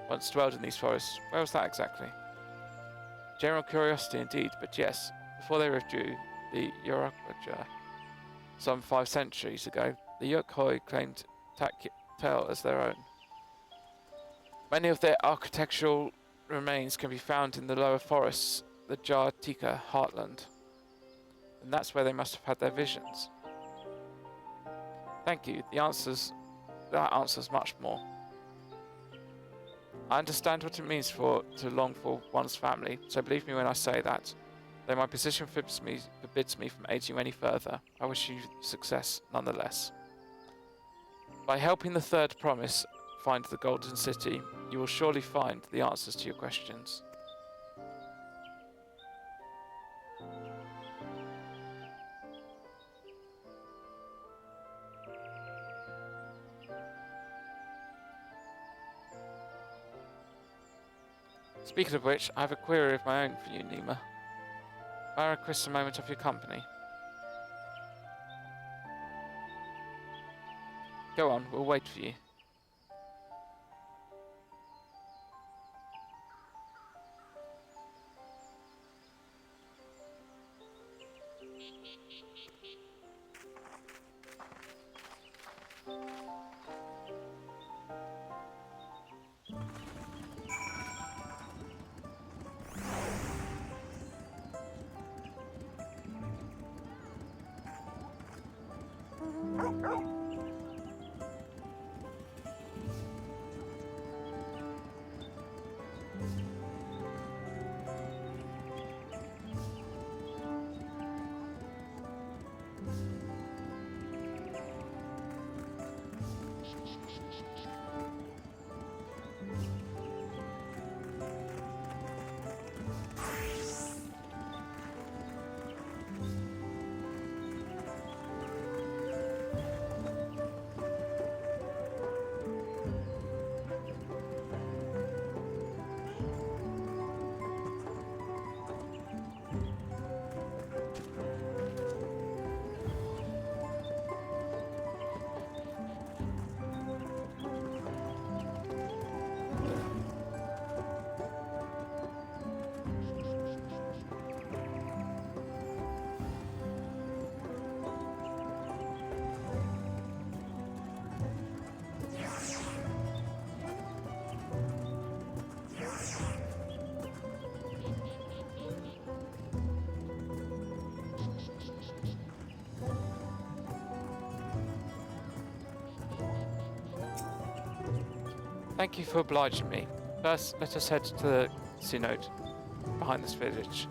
once dwelled in these forests. Where was that exactly? General curiosity indeed, but yes, before they withdrew the Yorakuja some 5 centuries ago, the Yokhoi claimed Tail as their own. Many of their architectural remains can be found in the lower forests, the Jartika heartland, and that's where they must have had their visions. Thank you. That answers much more. I understand what it means to long for one's family, so believe me when I say that. Though my position forbids me from aiding you any further, I wish you success nonetheless. By helping the third promise find the Golden City, you will surely find the answers to your questions. Speaking of which, I have a query of my own for you, Nima. May I request a moment of your company? Go on, we'll wait for you. Thank you for obliging me. First, let us head to the synod behind this village.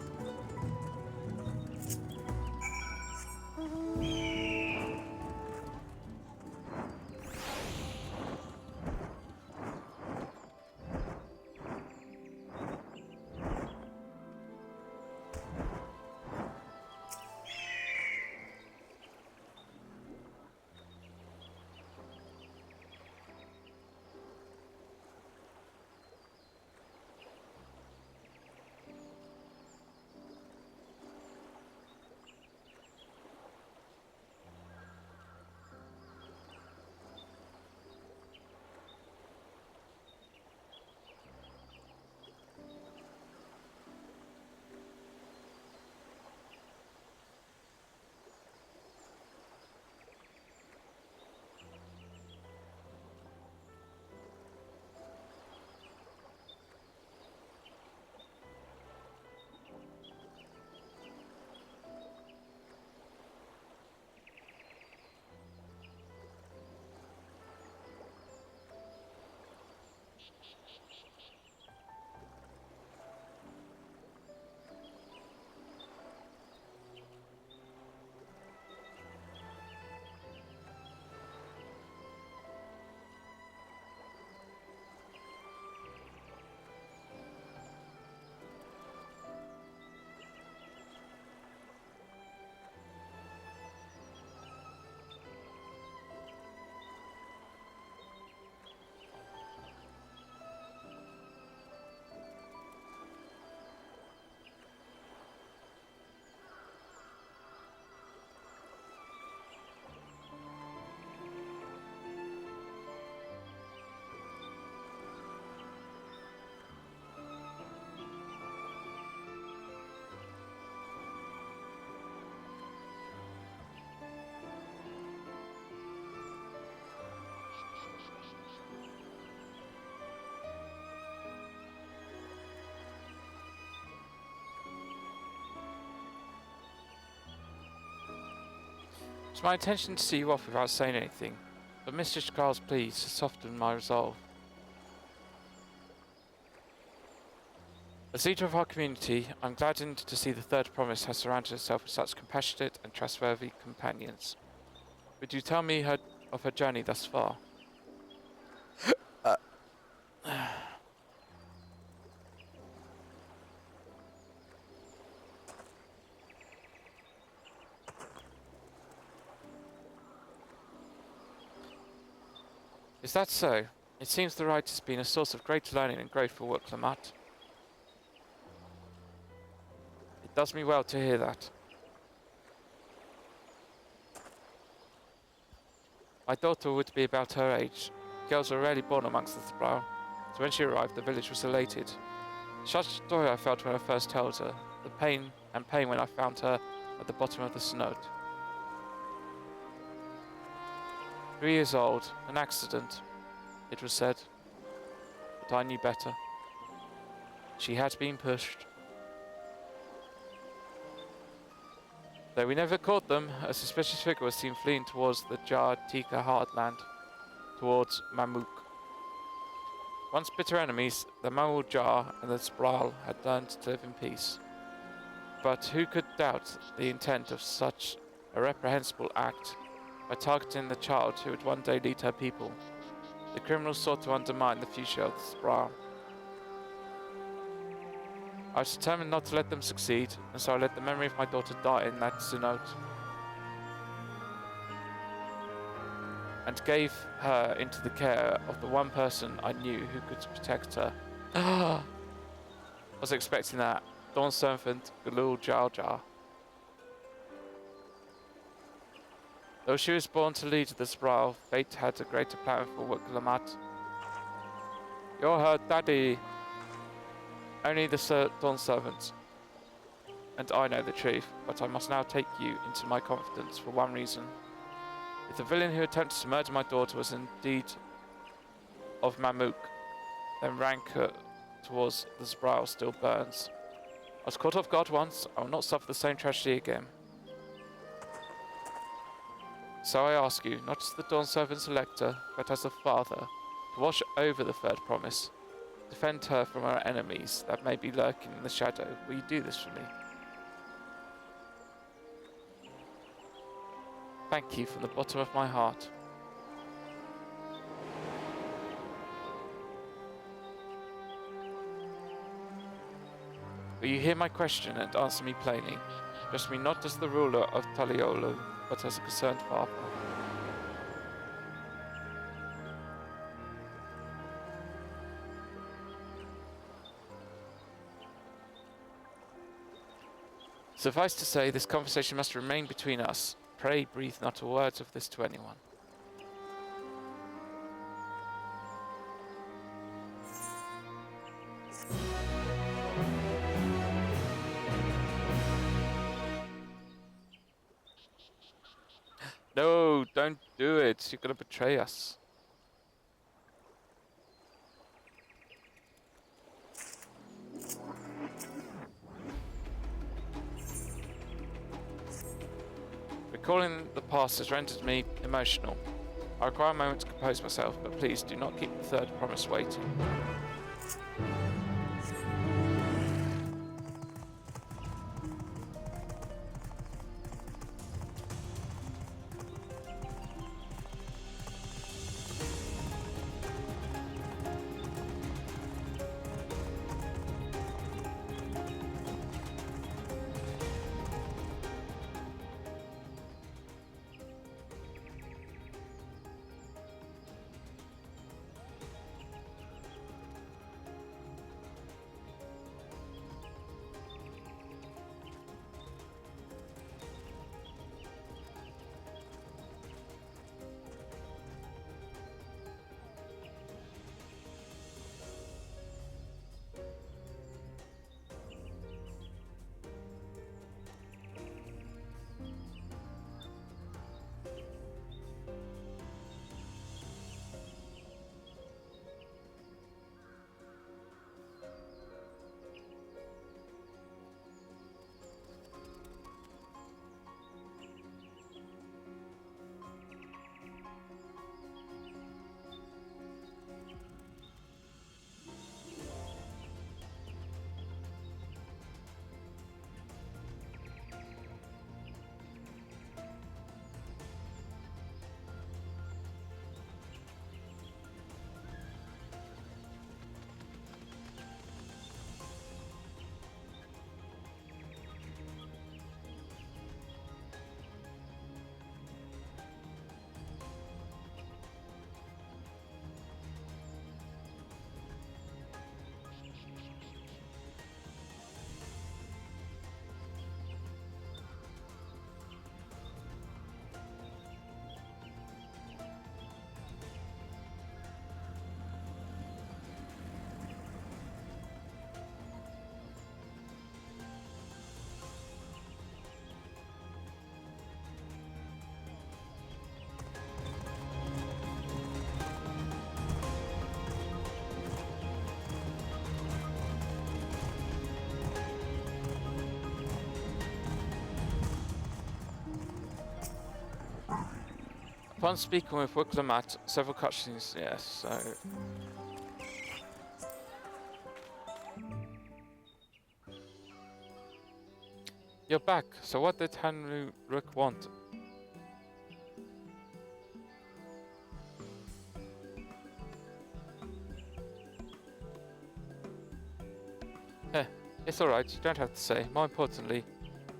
It's my intention to see you off without saying anything, but Mr. Scar's pleas has softened my resolve. As leader of our community, I'm gladdened to see the third promise has surrounded herself with such compassionate and trustworthy companions. Would you tell me of her journey thus far? Is that so? It seems the rite has been a source of great learning and growth for Wuk-Lamat. It does me well to hear that. My daughter would be about her age. Girls are rarely born amongst the Thrall, so when she arrived the village was elated. Such joy I felt when I first told her, the pain when I found her at the bottom of the snow. 3 years old, an accident, it was said, but I knew better. She had been pushed. Though we never caught them, a suspicious figure was seen fleeing towards the Jar Tika heartland, towards Mamuk. Once bitter enemies, the Mamul Jar and the Sprawl had learned to live in peace. But who could doubt the intent of such a reprehensible act by targeting the child who would one day lead her people? The criminals sought to undermine the future of the Sprawl. I was determined not to let them succeed, and so I let the memory of my daughter die in that Zenote, and gave her into the care of the one person I knew who could protect her. I was expecting that. Dawn servant Galul Jar Jar. Though she was born to lead the Sprawl, fate had a greater plan for Wuk-Lamat. You're her daddy. Only the Dawn servant. And I know the truth, but I must now take you into my confidence for one reason. If the villain who attempted to murder my daughter was indeed of Mamuk, then rancor towards the Sprawl still burns. I was caught off guard once, I will not suffer the same tragedy again. So I ask you, not as the Dawn servant's elector, but as a father, to watch over the third promise. Defend her from her enemies that may be lurking in the shadow. Will you do this for me? Thank you from the bottom of my heart. Will you hear my question and answer me plainly? Address me not as the ruler of Taliolo, but as a concerned father. Suffice to say, this conversation must remain between us. Pray breathe not a word of this to anyone. No, don't do it. You're gonna betray us. Recalling the past has rendered me emotional. I require a moment to compose myself, but please do not keep the third promise waiting. Upon speaking with Wiklamat, several cutscenes, yes, so... You're back, so what did Henry Rook want? It's alright, you don't have to say. More importantly,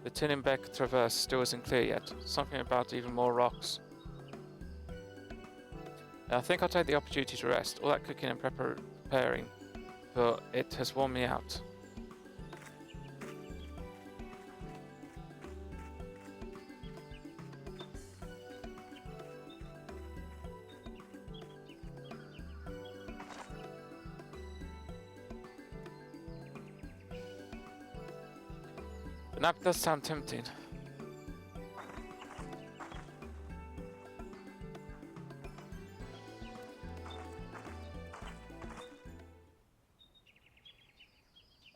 the Tinnenbeck Traverse still isn't clear yet. Something about even more rocks. I think I'll take the opportunity to rest. All that cooking and preparing for it has worn me out. The nap does sound tempting.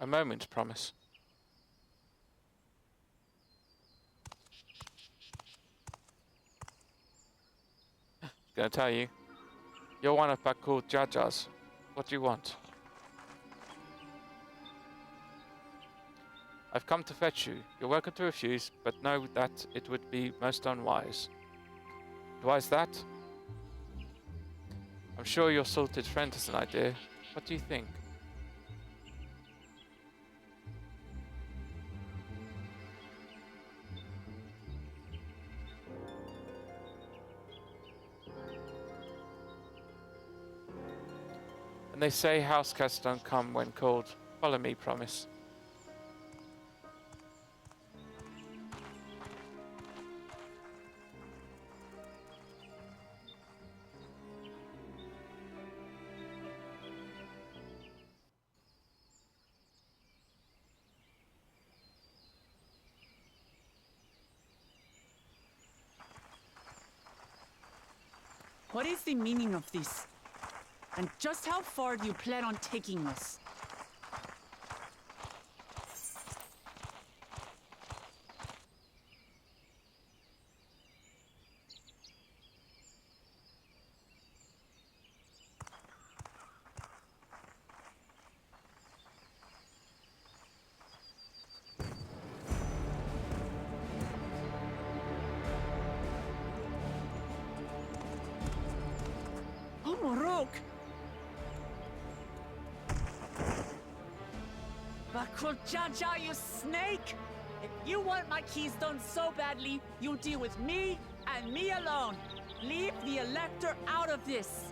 A moment, promise. Gonna tell you. You're one of Bakul Jajas. What do you want? I've come to fetch you. You're welcome to refuse, but know that it would be most unwise. Why is that? I'm sure your salted friend has an idea. What do you think? And they say house cats don't come when called. Follow me, promise. What is the meaning of this? And just how far do you plan on taking us? Oh, Morok! Bakul Jaja, you snake! If you want my keystone so badly, you deal with me and me alone. Leave the Elector out of this.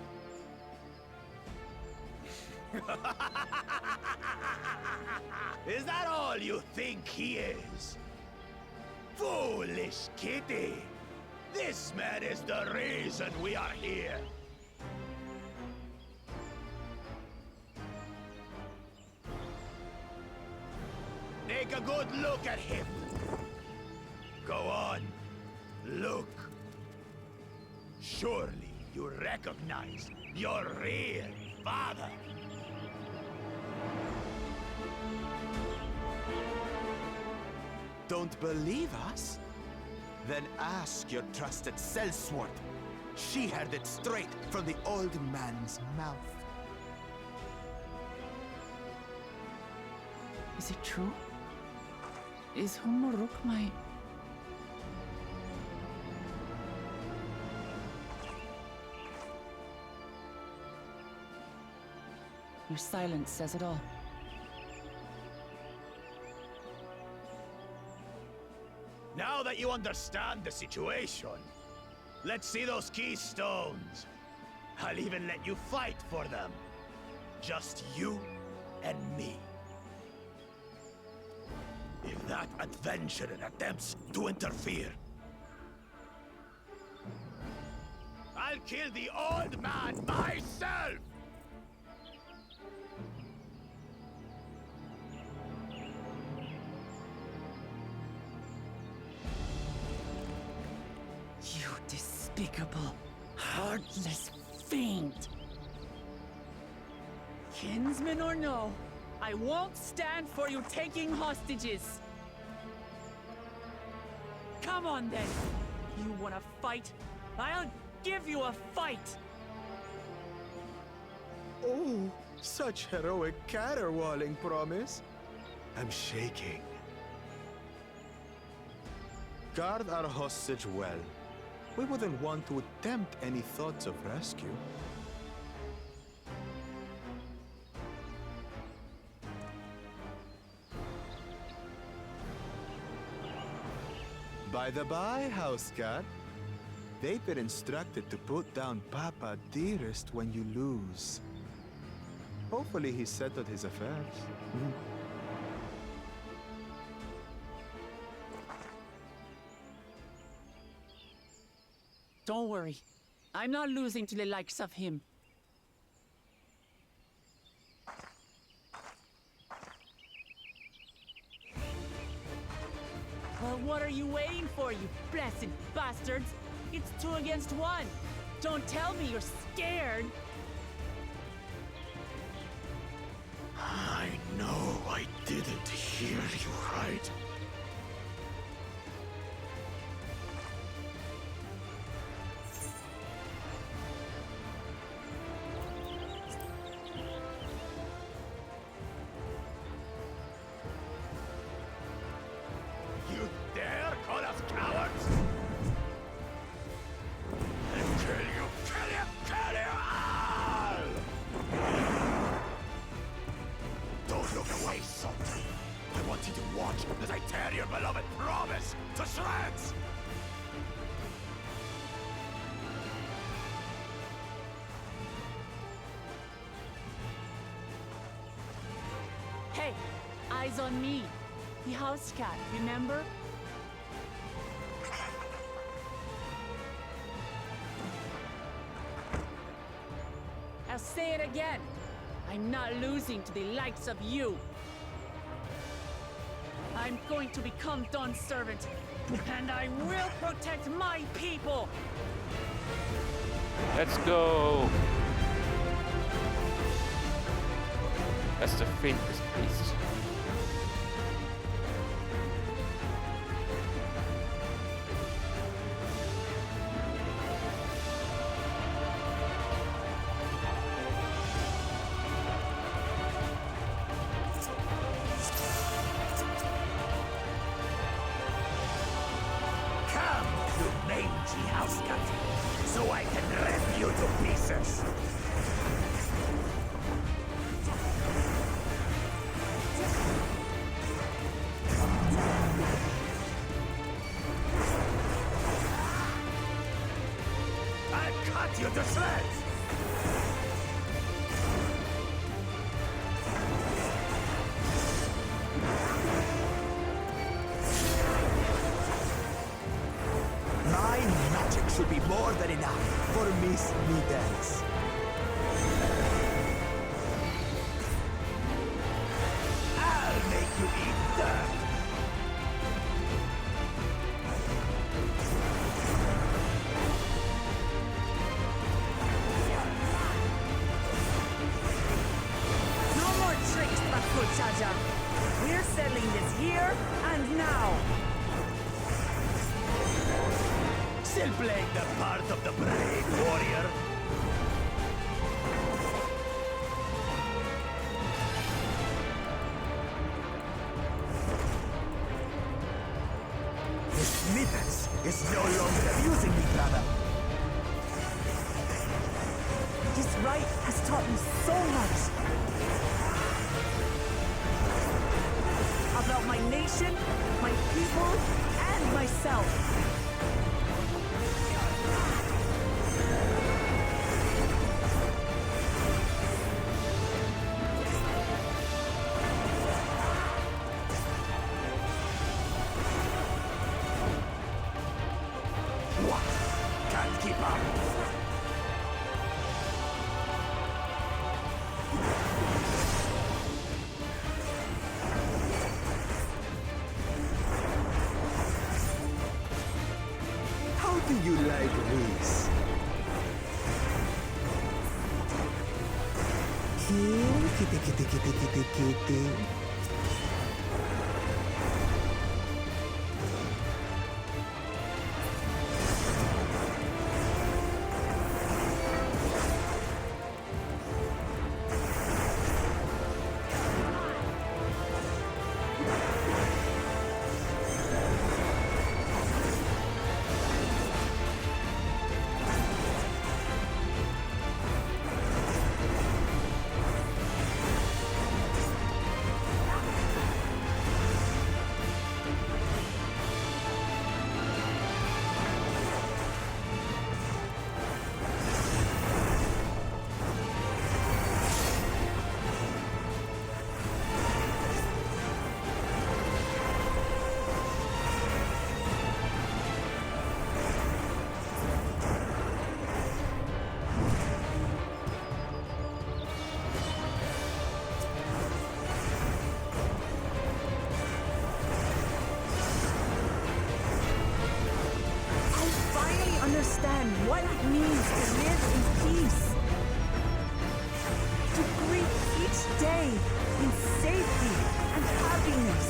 Is that all you think he is? Foolish kitty! This man is the reason we are here. Take a good look at him. Go on, look. Surely you recognize your real father. Don't believe us? Then ask your trusted sellsword. She heard it straight from the old man's mouth. Is it true? Is Humoruk my... Your silence says it all. Now that you understand the situation, let's see those keystones. I'll even let you fight for them. Just you and me. If that adventurer attempts to interfere, I'll kill the old man myself! You despicable, heartless fiend! Kinsman or no, I won't stand for you taking hostages! Come on then! You wanna fight? I'll give you a fight! Oh, such heroic caterwauling promise. I'm shaking. Guard our hostage well. We wouldn't want to attempt any thoughts of rescue. By the by, house cat, they've been instructed to put down Papa Dearest when you lose. Hopefully he's settled his affairs. Don't worry. I'm not losing to the likes of him. Well, what are you waiting for, you blessed bastards? It's 2 against 1. Don't tell me you're scared. I know I didn't hear you right. You dare call us cowards? And kill you all! Don't look away, Sultan. I want you to watch as I tear your beloved promise to shreds! Hey, eyes on me. The house cat, remember? I'll say it again. I'm not losing to the likes of you. I'm going to become Dawn's servant, and I will protect my people! Let's go! Let's defeat this beast. Come, you mangy house cat, so I can rip you to pieces! I'll cut you to shreds! My magic should be more than enough for Miss Needles. I'll make you eat dirt! No more tricks, Bakuchaja. We're settling this here and now. Still playing the part of the brave warrior? Miss Needles is no longer abusing me, brother. This rite has taught me so much. About my nation, my people, and myself. What? Can't keep up! How do you like this? Kitty, kitty, kitty, kitty, kitty. understand what it means to live in peace. To greet each day in safety and happiness.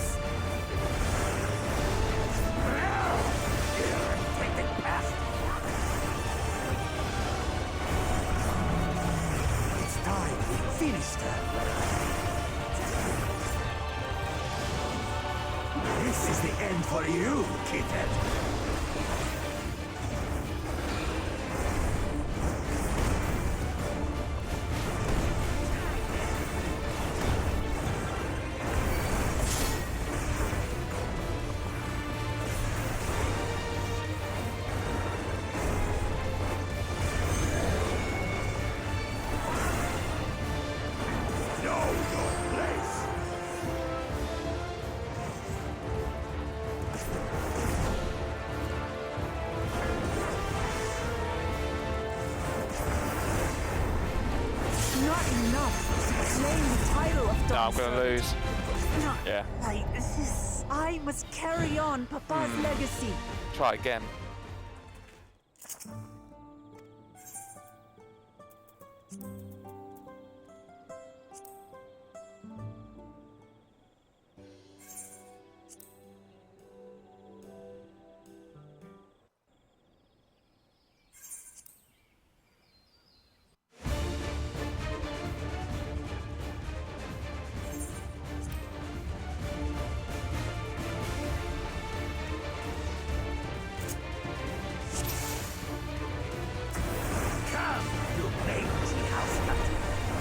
It's time we finished her. This is the end for you, kitten. No, I'm gonna lose. No, Yeah. I must carry on Papa's legacy. Try again.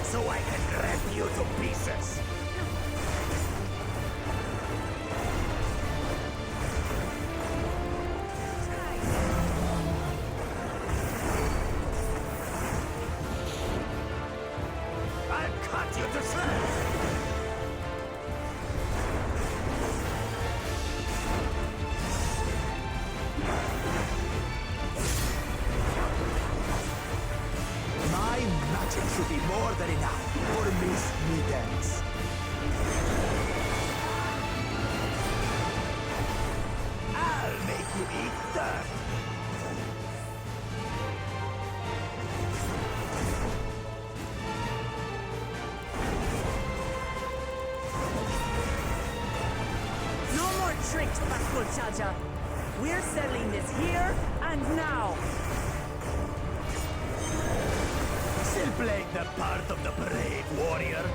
So I can rip you to pieces. I'll cut you to shreds. My magic should be more than enough for Miss Middens. I'll make you eat dirt. No more tricks, Bakul Chacha. We're settling this here and now. Still playing the part of the brave warrior.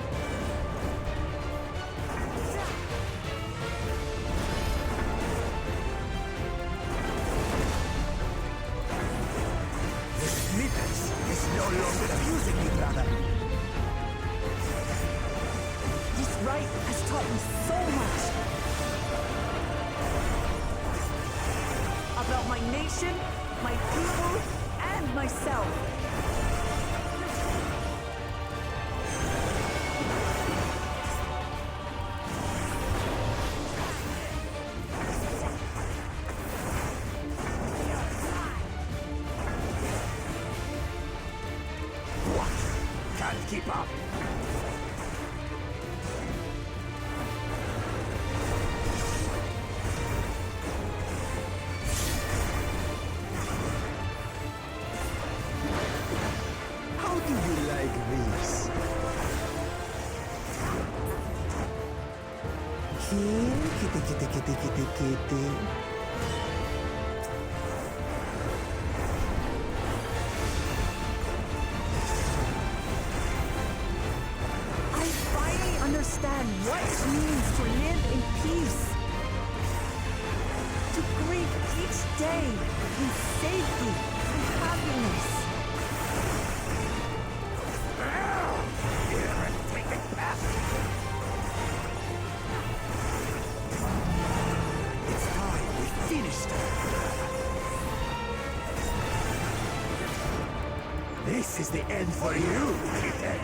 Miss Middens is no longer abusing me, brother. This rite has taught me so much. About my nation, my people, and myself. Can't keep up. How do you like this? Here, kitty, kitty, kitty, kitty, kitty. I finally understand what it means to live in peace. To greet each day in safety and happiness. It's time we finished her. This is the end for you, kitten.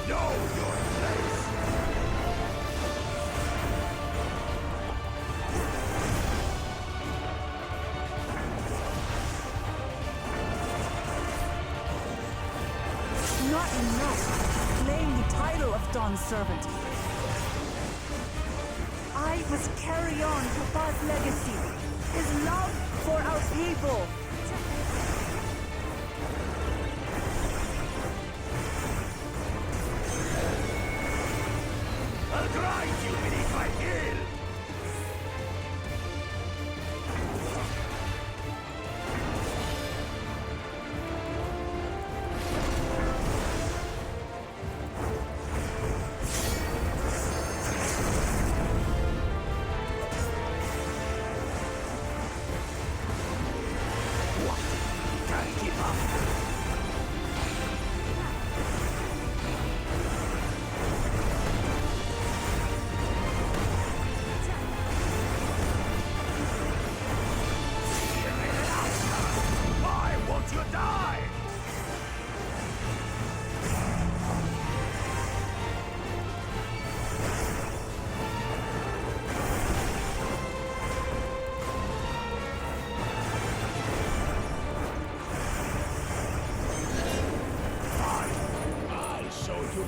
Know your place. Dawn servant. I must carry on Papa's legacy, his love for our people. I'll grind you beneath my heel!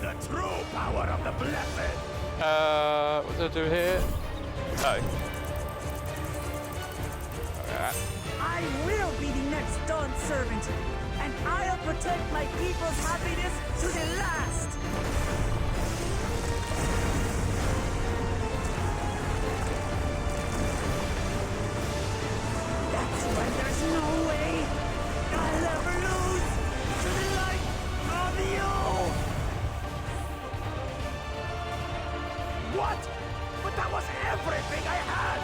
The true power of the blessed! What do I do here? Oh. I will be the next Dawn servant, and I'll protect my people's happiness to the last! That's when there's no way I'll ever lose to the light of you! What? But that was everything I had!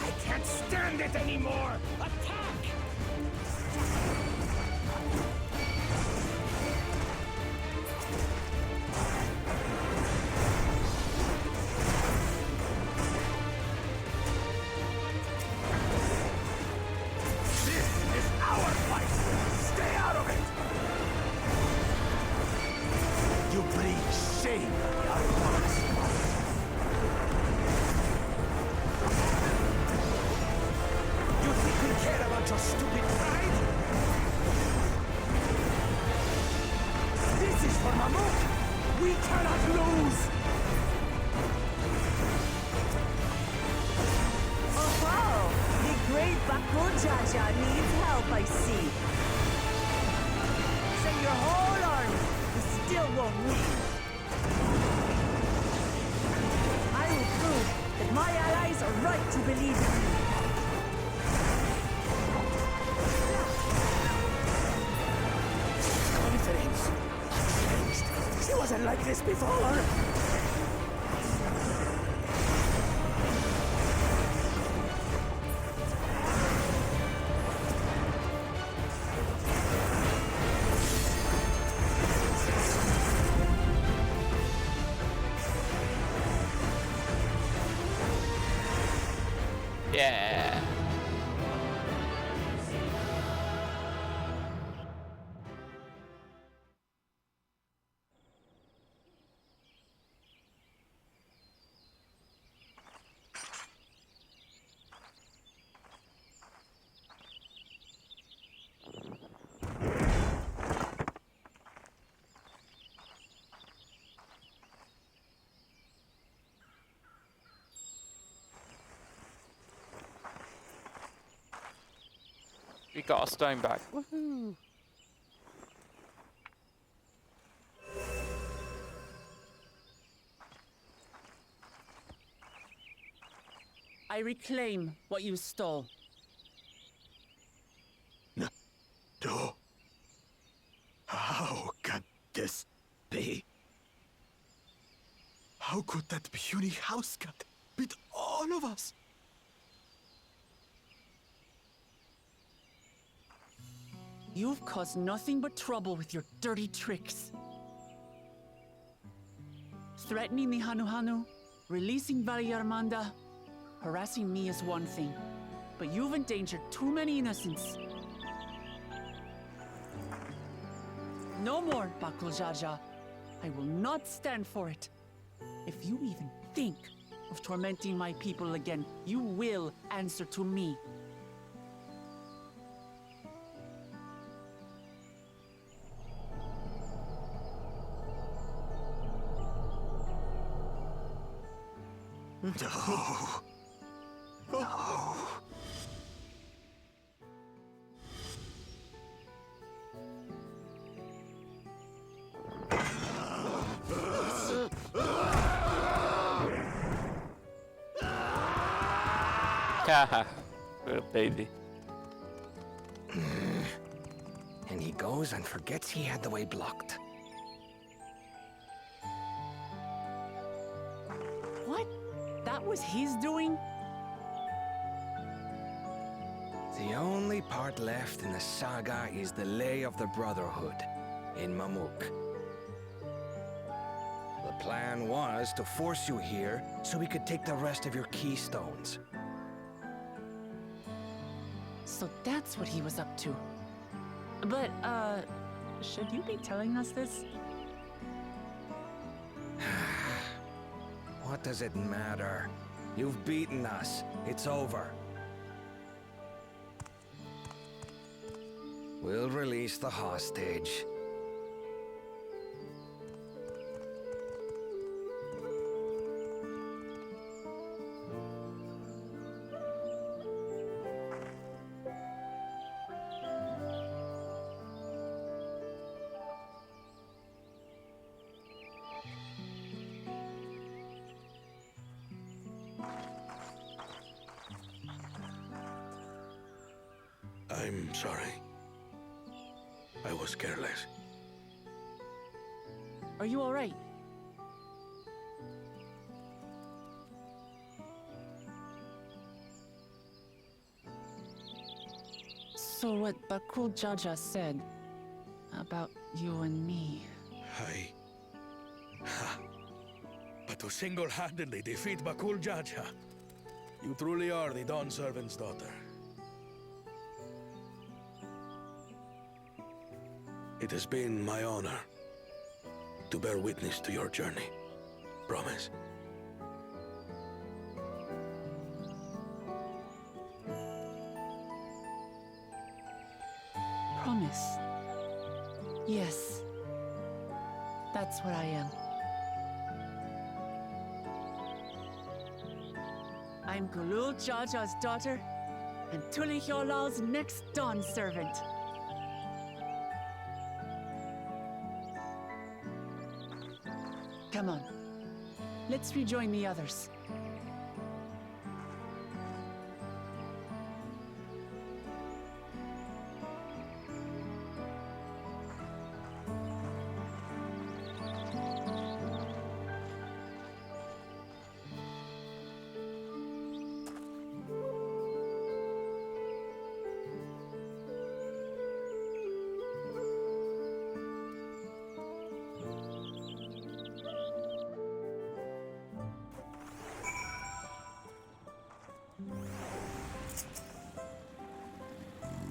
I can't stand it anymore! Attack! This is our fight! Stay out of it! You bring shame to our hearts. You think we care about your stupid pride? This is for Mamuk! We cannot lose! Oh, wow! The great Bakujaja needs help, I see. Send your whole army. Still won't win. I will prove that my allies are right to believe in me. Confidence. Changed. She wasn't like this before. Yeah. We got our stone back. Woohoo! I reclaim what you stole. No. How can this be? How could that puny house cat beat all of us? You've caused nothing but trouble with your dirty tricks. Threatening the Hanuhanu, releasing Valyarmanda, harassing me is one thing, but you've endangered too many innocents. No more, Bakuljaja. I will not stand for it. If you even think of tormenting my people again, you will answer to me. No. No. Haha, little baby. And he goes and forgets he had the way blocked. What? That was his doing? The only part left in the saga is the Lay of the Brotherhood in Mamuk. The plan was to force you here so we could take the rest of your keystones. So that's what he was up to. But, should you be telling us this? What does it matter? You've beaten us. It's over. We'll release the hostage. I'm sorry. I was careless. Are you all right? So what Bakul Jaja said about you and me. But to single-handedly defeat Bakul Jaja, you truly are the Dawn Servant's daughter. It has been my honor to bear witness to your journey. Promise. Promise. Yes. That's what I am. I'm Gulul Jaja's daughter, and Tuli Hyolal's next Dawn servant. Come on. Let's rejoin the others.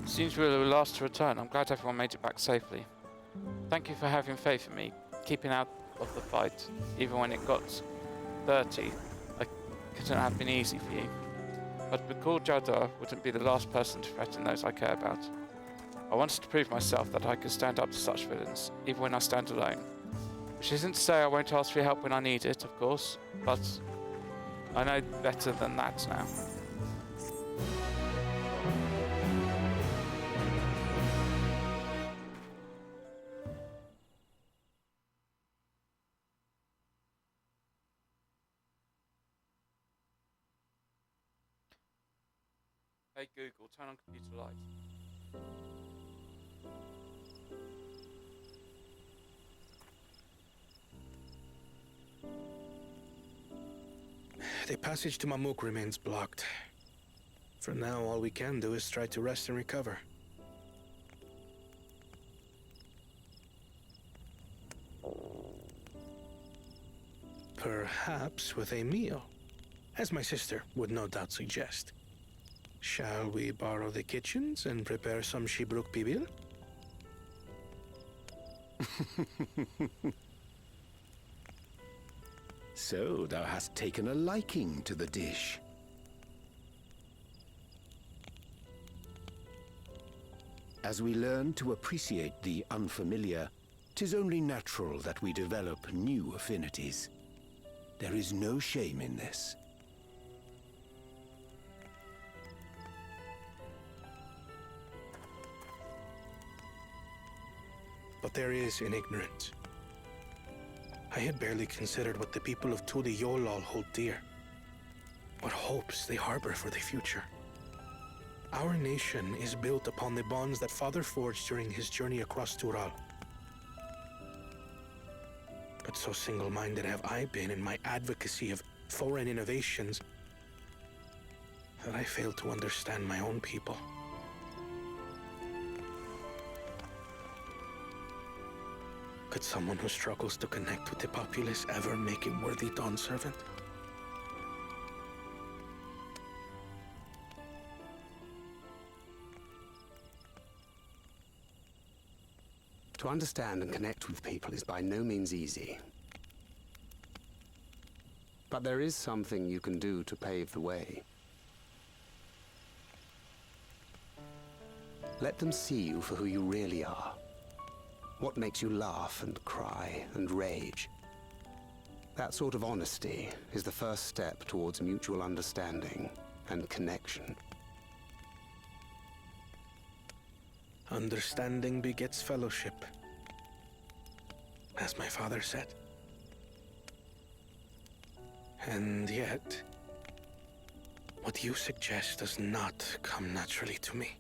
Seems we were the last to return. I'm glad everyone made it back safely. Thank you for having faith in me, keeping out of the fight, even when it got dirty. It couldn't have been easy for you. But Bakul Jada wouldn't be the last person to threaten those I care about. I wanted to prove myself that I could stand up to such villains, even when I stand alone. Which isn't to say I won't ask for your help when I need it, of course, but I know better than that now. Hey Google, turn on computer lights. The passage to Mamuk remains blocked. For now, all we can do is try to rest and recover. Perhaps with a meal, as my sister would no doubt suggest. Shall we borrow the kitchens and prepare some Shibruk pibil? So thou hast taken a liking to the dish. As we learn to appreciate the unfamiliar, 'tis only natural that we develop new affinities. There is no shame in this. but there is in ignorance. I had barely considered what the people of Tuli Yolal hold dear, what hopes they harbor for the future. Our nation is built upon the bonds that Father forged during his journey across Tural. But so single-minded have I been in my advocacy of foreign innovations that I failed to understand my own people. Could someone who struggles to connect with the populace ever make a worthy Dawn servant? To understand and connect with people is by no means easy. But there is something you can do to pave the way. Let them see you for who you really are. What makes you laugh and cry and rage. That sort of honesty is the first step towards mutual understanding and connection. Understanding begets fellowship, as my father said. And yet, what you suggest does not come naturally to me.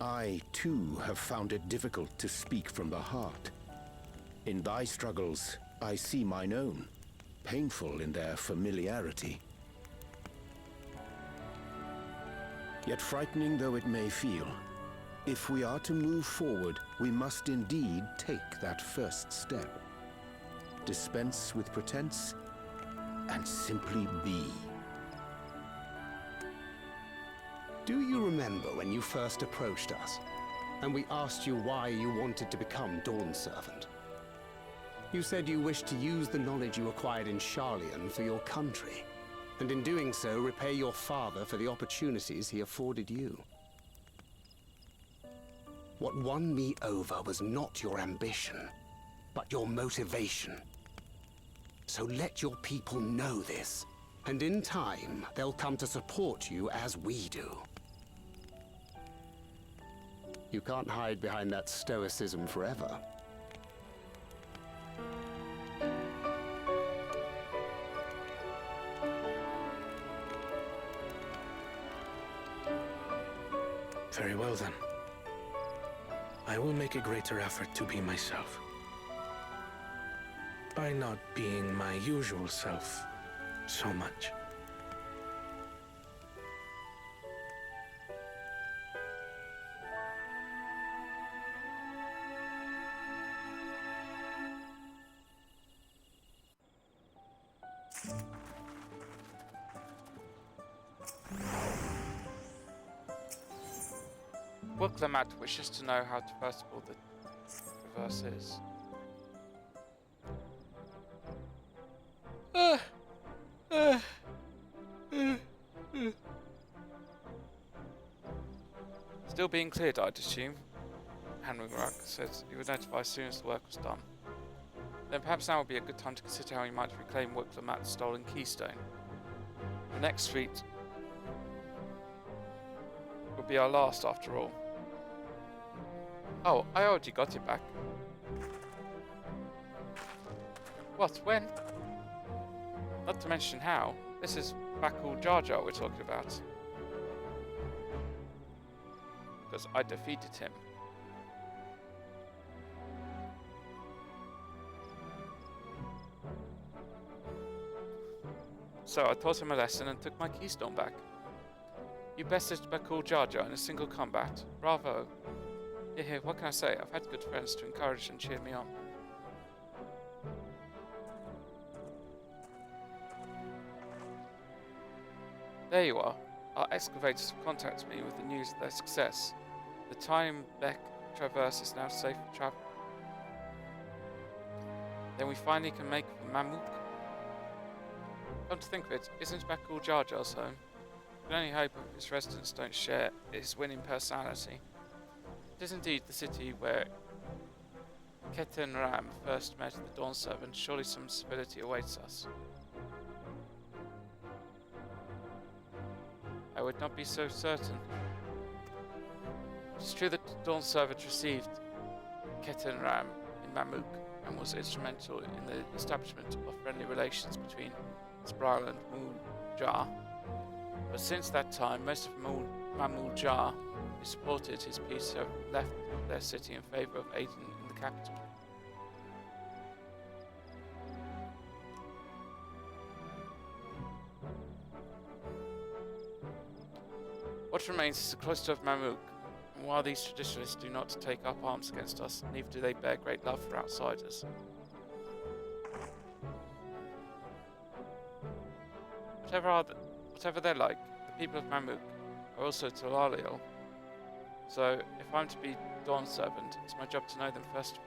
I, too, have found it difficult to speak from the heart. In thy struggles, I see mine own, painful in their familiarity. Yet frightening though it may feel, if we are to move forward, we must indeed take that first step. Dispense with pretense, and simply be. Do you remember when you first approached us, and we asked you why you wanted to become Dawn Servant? You said you wished to use the knowledge you acquired in Sharlayan for your country, and in doing so repay your father for the opportunities he afforded you. What won me over was not your ambition, but your motivation. So let your people know this, and in time, they'll come to support you as we do. You can't hide behind that stoicism forever. Very well then. I will make a greater effort to be myself. By not being my usual self so much. Woklamat wishes to know how to festival the reverse is. Still being cleared, I'd assume. Hanwingrug says he would notify as soon as the work was done. Then perhaps now would be a good time to consider how we might reclaim Woklamat's stolen keystone. The next feat would be our last after all. Oh, I already got it back. What? When? Not to mention how. This is Bakul Jar Jar we're talking about. Because I defeated him. So I taught him a lesson and took my keystone back. You bested Bakul Jar Jar in a single combat. Bravo. Here, what can I say? I've had good friends to encourage and cheer me on. There you are. Our excavators have contacted me with the news of their success. The Time Beck Traverse is now safe for travel. Then we finally can make Mamuk. Come to think of it, isn't Bakul Jar Jar's home? We can only hope its residents don't share his winning personality. It is indeed the city where Keten Ram first met the Dawn Servant. Surely some civility awaits us. I would not be so certain. It is true that Dawn Servant received Ketenram in Mamuk and was instrumental in the establishment of friendly relations between Spral and Mul-Jar. But since that time, most of Mamul-Jar who supported his peace have left their city in favor of aiding in the capital. What remains is the cloister of Mamuk, and while these traditionalists do not take up arms against us, neither do they bear great love for outsiders. Whatever they're like, the people of Mamuk are also Talaliel, so if I'm to be Dawn Servant, it's my job to know them first of all.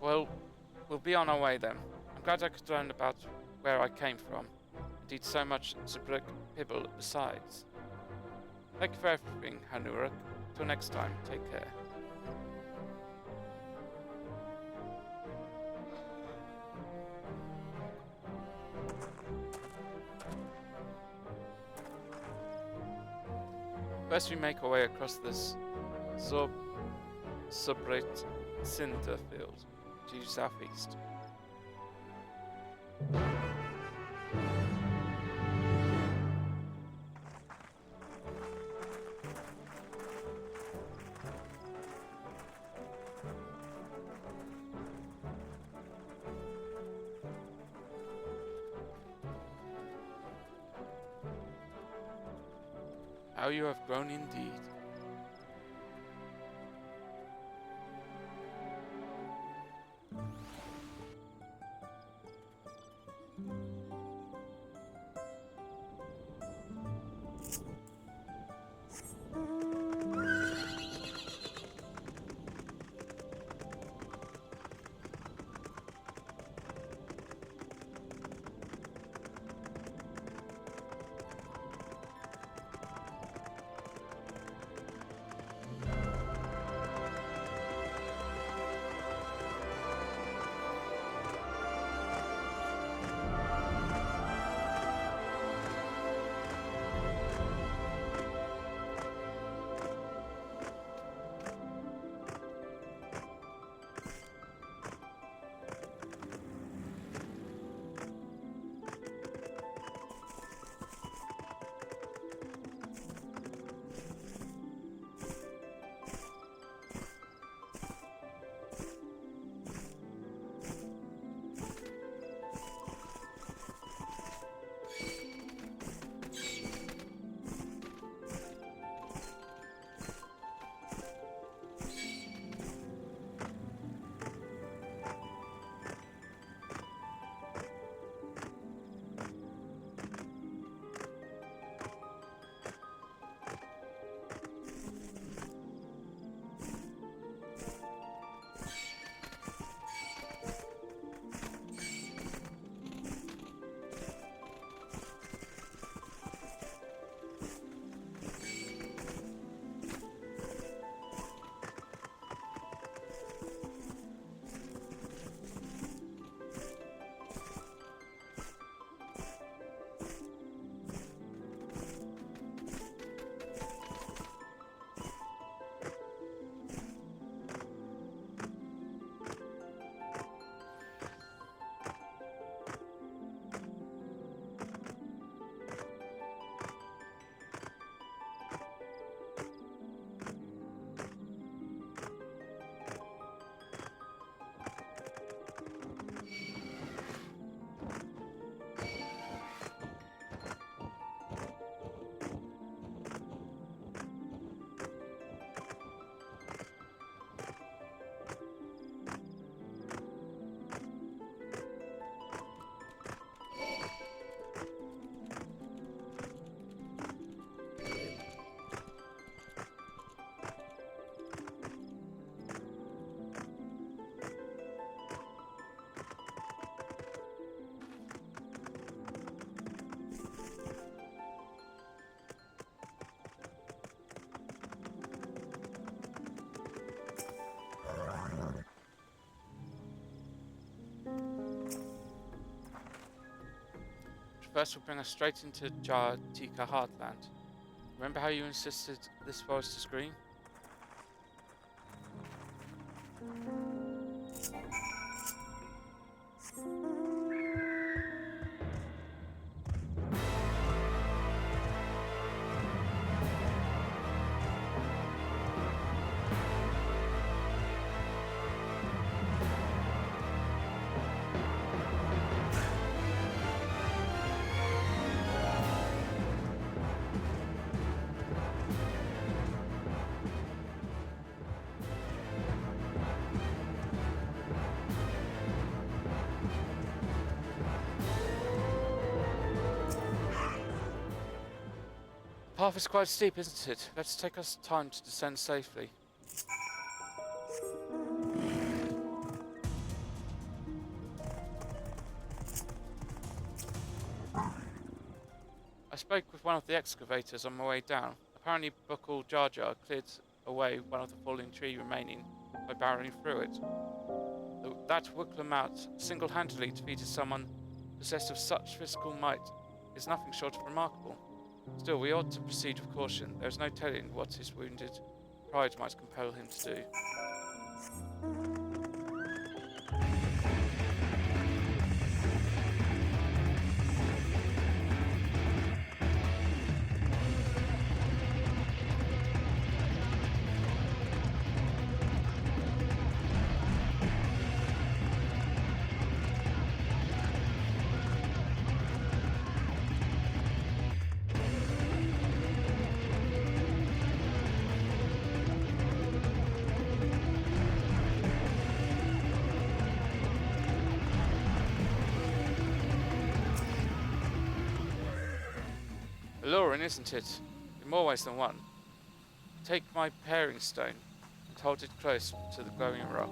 Well, we'll be on our way then. I'm glad I could learn about where I came from. Indeed, so much Zbruk Pibble besides. Thank you for everything, Hanuruk. Till next time, take care. First we make our way across this Subrit Cinder field to southeast. How you have grown indeed. first will bring us straight into Jar Tika Heartland. Remember how you insisted this forest is green? The path is quite steep, isn't it? Let's take us time to descend safely. I spoke with one of the excavators on my way down. Apparently Bukul Jar Jar cleared away one of the fallen tree remaining by barreling through it. That Wuklamut single-handedly defeated someone possessed of such physical might is nothing short of remarkable. Still, we ought to proceed with caution. There is no telling what his wounded pride might compel him to do. Alluring, isn't it? In more ways than one. Take my paring stone and hold it close to the glowing rock.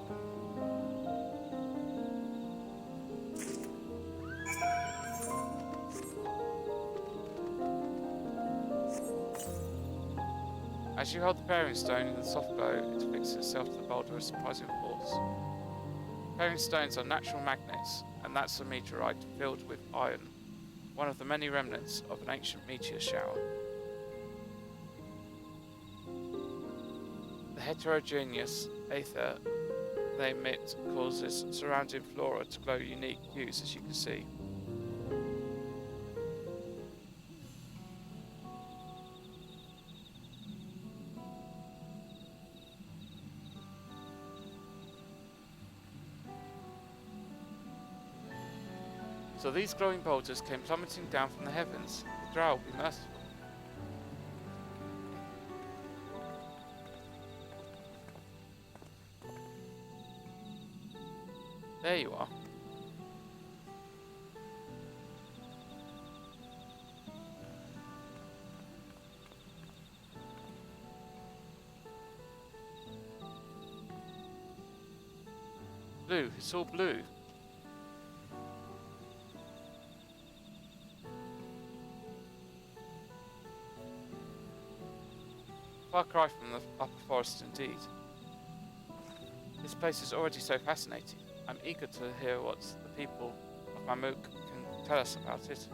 As you hold the paring stone in the soft glow, it fixes itself to the boulder with surprising force. Paring stones are natural magnets, and that's a meteorite filled with iron, one of the many remnants of an ancient meteor shower. The heterogeneous aether they emit causes surrounding flora to glow unique hues, as you can see. So these glowing boulders came plummeting down from the heavens. The Drow will be merciful. There you are. Blue, it's all blue. Far cry from the upper forest indeed. This place is already so fascinating. I'm eager to hear what the people of Mamuk can tell us about it.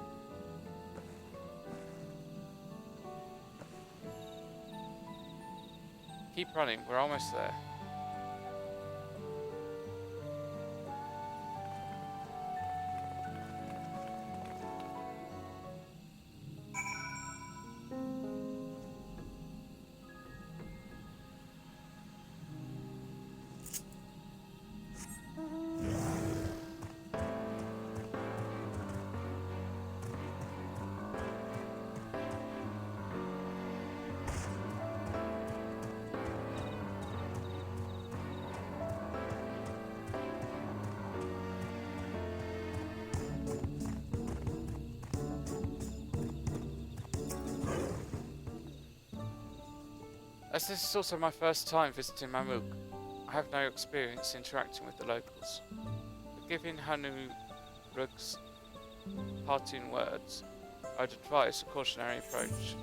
Keep running, we're almost there. As this is also my first time visiting Mamuk, I have no experience interacting with the locals. But given Hanu Rug's parting words, I'd advise a cautionary approach.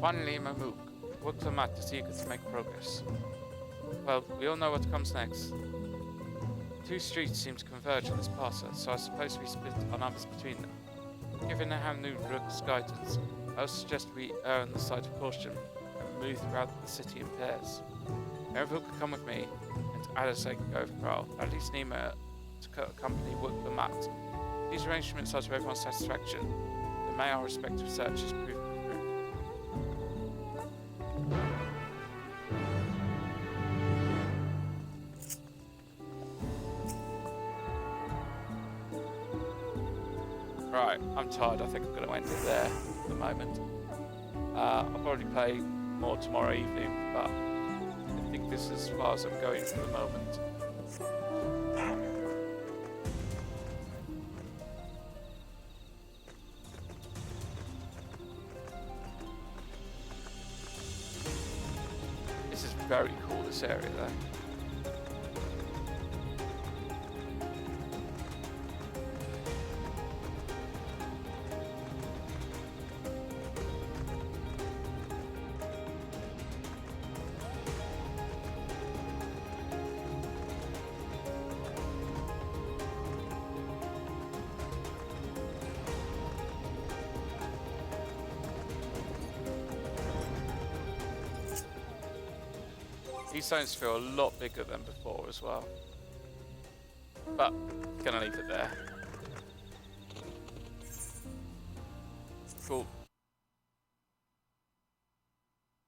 Finally, Mamook. Woklamat is eager to make progress. Well, we all know what comes next. Two streets seem to converge on this parcel, so I suppose we split our numbers between them. Given Hamnu Rook's guidance, I would suggest we err on the side of caution and move throughout the city in pairs. Everyone could come with me, and Alice can go with Carl. At least Nima to accompany Woklamat. These arrangements are to everyone's satisfaction. But may our respective searches prove true. Right, I'm tired. I think I'm going to end it there for the moment. I'll probably play more tomorrow evening, but I think this is as far as I'm going for the moment. This is very cool, this area though. These zones feel a lot bigger than before as well. But, gonna leave it there. Cool.